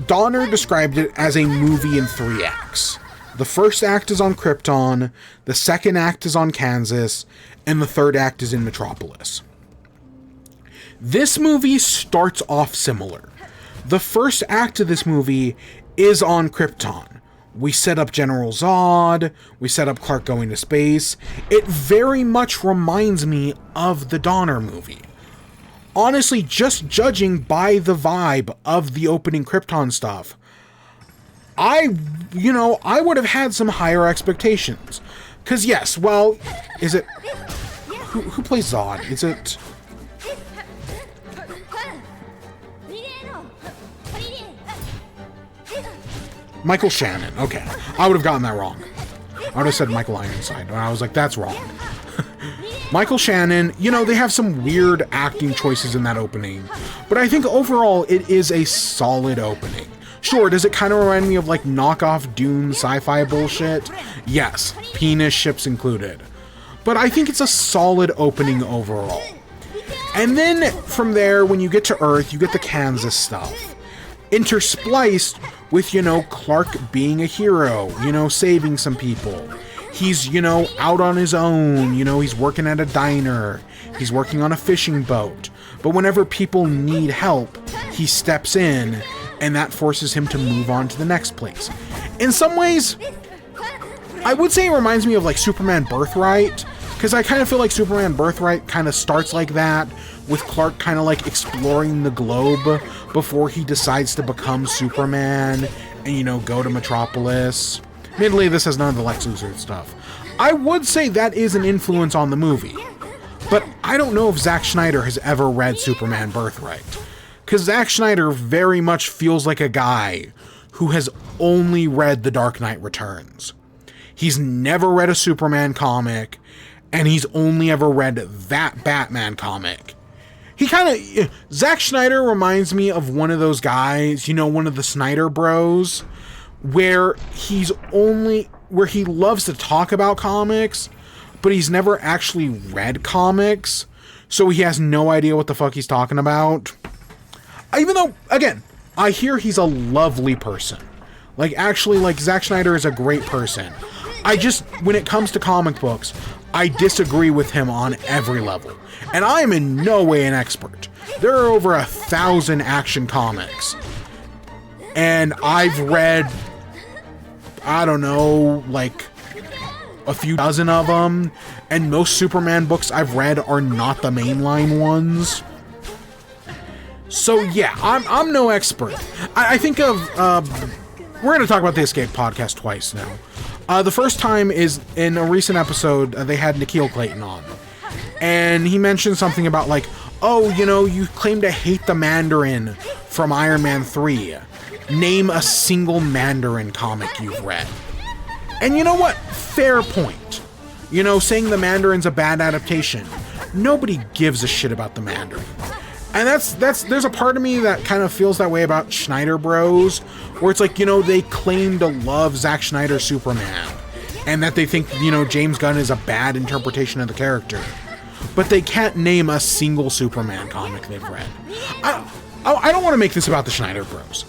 [SPEAKER 1] Donner described it as a movie in 3 acts. The first act is on Krypton, the second act is on Kansas, and the third act is in Metropolis. This movie starts off similar. The first act of this movie is on Krypton. We set up General Zod, we set up Clark going to space. It very much reminds me of the Donner movie. Honestly, just judging by the vibe of the opening Krypton stuff, I would have had some higher expectations. Because yes, well, is it... Who plays Zod? Is it... Michael Shannon. Okay. I would have gotten that wrong. I would have said Michael Ironside. And I was like, that's wrong. Michael Shannon, you know, they have some weird acting choices in that opening. But I think overall, it is a solid opening. Sure, does it kind of remind me of like knockoff Dune sci-fi bullshit? Yes, penis ships included. But I think it's a solid opening overall. And then from there, when you get to Earth, you get the Kansas stuff. Interspliced with, you know, Clark being a hero, you know, saving some people. He's, you know, out on his own, you know, he's working at a diner, he's working on a fishing boat, but whenever people need help, he steps in, and that forces him to move on to the next place. In some ways, I would say it reminds me of like Superman Birthright, because I kind of feel like Superman Birthright kind of starts like that, with Clark kind of like exploring the globe before he decides to become Superman and, you know, go to Metropolis. Admittedly, this has none of the Lex Luthor stuff. I would say that is an influence on the movie, but I don't know if Zack Snyder has ever read Superman Birthright, because Zack Snyder very much feels like a guy who has only read The Dark Knight Returns. He's never read a Superman comic, and he's only ever read that Batman comic. He kind of... Zack Snyder reminds me of one of those guys, you know, one of the Snyder bros, where he loves to talk about comics, but he's never actually read comics, so he has no idea what the fuck he's talking about. Even though, again, I hear he's a lovely person. Like, actually, like, Zack Snyder is a great person. I just, when it comes to comic books, I disagree with him on every level. And I am in no way an expert. There are over 1,000 Action comics. And I've read, I don't know, like a few dozen of them. And most Superman books I've read are not the mainline ones. So yeah, I'm no expert. I think of, we're going to talk about the Escape podcast twice now. The first time is in a recent episode, they had Nikhil Clayton on. And he mentioned something about like, oh, you know, you claim to hate the Mandarin from Iron Man 3. Name a single Mandarin comic you've read. And you know what? Fair point. You know, saying the Mandarin's a bad adaptation. Nobody gives a shit about the Mandarin. And there's a part of me that kind of feels that way about Schneider Bros, where it's like, you know, they claim to love Zack Schneider's Superman, and that they think, you know, James Gunn is a bad interpretation of the character. But they can't name a single Superman comic they've read. I don't want to make this about the Schneider Bros.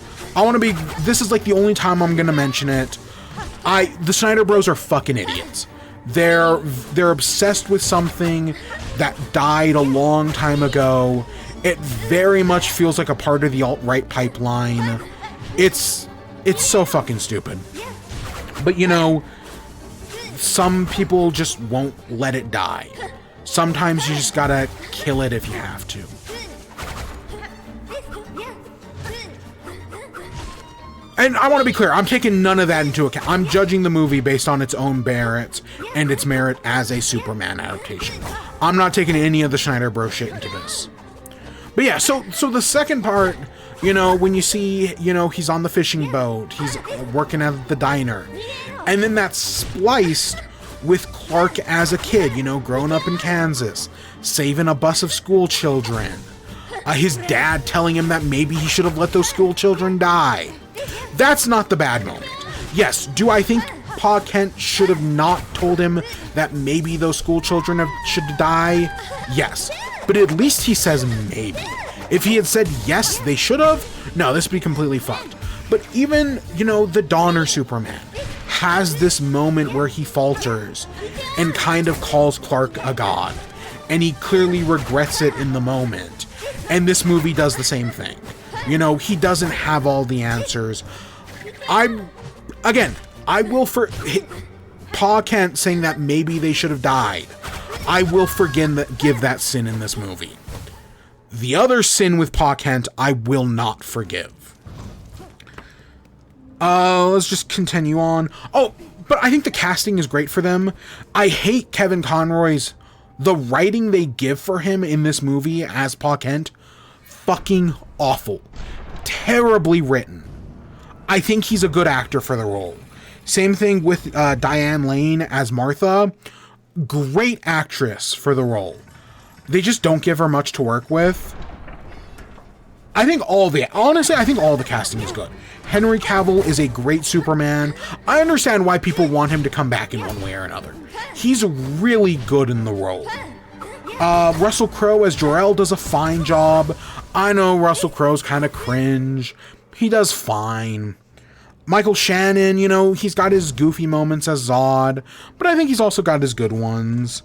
[SPEAKER 1] This is like the only time I'm going to mention it. The Schneider Bros are fucking idiots. They're obsessed with something that died a long time ago. It very much feels like a part of the alt-right pipeline. It's so fucking stupid. But, you know, some people just won't let it die. Sometimes you just gotta kill it if you have to. And I want to be clear, I'm taking none of that into account. I'm judging the movie based on its own merits and its merit as a Superman adaptation. I'm not taking any of the Schneider Bro shit into this. But yeah, so the second part, you know, when you see, you know, he's on the fishing boat, he's working at the diner, and then that's spliced with Clark as a kid, you know, growing up in Kansas, saving a bus of school children, his dad telling him that maybe he should have let those school children die. That's not the bad moment. Yes, do I think Pa Kent should have not told him that maybe those school children should die? Yes. But at least he says maybe. If he had said yes, they should have, no, this would be completely fucked. But even, you know, the Donner Superman has this moment where he falters and kind of calls Clark a god. And he clearly regrets it in the moment. And this movie does the same thing. You know, he doesn't have all the answers. Pa Kent saying that maybe they should have died, I will give that sin in this movie. The other sin with Pa Kent, I will not forgive. Let's just continue on. Oh, but I think the casting is great for them. I hate Kevin Conroy's... The writing they give for him in this movie as Pa Kent, fucking awful. Terribly written. I think he's a good actor for the role. Same thing with Diane Lane as Martha. Great actress for the role. They just don't give her much to work with. I think all the casting is good. Henry Cavill is a great Superman. I understand why people want him to come back in one way or another. He's really good in the role. Russell Crowe as Jor-El does a fine job. I know Russell Crowe's kind of cringe. He does fine. Michael Shannon, you know, he's got his goofy moments as Zod, but I think he's also got his good ones.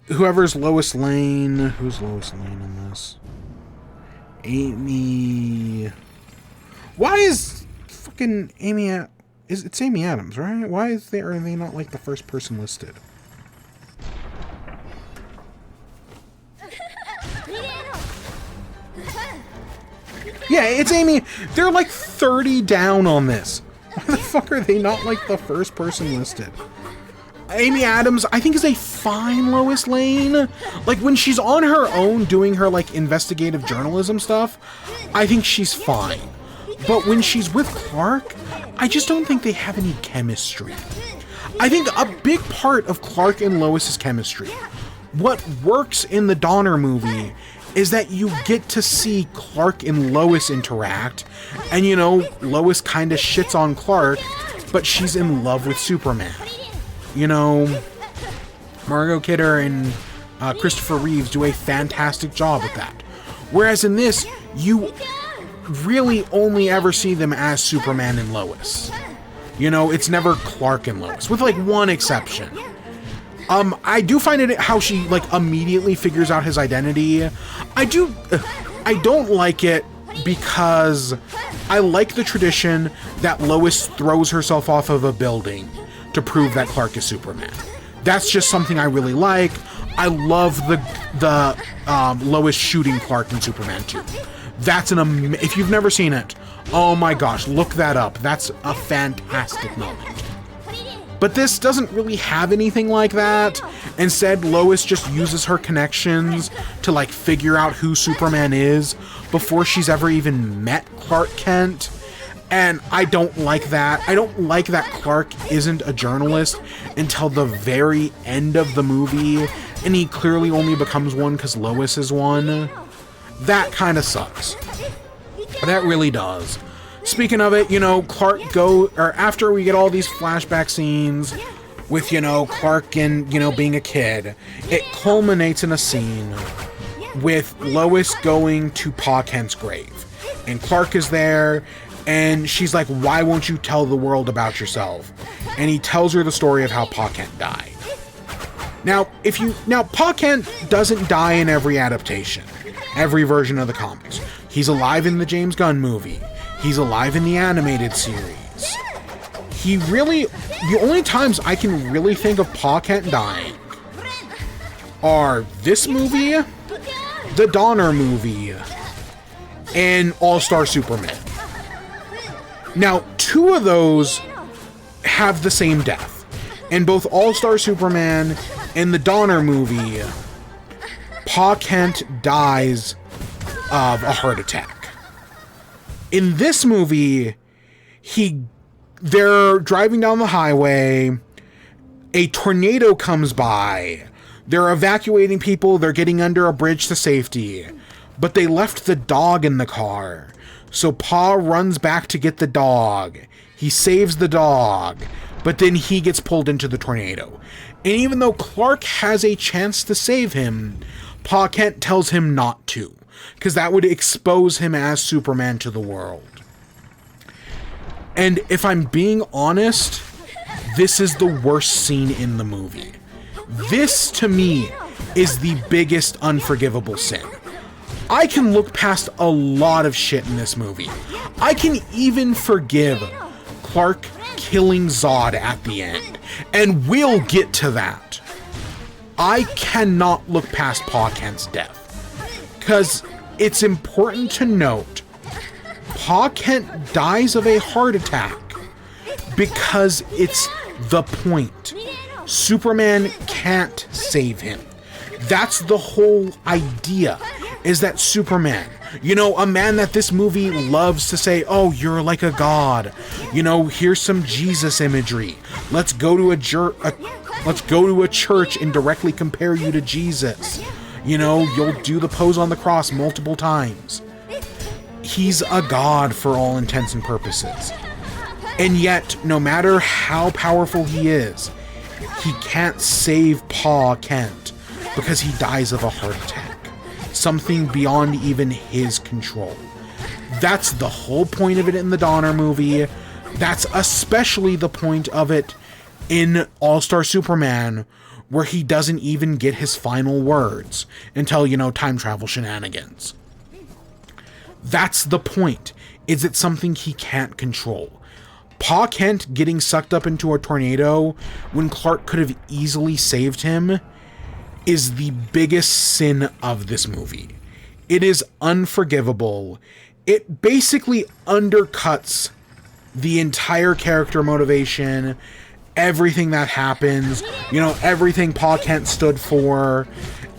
[SPEAKER 1] Whoever's Lois Lane, who's Lois Lane in this? Amy. Why is fucking Amy? It's Amy Adams, right? Why are they not like the first person listed? Yeah, it's Amy. They're like 30 down on this. Why the fuck are they not like the first person listed? Amy Adams, I think, is a fine Lois Lane. Like, when she's on her own doing her, like, investigative journalism stuff, I think she's fine. But when she's with Clark, I just don't think they have any chemistry. I think a big part of Clark and Lois's chemistry, what works in the Donner movie, is that you get to see Clark and Lois interact, and, you know, Lois kind of shits on Clark, but she's in love with Superman. You know, Margot Kidder and Christopher Reeves do a fantastic job at that. Whereas in this, you really only ever see them as Superman and Lois. You know, it's never Clark and Lois, with like one exception. I do find it how she like immediately figures out his identity. I don't like it because I like the tradition that Lois throws herself off of a building to prove that Clark is Superman. That's just something I really like. I love the Lois shooting Clark in Superman 2. That's if you've never seen it, oh my gosh, look that up. That's a fantastic moment. But this doesn't really have anything like that. Instead, Lois just uses her connections to like figure out who Superman is before she's ever even met Clark Kent. And I don't like that. I don't like that Clark isn't a journalist until the very end of the movie, and he clearly only becomes one because Lois is one. That kind of sucks. That really does. Speaking of it, you know, after we get all these flashback scenes with, you know, Clark and, you know, being a kid, it culminates in a scene with Lois going to Pa Kent's grave. And Clark is there, and she's like, why won't you tell the world about yourself? And he tells her the story of how Pa Kent died. Now, Pa Kent doesn't die in every adaptation, every version of the comics. He's alive in the James Gunn movie. He's alive in the animated series. The only times I can really think of Pa Kent dying are this movie, the Donner movie, and All-Star Superman. Now, 2 of those have the same death. In both All-Star Superman and the Donner movie, Pa Kent dies of a heart attack. In this movie, they're driving down the highway, a tornado comes by, they're evacuating people, they're getting under a bridge to safety, but they left the dog in the car. So Pa runs back to get the dog. He saves the dog, but then he gets pulled into the tornado. And even though Clark has a chance to save him, Pa Kent tells him not to, because that would expose him as Superman to the world. And if I'm being honest, this is the worst scene in the movie. This, to me, is the biggest unforgivable sin. I can look past a lot of shit in this movie. I can even forgive Clark killing Zod at the end, and we'll get to that. I cannot look past Pa Kent's death, because it's important to note Pa Kent dies of a heart attack because it's the point. Superman can't save him. That's the whole idea, is that Superman, you know, a man that this movie loves to say, oh, you're like a god. You know, here's some Jesus imagery. Let's go to a church and directly compare you to Jesus. You know, you'll do the pose on the cross multiple times. He's a god for all intents and purposes. And yet, no matter how powerful he is, he can't save Pa Kent because he dies of a heart attack. something beyond even his control. That's the whole point of it in the Donner movie. That's especially the point of it in All-Star Superman, where he doesn't even get his final words until, you know, time travel shenanigans. That's the point. Is it something he can't control? Pa Kent getting sucked up into a tornado when Clark could have easily saved him is the biggest sin of this movie. It is unforgivable. It basically undercuts the entire character motivation, everything that happens, you know, everything Pa Kent stood for.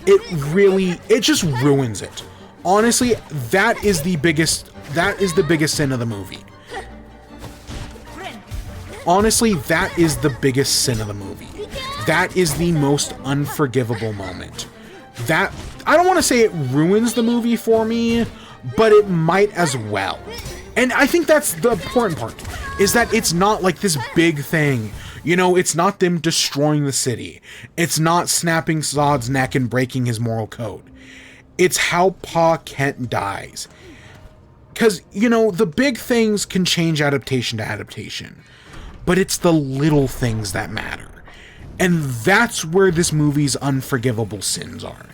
[SPEAKER 1] It just ruins it. Honestly, that is the biggest sin of the movie. Honestly, that is the biggest sin of the movie. That is the most unforgivable moment. That, I don't want to say it ruins the movie for me, but it might as well. And I think that's the important part, is that it's not like this big thing. You know, it's not them destroying the city. It's not snapping Zod's neck and breaking his moral code. It's how Pa Kent dies. Because, you know, the big things can change adaptation to adaptation. But it's the little things that matter. And that's where this movie's unforgivable sins are.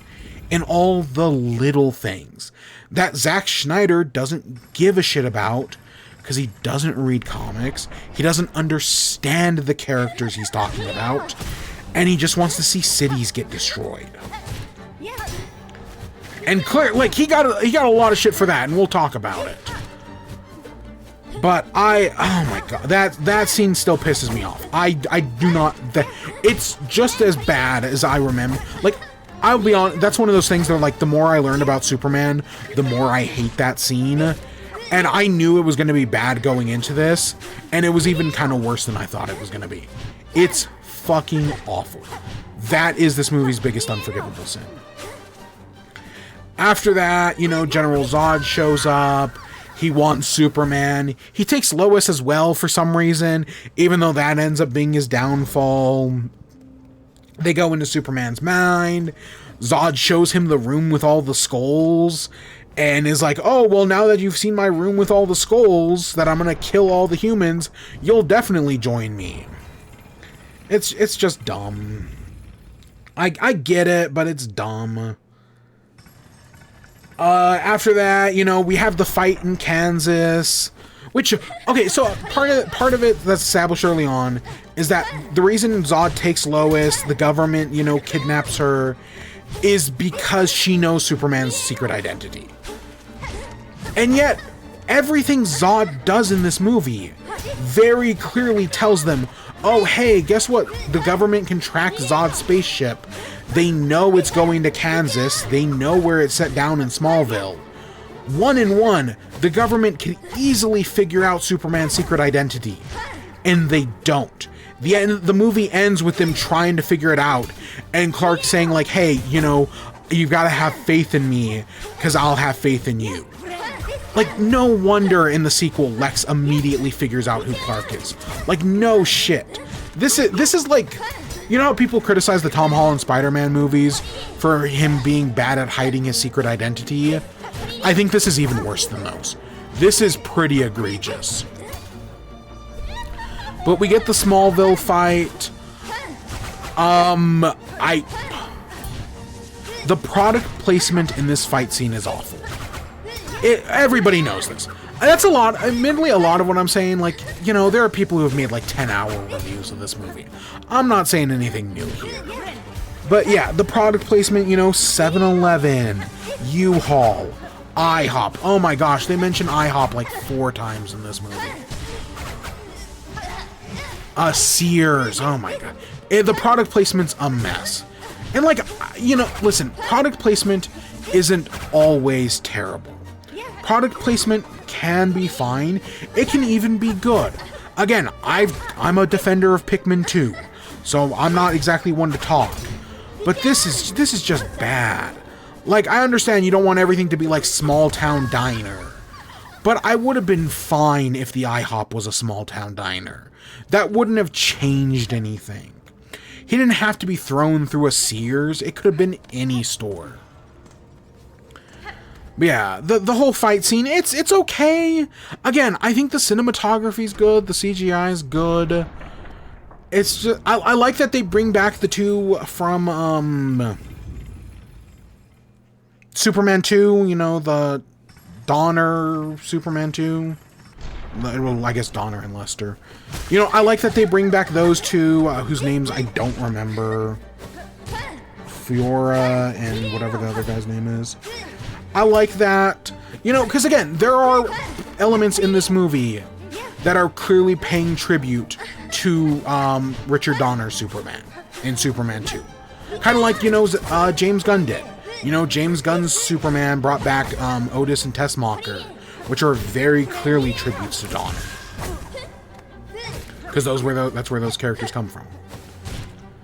[SPEAKER 1] In all the little things that Zack Snyder doesn't give a shit about, because he doesn't read comics, he doesn't understand the characters he's talking about, and he just wants to see cities get destroyed. And clear, like, he got a lot of shit for that, and we'll talk about it. But oh my god, that scene still pisses me off. I do not, it's just as bad as I remember. Like, I'll be honest, that's one of those things that, like, the more I learned about Superman, the more I hate that scene. And I knew it was going to be bad going into this, and it was even kind of worse than I thought it was going to be. It's fucking awful. That is this movie's biggest unforgivable sin. After that, you know, General Zod shows up. He wants Superman. He takes Lois as well for some reason, even though that ends up being his downfall. They go into Superman's mind. Zod shows him the room with all the skulls and is like, oh, well, now that you've seen my room with all the skulls, that I'm going to kill all the humans, you'll definitely join me. It's just dumb. I get it, but it's dumb. After that, you know, we have the fight in Kansas, which, okay, so part of it that's established early on is that the reason Zod takes Lois, the government, you know, kidnaps her, is because she knows Superman's secret identity. And yet, everything Zod does in this movie very clearly tells them, oh, hey, guess what? The government can track Zod's spaceship. They know it's going to Kansas. They know where it's set down in Smallville. 1-in-1, the government can easily figure out Superman's secret identity. And they don't. The movie ends with them trying to figure it out. And Clark saying, like, hey, you know, you've got to have faith in me, because I'll have faith in you. Like, no wonder in the sequel Lex immediately figures out who Clark is. Like, no shit. This is like, you know how people criticize the Tom Holland Spider-Man movies for him being bad at hiding his secret identity? I think this is even worse than those. This is pretty egregious. But we get the Smallville fight. The product placement in this fight scene is awful. Everybody knows this. That's a lot, admittedly, a lot of what I'm saying. Like, you know, there are people who have made like 10-hour reviews of this movie. I'm not saying anything new here. But yeah, the product placement, you know, 7-Eleven, U-Haul, IHOP. Oh my gosh, they mention IHOP like 4 times in this movie. Sears, oh my god. The product placement's a mess. And like, you know, listen, product placement isn't always terrible. Product placement can be fine. It can even be good. Again, I'm a defender of Pikmin 2, so I'm not exactly one to talk. But this is just bad. Like, I understand you don't want everything to be like small town diner, but I would have been fine if the IHOP was a small town diner. That wouldn't have changed anything. He didn't have to be thrown through a Sears. It could have been any store. But yeah, the whole fight scene, it's okay. Again, I think the cinematography's good, the CGI is good. It's just I like that they bring back the two from Superman 2, you know, the Donner Superman 2. Well, I guess Donner and Lester. You know, I like that they bring back those two, whose names I don't remember. Fiora and whatever the other guy's name is. I like that, you know, because again, there are elements in this movie that are clearly paying tribute to Richard Donner's Superman in Superman 2. Kind of like, you know, James Gunn did. You know, James Gunn's Superman brought back Otis and Tessmacher, which are very clearly tributes to Donner. Because that's where those characters come from.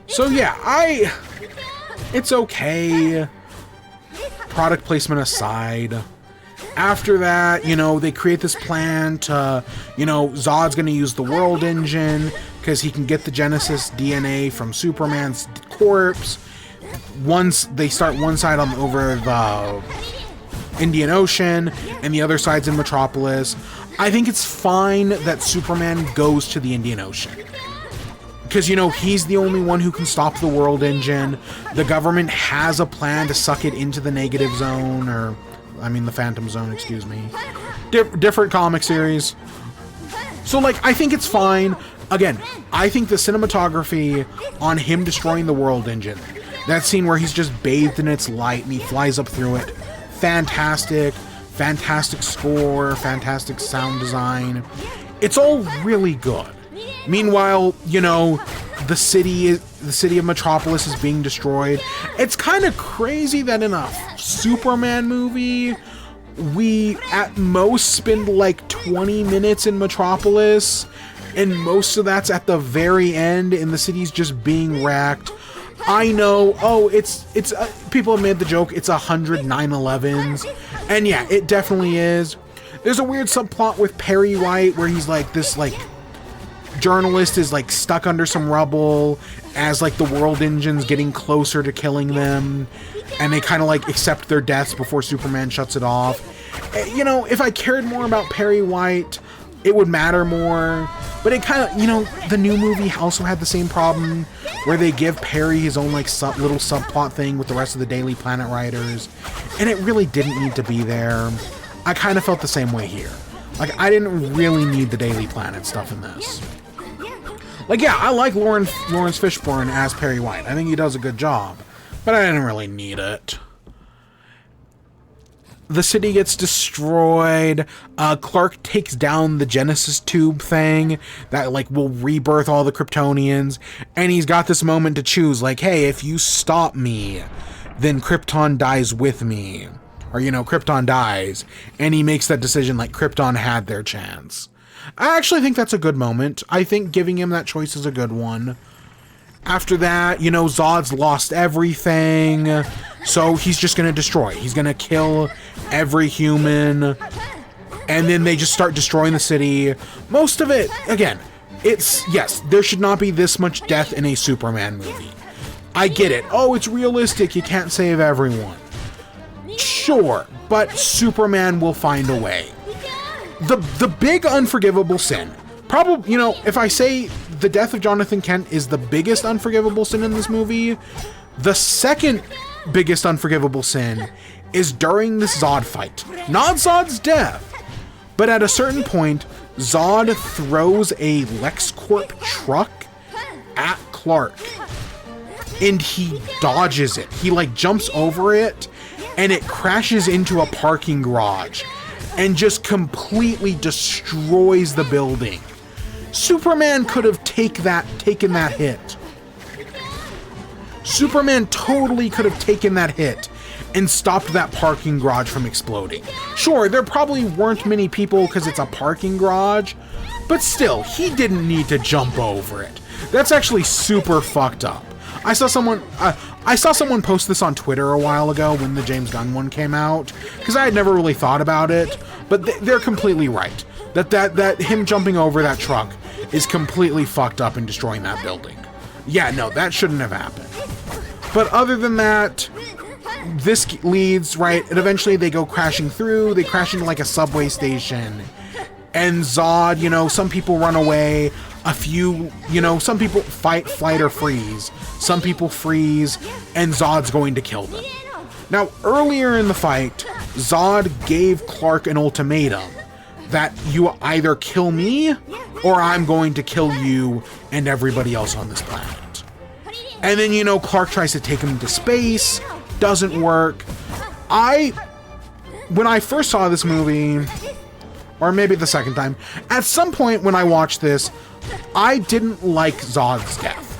[SPEAKER 1] So yeah, it's okay. Product placement aside. After that, you know, they create this plan to, you know, Zod's going to use the World Engine because he can get the Genesis DNA from Superman's corpse. Once they start one side over the Indian Ocean and the other side's in Metropolis, I think it's fine that Superman goes to the Indian Ocean. Because, you know, he's the only one who can stop the World Engine. The government has a plan to suck it into the negative zone, or, I mean, the Phantom Zone, excuse me. Different comic series. So, like, I think it's fine. Again, I think the cinematography on him destroying the World Engine, that scene where he's just bathed in its light and he flies up through it, fantastic. Fantastic score, fantastic sound design. It's all really good. Meanwhile, you know, the city of Metropolis is being destroyed. It's kind of crazy that in a Superman movie, we at most spend like 20 minutes in Metropolis, and most of that's at the very end, and the city's just being wrecked. I know, oh, it's people have made the joke, it's 100 9/11s, and yeah, it definitely is. There's a weird subplot with Perry White where he's like this, like, journalist is like stuck under some rubble as like the World Engine's getting closer to killing them, and they kind of like accept their deaths before Superman shuts it off. You know, if I cared more about Perry White, it would matter more. But it kind of, you know, the new movie also had the same problem where they give Perry his own like little subplot thing with the rest of the Daily Planet writers, and it really didn't need to be there. I kind of felt the same way here. Like, I didn't really need the Daily Planet stuff in this. Like, yeah, I like Lawrence Fishburne as Perry White. I think he does a good job, but I didn't really need it. The city gets destroyed. Clark takes down the Genesis tube thing that, like, will rebirth all the Kryptonians, and he's got this moment to choose, like, hey, if you stop me, then Krypton dies with me. Or, you know, Krypton dies, and he makes that decision like Krypton had their chance. I actually think that's a good moment. I think giving him that choice is a good one. After that, you know, Zod's lost everything, so he's just gonna destroy. He's gonna kill every human, and then they just start destroying the city. Most of it, again, yes, there should not be this much death in a Superman movie. I get it. Oh, it's realistic. You can't save everyone. Sure, but Superman will find a way. The big unforgivable sin, probably, you know, if I say the death of Jonathan Kent is the biggest unforgivable sin in this movie, the second biggest unforgivable sin is during this Zod fight. Not Zod's death, but at a certain point, Zod throws a LexCorp truck at Clark, and he dodges it. He, like, jumps over it, and it crashes into a parking garage and just completely destroys the building. Superman could have taken that hit. Superman totally could have taken that hit and stopped that parking garage from exploding. Sure, there probably weren't many people because it's a parking garage, but still, he didn't need to jump over it. That's actually super fucked up. I saw someone post this on Twitter a while ago when the James Gunn one came out, because I had never really thought about it, but they're completely right. That him jumping over that truck is completely fucked up and destroying that building. Yeah, no, that shouldn't have happened. But other than that, this leads, right, and eventually they go crashing through. They crash into like a subway station. And Zod, you know, some people run away. A few, you know, some people fight, flight, or freeze. Some people freeze, and Zod's going to kill them. Now, earlier in the fight, Zod gave Clark an ultimatum that you either kill me or I'm going to kill you and everybody else on this planet. And then, you know, Clark tries to take him into space, doesn't work. When I first saw this movie, or maybe the second time, at some point when I watched this, I didn't like Zod's death.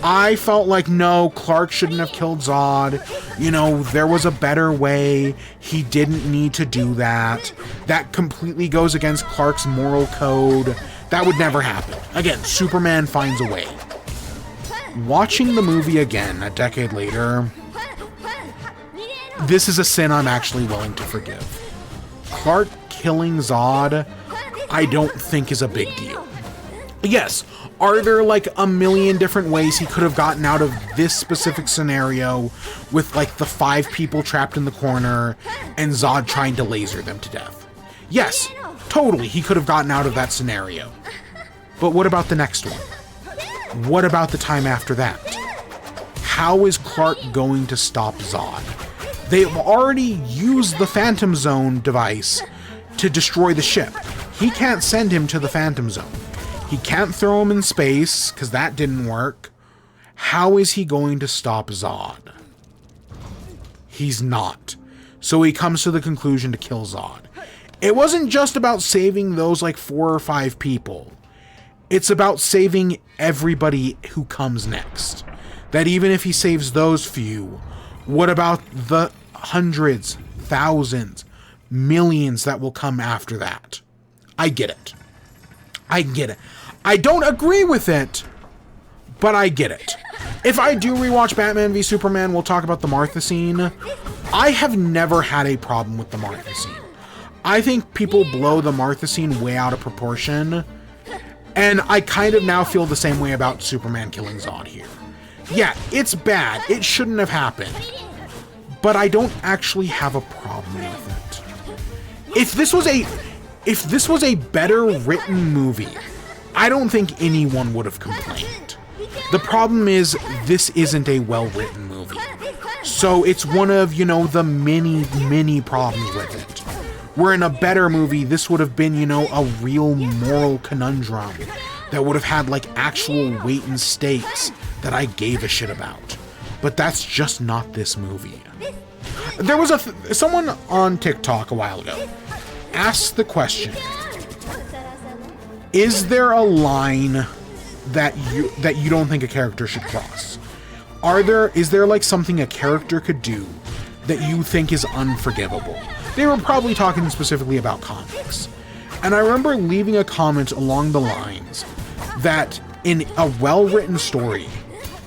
[SPEAKER 1] I felt like, no, Clark shouldn't have killed Zod. You know, there was a better way. He didn't need to do that. That completely goes against Clark's moral code. That would never happen. Again, Superman finds a way. Watching the movie again a decade later, this is a sin I'm actually willing to forgive. Clark killing Zod, I don't think is a big deal. Yes, are there like a million different ways he could have gotten out of this specific scenario with like the 5 people trapped in the corner and Zod trying to laser them to death? Yes, totally, he could have gotten out of that scenario. But what about the next one? What about the time after that? How is Clark going to stop Zod? They've already used the Phantom Zone device to destroy the ship. He can't send him to the Phantom Zone. He can't throw him in space, because that didn't work. How is he going to stop Zod? He's not. So he comes to the conclusion to kill Zod. It wasn't just about saving those like 4 or 5 people. It's about saving everybody who comes next. That even if he saves those few, what about the hundreds, thousands, millions that will come after that? I get it. I get it. I don't agree with it, but I get it. If I do rewatch Batman v Superman, we'll talk about the Martha scene. I have never had a problem with the Martha scene. I think people blow the Martha scene way out of proportion, and I kind of now feel the same way about Superman killing Zod here. Yeah, it's bad. It shouldn't have happened. But I don't actually have a problem with it. If this was a better written movie, I don't think anyone would have complained. The problem is, this isn't a well-written movie. So it's one of, you know, the many problems with it. Where in a better movie, this would have been, you know, a real moral conundrum that would have had, like, actual weight and stakes that I gave a shit about. But that's just not this movie. There was someone on TikTok a while ago asked the question, is there a line that you don't think a character should cross? Is there like something a character could do that you think is unforgivable? They were probably talking specifically about comics. And I remember leaving a comment along the lines that in a well-written story,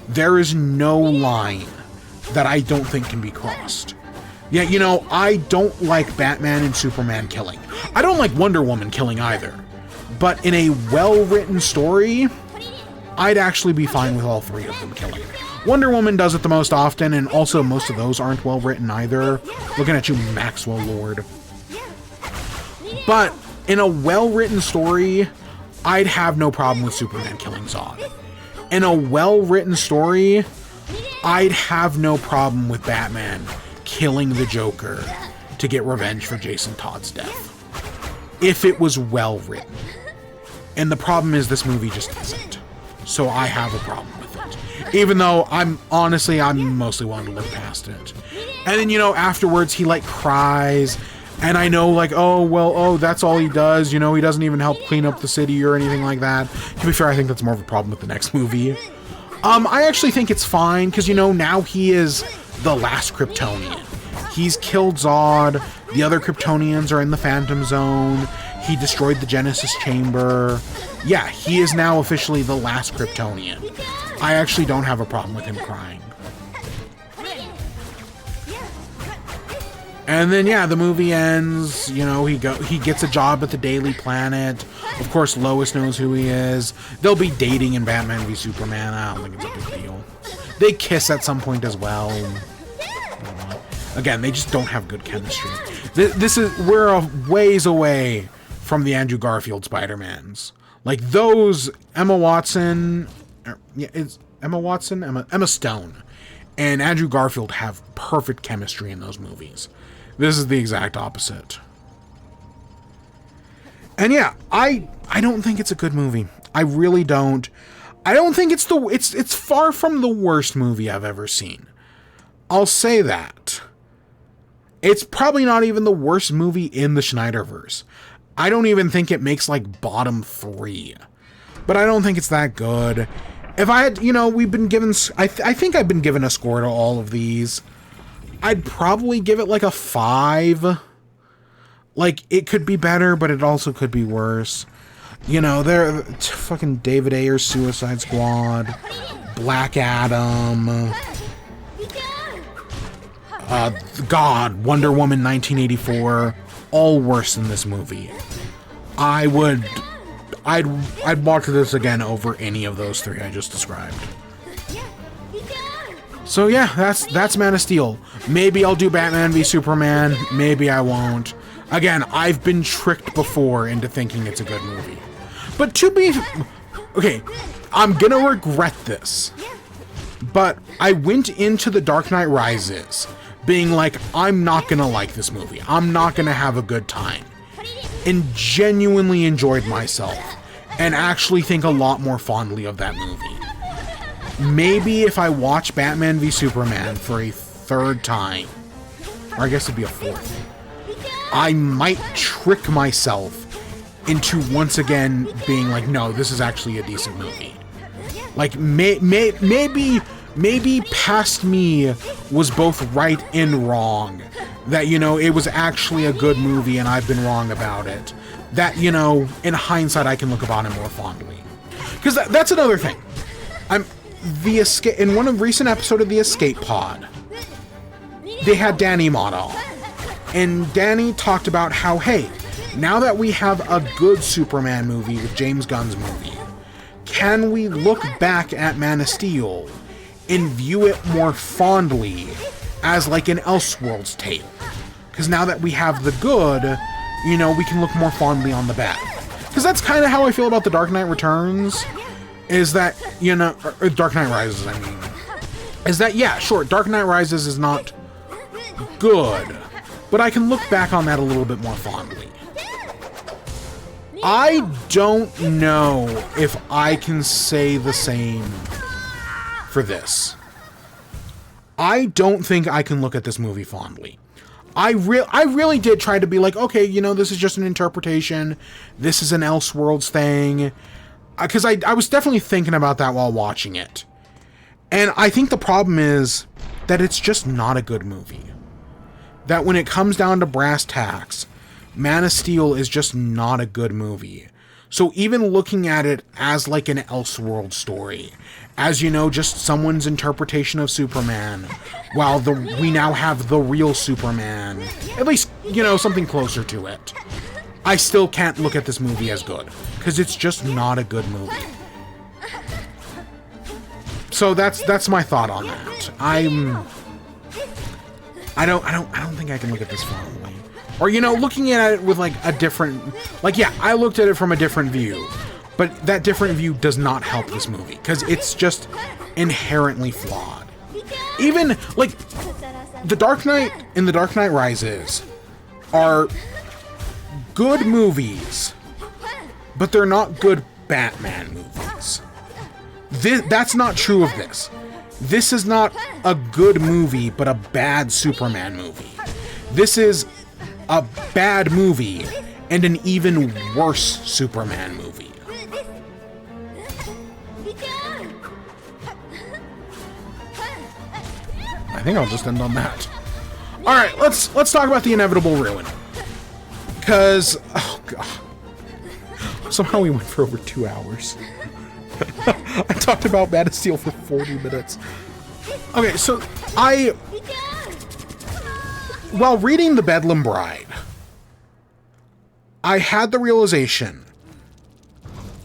[SPEAKER 1] there is no line that I don't think can be crossed. Yeah, you know, I don't like Batman and Superman killing. I don't like Wonder Woman killing either. But in a well-written story, I'd actually be fine with all 3 of them killing. Wonder Woman does it the most often, and also most of those aren't well-written either. Looking at you, Maxwell Lord. But in a well-written story, I'd have no problem with Superman killing Zod. In a well-written story, I'd have no problem with Batman killing the Joker to get revenge for Jason Todd's death. If it was well written. And the problem is this movie just isn't. So I have a problem with it. Even though I'm mostly willing to look past it. And then, you know, afterwards he like cries. And I know like, that's all he does. You know, he doesn't even help clean up the city or anything like that. To be fair, I think that's more of a problem with the next movie. I actually think it's fine because, you know, now he is the last Kryptonian. He's killed Zod. The other Kryptonians are in the Phantom Zone. He destroyed the Genesis Chamber. Yeah, he is now officially the last Kryptonian. I actually don't have a problem with him crying. And then, yeah, the movie ends. You know, he gets a job at the Daily Planet. Of course, Lois knows who he is. They'll be dating in Batman v Superman. I don't think it's a big deal. They kiss at some point as well. Again, they just don't have good chemistry. We're a ways away from the Andrew Garfield Spider-Mans. Like those Emma Watson, Emma Stone, and Andrew Garfield have perfect chemistry in those movies. This is the exact opposite. And yeah, I don't think it's a good movie. I really don't. I don't think it's far from the worst movie I've ever seen. I'll say that. It's probably not even the worst movie in the Snyderverse. I don't even think it makes like bottom 3. But I don't think it's that good. If I had, we've been given, I think I've been given a score to all of these. I'd probably give it like a 5. Like, it could be better, but it also could be worse. They're fucking David Ayer's Suicide Squad, Black Adam, Wonder Woman 1984, all worse than this movie. I'd watch this again over any of those 3 I just described. So yeah, that's Man of Steel. Maybe I'll do Batman v Superman, maybe I won't. Again, I've been tricked before into thinking it's a good movie. But okay, I'm gonna regret this. But I went into The Dark Knight Rises being like, I'm not gonna like this movie. I'm not gonna have a good time. And genuinely enjoyed myself. And actually think a lot more fondly of that movie. Maybe if I watch Batman v Superman for a 3rd time, or I guess it'd be a 4th, I might trick myself into once again being like, no, this is actually a decent movie. Like, maybe past me was both right and wrong. That, it was actually a good movie and I've been wrong about it. That, in hindsight, I can look upon it more fondly. Because that's another thing. In one of recent episode of the Escape Pod, they had Danny Mott on. And Danny talked about how, hey, now that we have a good Superman movie with James Gunn's movie, can we look back at Man of Steel and view it more fondly as like an Elseworlds tale? Because now that we have the good, we can look more fondly on the bad. Because that's kind of how I feel about The Dark Knight Returns, is that, or Dark Knight Rises, I mean. Is that, yeah, sure, Dark Knight Rises is not good, but I can look back on that a little bit more fondly. I don't know if I can say the same for this. I don't think I can look at this movie fondly. I really did try to be like, okay, this is just an interpretation. This is an Elseworlds thing. Because I was definitely thinking about that while watching it. And I think the problem is that it's just not a good movie. That when it comes down to brass tacks, Man of Steel is just not a good movie. So even looking at it as like an Elseworld story, as just someone's interpretation of Superman, while we now have the real Superman, at least, something closer to it, I still can't look at this movie as good, because it's just not a good movie. So that's my thought on that. I don't think I can look at this fondly. Or, looking at it with, like, a different... Like, yeah, I looked at it from a different view. But that different view does not help this movie. Because it's just inherently flawed. Even, like, The Dark Knight and The Dark Knight Rises are good movies. But they're not good Batman movies. That's not true of this. This is not a good movie, but a bad Superman movie. This is a bad movie and an even worse Superman movie. I think I'll just end on that. All right, let's talk about the inevitable ruin. Because, oh god, somehow we went for over 2 hours. I talked about Man of Steel for 40 minutes. Okay, so while reading The Bedlam Bride, I had the realization,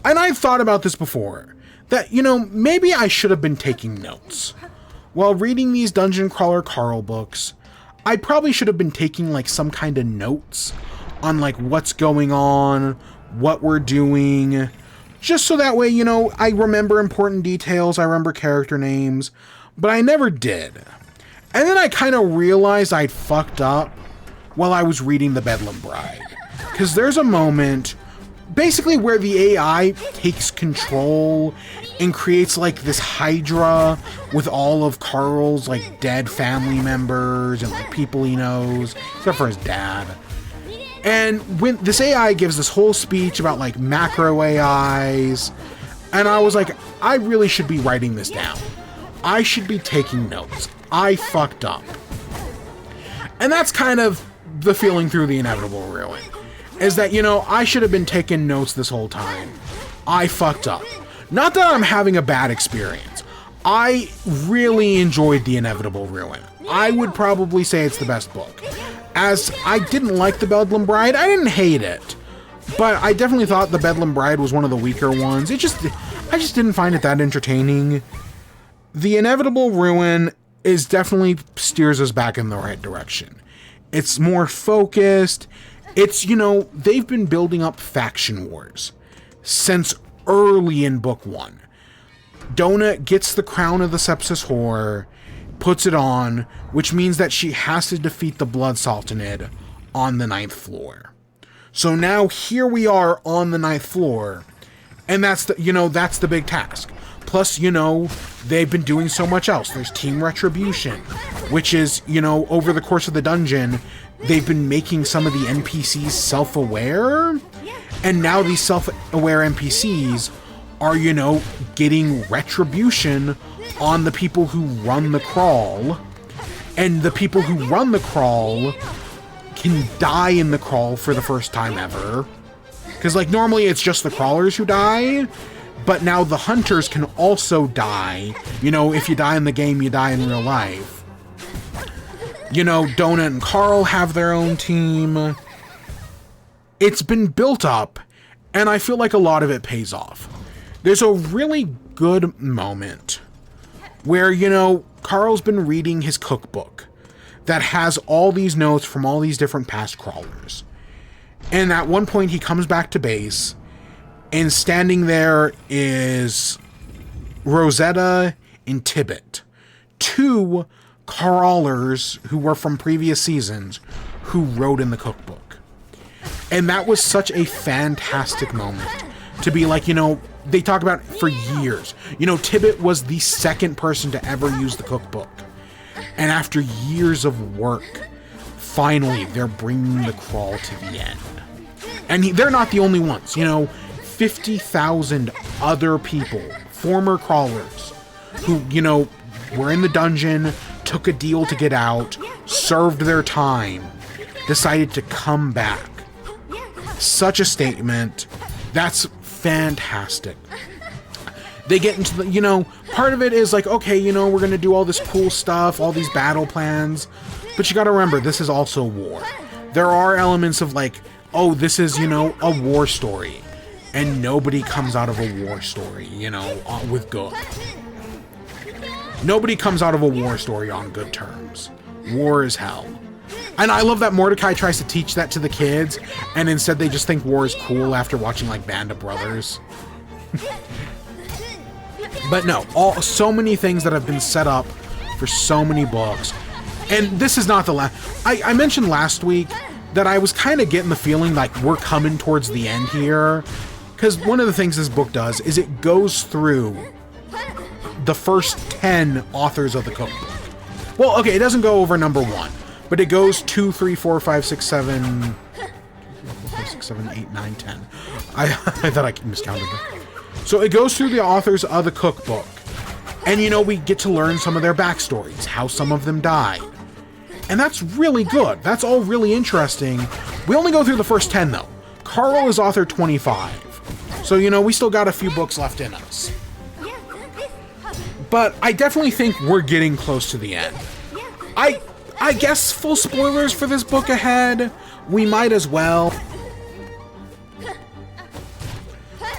[SPEAKER 1] and I've thought about this before, that, maybe I should have been taking notes. While reading these Dungeon Crawler Carl books, I probably should have been taking like some kind of notes on like what's going on, what we're doing, just so that way, you know, I remember important details, I remember character names, but I never did. And then I kind of realized I'd fucked up while I was reading The Bedlam Bride. Because there's a moment, basically, where the AI takes control and creates, like, this Hydra with all of Carl's, like, dead family members and, like, people he knows, except for his dad. And when this AI gives this whole speech about, like, macro AIs, and I was like, I really should be writing this down. I should be taking notes. I fucked up. And that's kind of the feeling through The Inevitable Ruin. Is that, you know, I should have been taking notes this whole time. I fucked up. Not that I'm having a bad experience. I really enjoyed The Inevitable Ruin. I would probably say it's the best book. As I didn't like The Bedlam Bride, I didn't hate it. But I definitely thought The Bedlam Bride was one of the weaker ones. I just didn't find it that entertaining. The Inevitable Ruin is definitely steers us back in the right direction. It's more focused. It's, you know, they've been building up faction wars since early in book 1. Donut gets the crown of the Sepsis Whore, puts it on, which means that she has to defeat the Blood Sultanate on the 9th floor. So now here we are on the 9th floor, and that's the, you know, that's the big task. Plus, you know, they've been doing so much else. There's Team Retribution, which is, you know, over the course of the dungeon, they've been making some of the NPCs self-aware, and now these self-aware NPCs are, you know, getting retribution on the people who run the crawl, and the people who run the crawl can die in the crawl for the first time ever. Because, like, normally it's just the crawlers who die, but now the hunters can also die. You know, if you die in the game, you die in real life. You know, Donut and Carl have their own team. It's been built up, and I feel like a lot of it pays off. There's a really good moment where, you know, Carl's been reading his cookbook that has all these notes from all these different past crawlers. And at one point, he comes back to base, and standing there is Rosetta and Tibbet, 2 crawlers who were from previous seasons who wrote in the cookbook. And that was such a fantastic moment to be like, you know, they talk about it for years. You know, Tibbet was the 2nd person to ever use the cookbook. And after years of work, finally, they're bringing the crawl to the end. And they're not the only ones, you know, 50,000 other people, former crawlers, who, you know, were in the dungeon, took a deal to get out, served their time, decided to come back. Such a statement. That's fantastic. They get into the, you know, part of it is like, okay, you know, we're going to do all this cool stuff, all these battle plans, but you got to remember, this is also war. There are elements of like, oh, this is, you know, a war story, and nobody comes out of a war story, you know, with good. Nobody comes out of a war story on good terms. War is hell. And I love that Mordecai tries to teach that to the kids, and instead they just think war is cool after watching, like, Band of Brothers. But no, so many things that have been set up for so many books. And this is not the last... I mentioned last week that I was kind of getting the feeling like we're coming towards the end here. Because one of the things this book does is it goes through the first 10 authors of the cookbook. Well, okay, it doesn't go over number 1, but it goes 2, 3, 4, 5, 6, 7, 8, 9, 10. I thought I miscounted them. So it goes through the authors of the cookbook. And, you know, we get to learn some of their backstories, how some of them died. And that's really good. That's all really interesting. We only go through the first 10, though. Carl is author 25. So, you know, we still got a few books left in us. But I definitely think we're getting close to the end. I guess full spoilers for this book ahead. We might as well.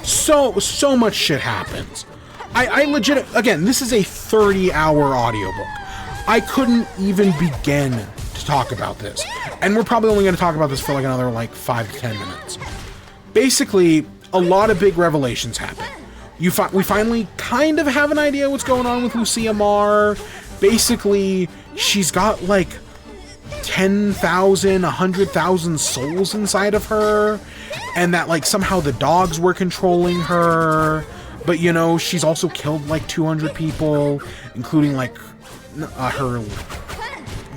[SPEAKER 1] So much shit happens. I legit, again, this is a 30-hour audiobook. I couldn't even begin to to talk about this. And we're probably only going to talk about this for like another like 5 to 10 minutes. Basically, a lot of big revelations happen. We finally kind of have an idea what's going on with Lucia Mar. Basically, she's got like 10,000, 100,000 souls inside of her, and that like somehow the dogs were controlling her. But you know, she's also killed like 200 people, including like her,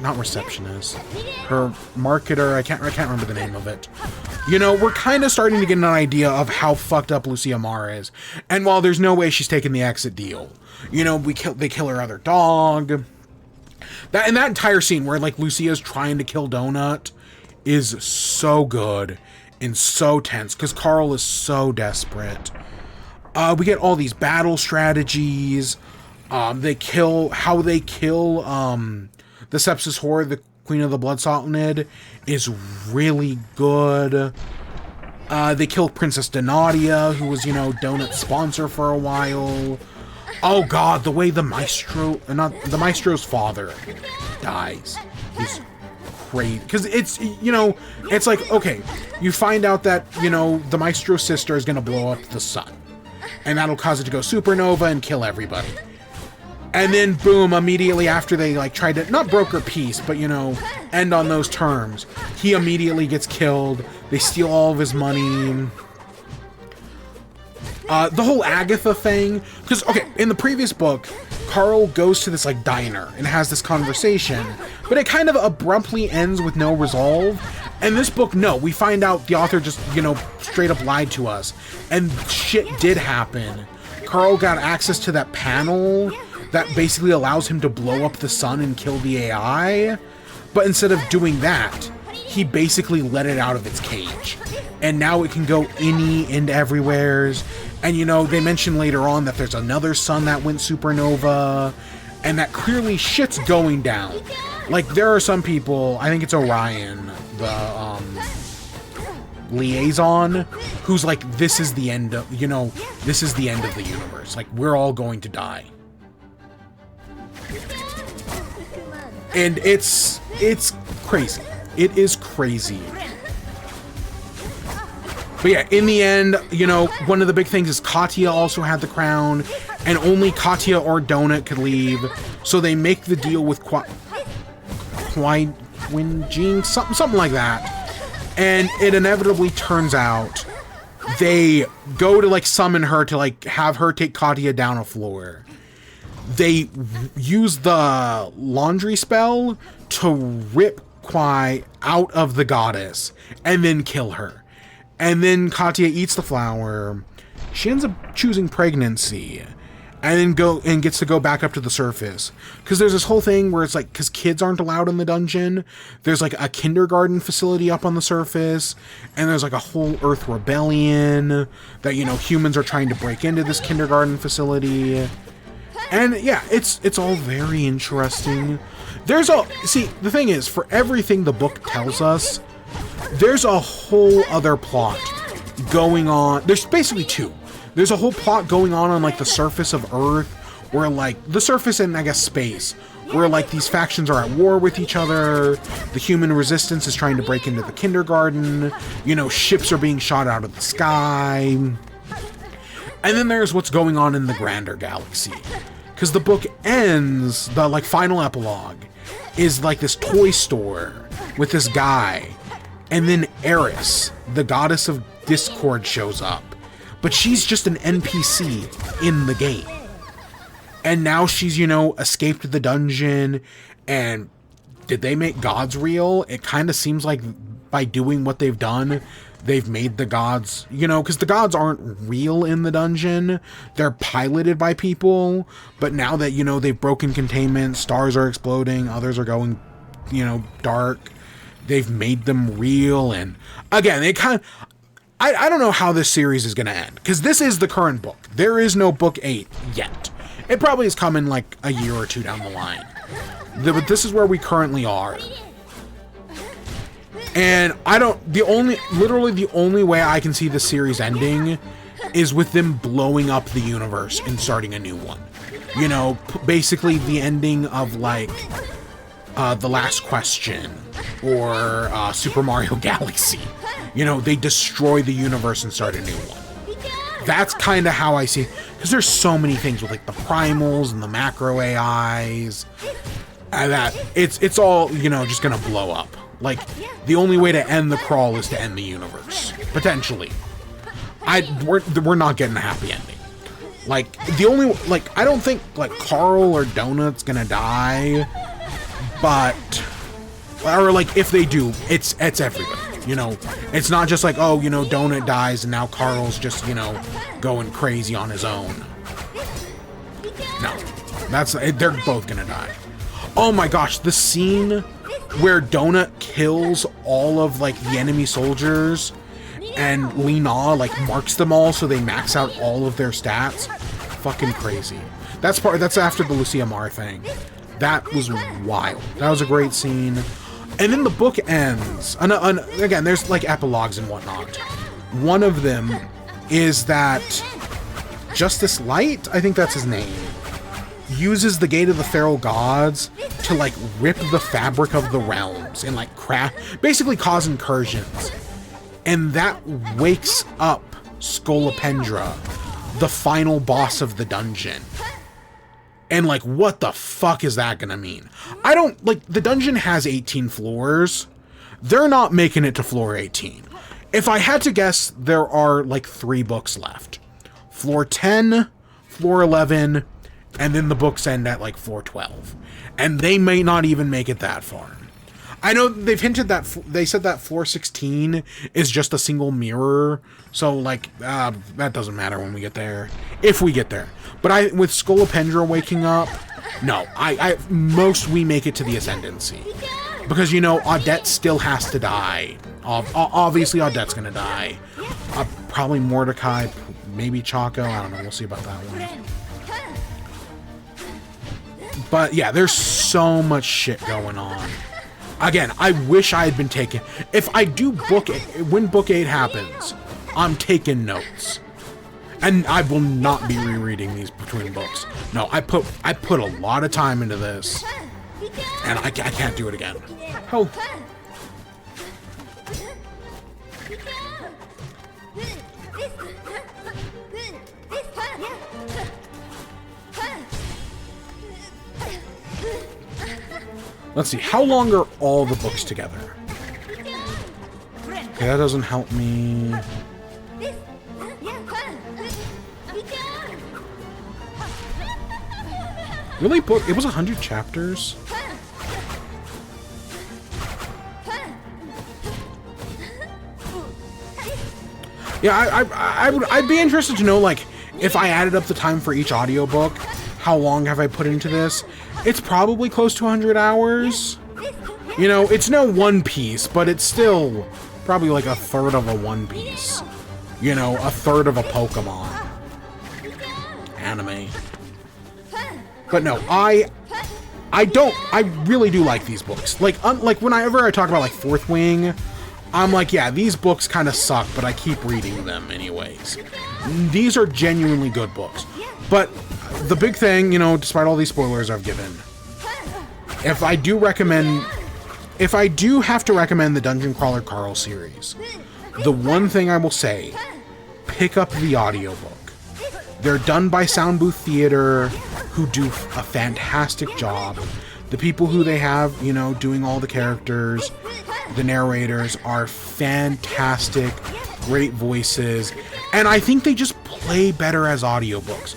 [SPEAKER 1] not receptionist, her marketer. I can't remember the name of it. You know, we're kind of starting to get an idea of how fucked up Lucia Mar is. And while there's no way she's taking the exit deal, you know, they kill her other dog. That entire scene where like Lucia's trying to kill Donut is so good and so tense because Carl is so desperate. We get all these battle strategies. They kill the Sepsis Whore, the Queen of the Blood Sultanate, is really good. They kill Princess Donatia, who was, you know, Donut's sponsor for a while. Oh god, the way the Maestro's father dies is crazy. Because it's, you know, it's like, okay, you find out that, you know, the Maestro's sister is going to blow up the sun. And that'll cause it to go supernova and kill everybody. And then, boom, immediately after they, like, tried to, not broker peace, but, you know, end on those terms, he immediately gets killed. They steal all of his money. The whole Agatha thing, because, okay, in the previous book, Carl goes to this, like, diner and has this conversation, but it kind of abruptly ends with no resolve. And this book, no, we find out the author just, you know, straight up lied to us. And shit did happen. Carl got access to that panel that basically allows him to blow up the sun and kill the AI. But instead of doing that, he basically let it out of its cage. And now it can go any and everywheres. And, you know, they mention later on that there's another sun that went supernova. And that clearly shit's going down. Like, there are some people, I think it's Orion, the liaison, who's like, this is the end of, you know, this is the end of the universe. Like, we're all going to die. And it's crazy. It is crazy. But yeah, in the end, you know, one of the big things is Katya also had the crown, and only Katya or Donut could leave. So they make the deal with Quinjing, something like that. And it inevitably turns out they go to, like, summon her to, like, have her take Katya down a floor. They use the laundry spell to rip Kwai out of the goddess and then kill her. And then Katya eats the flower. She ends up choosing pregnancy and then gets to go back up to the surface. Because there's this whole thing where it's like, because kids aren't allowed in the dungeon, there's like a kindergarten facility up on the surface, and there's like a whole Earth rebellion that, you know, humans are trying to break into this kindergarten facility. And yeah, it's all very interesting. See, the thing is, for everything the book tells us, there's a whole other plot going on. There's basically two. There's a whole plot going on like the surface of Earth, where like the surface and I guess space, where like these factions are at war with each other. The human resistance is trying to break into the kindergarten. You know, ships are being shot out of the sky. And then there's what's going on in the grander galaxy. Because the book ends, the like final epilogue, is like this toy store with this guy. And then Eris, the goddess of discord, shows up. But she's just an NPC in the game. And now she's, you know, escaped the dungeon. And did they make gods real? It kind of seems like by doing what they've done, they've made the gods, you know, because the gods aren't real in the dungeon. They're piloted by people. But now that, you know, they've broken containment, stars are exploding, others are going, you know, dark. They've made them real. And again, it kind of, I don't know how this series is going to end, because this is the current book. There is no book 8 yet. It probably is coming like a year or two down the line. But this is where we currently are. And literally the only way I can see this series ending is with them blowing up the universe and starting a new one. You know, basically the ending of like The Last Question or Super Mario Galaxy. You know, they destroy the universe and start a new one. That's kind of how I see it, because there's so many things with like the primals and the macro AIs, and that it's all, you know, just gonna blow up. Like, the only way to end the crawl is to end the universe, potentially. We're not getting a happy ending. Like, the only, like, I don't think like Carl or Donut's gonna die, but, or like if they do, it's everybody. You know, it's not just like, oh, you know, Donut dies and now Carl's just, you know, going crazy on his own. No, they're both gonna die. Oh my gosh, the scene where Donut kills all of like the enemy soldiers and Lina like marks them all so they max out all of their stats. Fucking crazy. That's after the Lucia Mar thing. That was wild. That was a great scene. And then the book ends. And again, there's like epilogues and whatnot. One of them is that Justice Light, I think that's his name, uses the Gate of the Feral Gods to like rip the fabric of the realms and like basically cause incursions. And that wakes up Scolopendra, the final boss of the dungeon. And like, what the fuck is that gonna mean? I don't, like, the dungeon has 18 floors. They're not making it to floor 18. If I had to guess, there are like 3 books left. Floor 10, floor 11, and then the books end at like floor 12. And they may not even make it that far. I know they've hinted that, they said that floor 16 is just a single mirror. So like, that doesn't matter when we get there. If we get there. But with Scolopendra waking up, no, most we make it to the Ascendancy. Because, you know, Audette still has to die. Obviously, Audette's gonna die. Probably Mordecai, maybe Chaco, I don't know, we'll see about that one. But yeah, there's so much shit going on. Again, I wish I had been taking... If I do book it, when book 8 happens, I'm taking notes. And I will not be rereading these between books. No, I put a lot of time into this. And I can't do it again. Oh. Let's see, how long are all the books together? Okay, that doesn't help me. Really? It was 100 chapters? Yeah, I'd be interested to know, like, if I added up the time for each audiobook, how long have I put into this? It's probably close to 100 hours. You know, it's no One Piece, but it's still probably like a third of a One Piece. You know, a third of a Pokemon anime. But no, I really do like these books. Like, whenever I talk about like Fourth Wing, I'm like, yeah, these books kind of suck, but I keep reading them anyways. These are genuinely good books. But the big thing, you know, despite all these spoilers I've given, if I do have to recommend the Dungeon Crawler Carl series, the one thing I will say, pick up the audiobook. They're done by Sound Booth Theater, who do a fantastic job. The people who they have, you know, doing all the characters, the narrators are fantastic, great voices, and I think they just play better as audiobooks.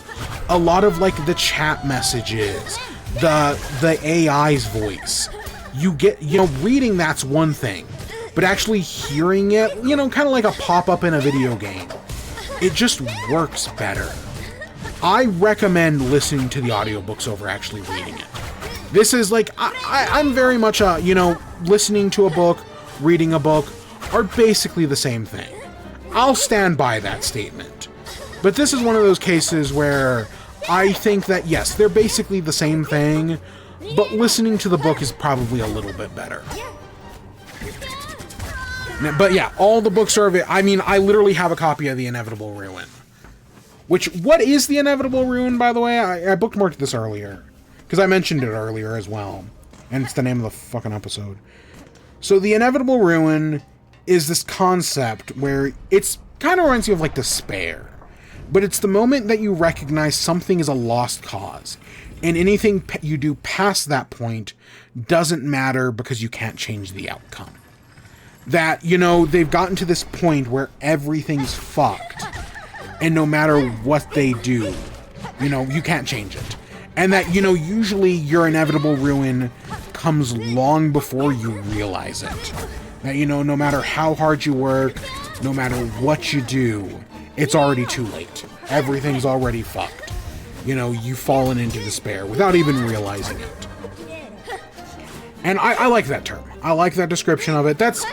[SPEAKER 1] A lot of like the chat messages, the AI's voice, you get, you know, reading that's one thing, but actually hearing it, you know, kind of like a pop-up in a video game, it just works better. I recommend listening to the audiobooks over actually reading it. This is like, I'm very much a, you know, listening to a book, reading a book are basically the same thing. I'll stand by that statement. But this is one of those cases where I think that, yes, they're basically the same thing, but listening to the book is probably a little bit better. But yeah, all the books are, I mean, I literally have a copy of The Inevitable Ruin. What is The Inevitable Ruin, by the way? I bookmarked this earlier, because I mentioned it earlier as well. And it's the name of the fucking episode. So the inevitable ruin is this concept where it's kind of reminds you of like despair. But it's the moment that you recognize something is a lost cause. And anything you do past that point doesn't matter because you can't change the outcome. That, you know, they've gotten to this point where everything's fucked. And no matter what they do, you know, you can't change it. And that, you know, usually your inevitable ruin comes long before you realize it. That, you know, no matter how hard you work, no matter what you do, it's already too late. Everything's already fucked. You know, you've fallen into despair without even realizing it. And I like that term. I like that description of it. That's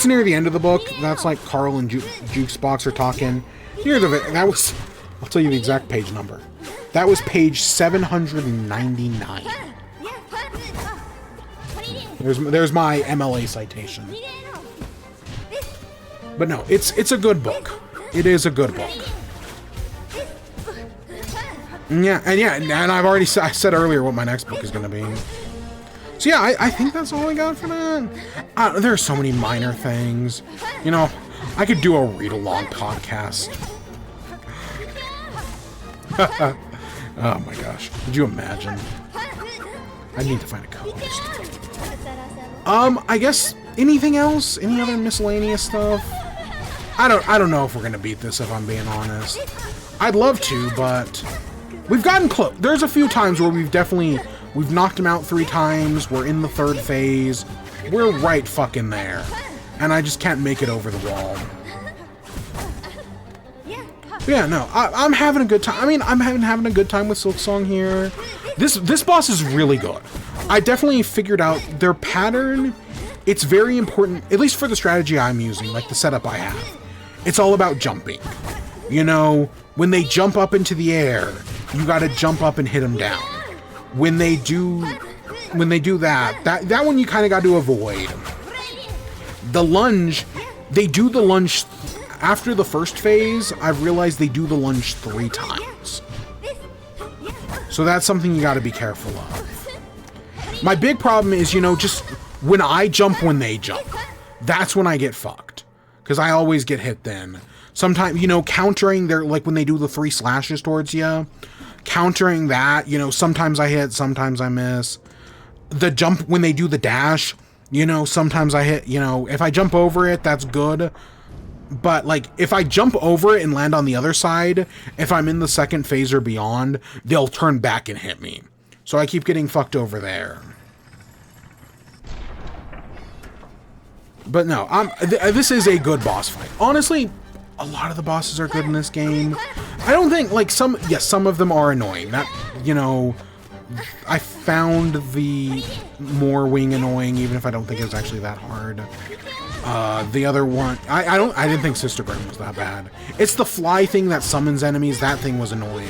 [SPEAKER 1] near the end of the book. That's like Carl and Jukebox are talking. That was, I'll tell you the exact page number. That was page 799. There's my MLA citation. But no, it's a good book. It is a good book. And I've already I said earlier what my next book is going to be. So yeah, I think that's all I got for that. There are so many minor things. You know, I could do a read-along podcast. Oh my gosh. Could you imagine? I need to find a co-host. I guess anything else? Any other miscellaneous stuff? I don't know if we're gonna beat this, if I'm being honest. I'd love to, but we've gotten close. There's a few times where we've knocked him out 3 times. We're in the 3rd phase. We're right fucking there. And I just can't make it over the wall. But yeah, no, I'm having a good time. I mean, I'm having a good time with Silksong here. This boss is really good. I definitely figured out their pattern. It's very important, at least for the strategy I'm using, like the setup I have. It's all about jumping. You know, when they jump up into the air, you gotta jump up and hit them down. When they do that one you kind of got to avoid. The lunge, they do the lunge after the first phase. I've realized they do the lunge 3 times. So that's something you got to be careful of. My big problem is, you know, just when I jump when they jump. That's when I get fucked. Because I always get hit then. Sometimes, you know, countering their, like when they do the 3 slashes towards you, countering that, you know, sometimes I hit, sometimes I miss. The jump, when they do the dash, you know, sometimes I hit, you know, if I jump over it, that's good. But, like, if I jump over it and land on the other side, if I'm in the 2nd phase or beyond, they'll turn back and hit me. So I keep getting fucked over there. But no, this is a good boss fight. Honestly, a lot of the bosses are good in this game. I don't think, like, some of them are annoying. That, you know, I found the more wing annoying, even if I don't think it was actually that hard. The other one, I didn't think Sister Grim was that bad. It's the fly thing that summons enemies, that thing was annoying.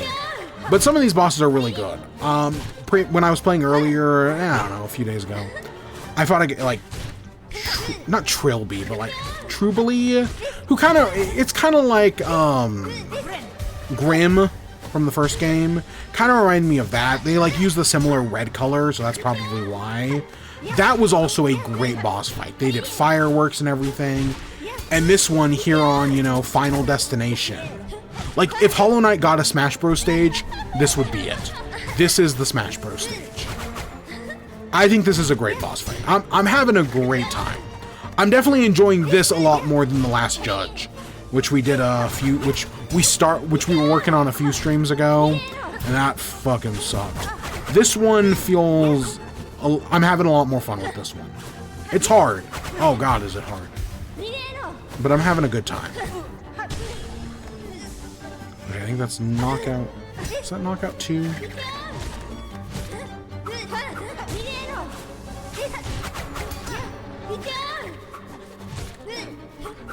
[SPEAKER 1] But some of these bosses are really good. When I was playing earlier, I don't know, a few days ago, I fought like, not Trilby, but like Trubly, who kind of, it's kind of like Grim from the first game. Kind of remind me of that. They like use the similar red color, so that's probably why. That was also a great boss fight. They did fireworks and everything. And this one here on, you know, Final Destination. Like, if Hollow Knight got a Smash Bros. Stage, this would be it. This is the Smash Bros. Stage. I think this is a great boss fight. I'm having a great time. I'm definitely enjoying this a lot more than The Last Judge, which we did which we were working on a few streams ago, and that fucking sucked. This one feels, I'm having a lot more fun with this one. It's hard. Oh god, is it hard. But I'm having a good time. Okay, I think that's knockout. Is that knockout 2?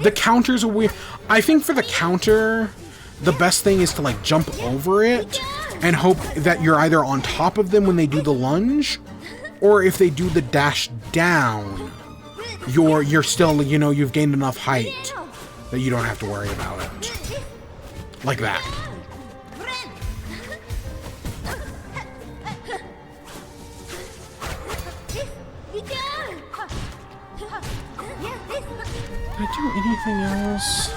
[SPEAKER 1] The counters are weird. I think for the counter, the best thing is to like jump over it and hope that you're either on top of them when they do the lunge, or if they do the dash down, you're still, you know, you've gained enough height that you don't have to worry about it. Like that. Did I do anything else?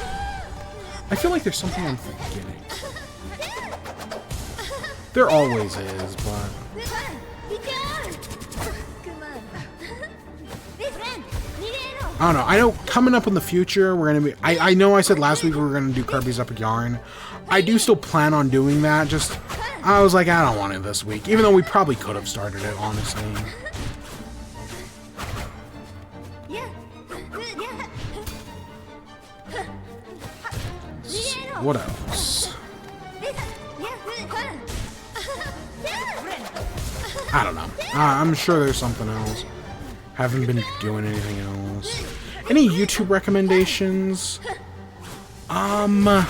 [SPEAKER 1] I feel like there's something I'm forgetting. There always is, but... I don't know. I know coming up in the future, we're going to be... I know I said last week we were going to do Kirby's Epic Yarn. I do still plan on doing that, just... I was like, I don't want it this week. Even though we probably could have started it, honestly. What else? I don't know. I'm sure there's something else. Haven't been doing anything else. Any YouTube recommendations? Actually,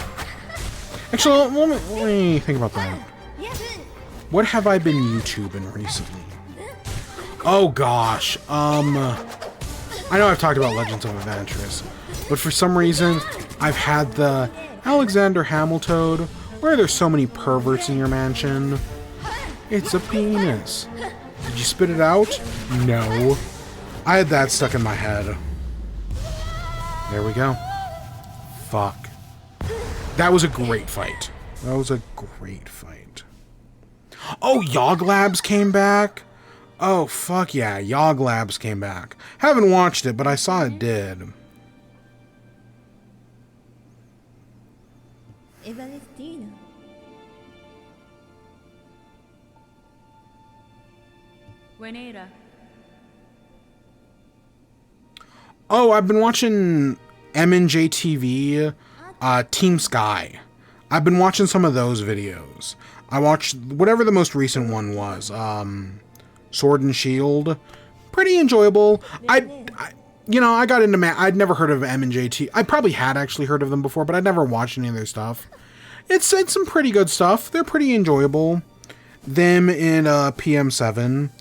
[SPEAKER 1] let me think about that. What have I been YouTubing recently? Oh gosh. I know I've talked about Legends of Adventurous, but for some reason, I've had the Alexander Hamilton, where there's so many perverts in your mansion. It's a penis. Did you spit it out? No. I had that stuck in my head. There we go. Fuck. That was a great fight. That was a great fight. Oh, Yog Labs came back? Oh, fuck yeah. Yog Labs came back. Haven't watched it, but I saw it did. Oh, I've been watching M&J TV, Team Sky. I've been watching some of those videos. I watched whatever the most recent one was. Sword and Shield. Pretty enjoyable. I got into I'd never heard of M&J TV. I probably had actually heard of them before, but I'd never watched any of their stuff. It's some pretty good stuff. They're pretty enjoyable. Them in PM7.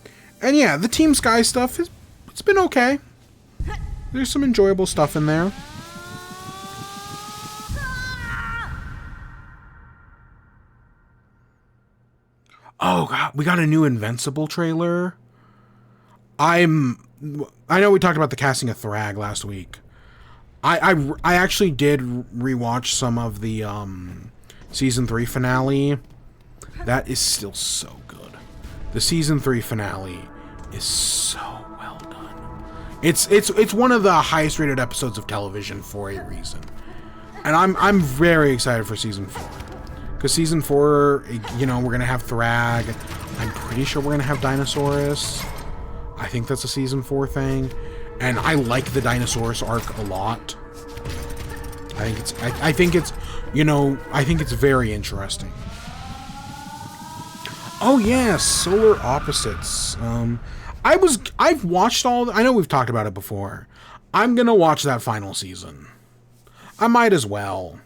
[SPEAKER 1] And yeah, the Team Sky stuff, it's been okay. There's some enjoyable stuff in there. Oh god, we got a new Invincible trailer. I know we talked about the casting of Thrag last week. I actually did rewatch some of the season 3 finale. That is still so good. The season 3 finale is so well done. It's one of the highest rated episodes of television for a reason. And I'm very excited for season 4. Because season 4, we're going to have Thrag. I'm pretty sure we're going to have Dinosaurus. I think that's a season 4 thing. And I like the Dinosaurus arc a lot. I think it's very interesting. Oh yeah, Solar Opposites. I've watched I know we've talked about it before. I'm going to watch that final season. I might as well.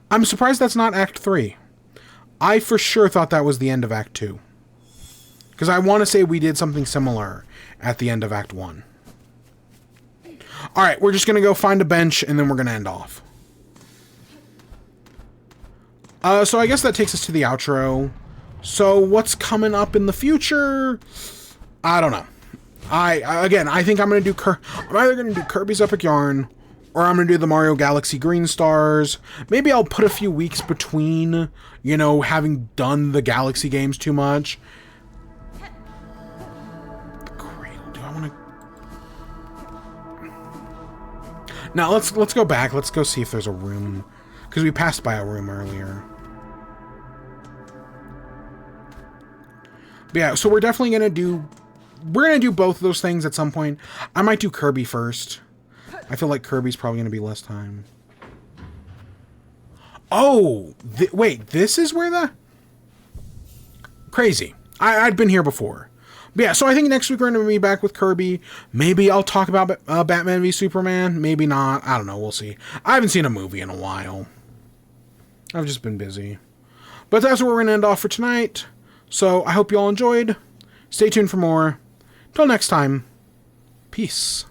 [SPEAKER 1] I'm surprised that's not Act 3. I for sure thought that was the end of Act 2. Because I want to say we did something similar at the end of Act 1. Alright, we're just going to go find a bench and then we're going to end off. So I guess that takes us to the outro. So what's coming up in the future? I don't know. I think I'm going to do... I'm either going to do Kirby's Epic Yarn, or I'm going to do the Mario Galaxy Green Stars. Maybe I'll put a few weeks between, having done the Galaxy games too much. The Cradle. Do I want to... Now, let's go back. Let's go see if there's a room. Because we passed by a room earlier. But yeah, so we're definitely going to do... We're going to do both of those things at some point. I might do Kirby first. I feel like Kirby's probably going to be less time. Oh! Wait, this is where the... Crazy. I'd been here before. But yeah, so I think next week we're going to be back with Kirby. Maybe I'll talk about Batman v Superman. Maybe not. I don't know. We'll see. I haven't seen a movie in a while. I've just been busy. But that's where we're going to end off for tonight. So I hope you all enjoyed. Stay tuned for more. Till next time. Peace.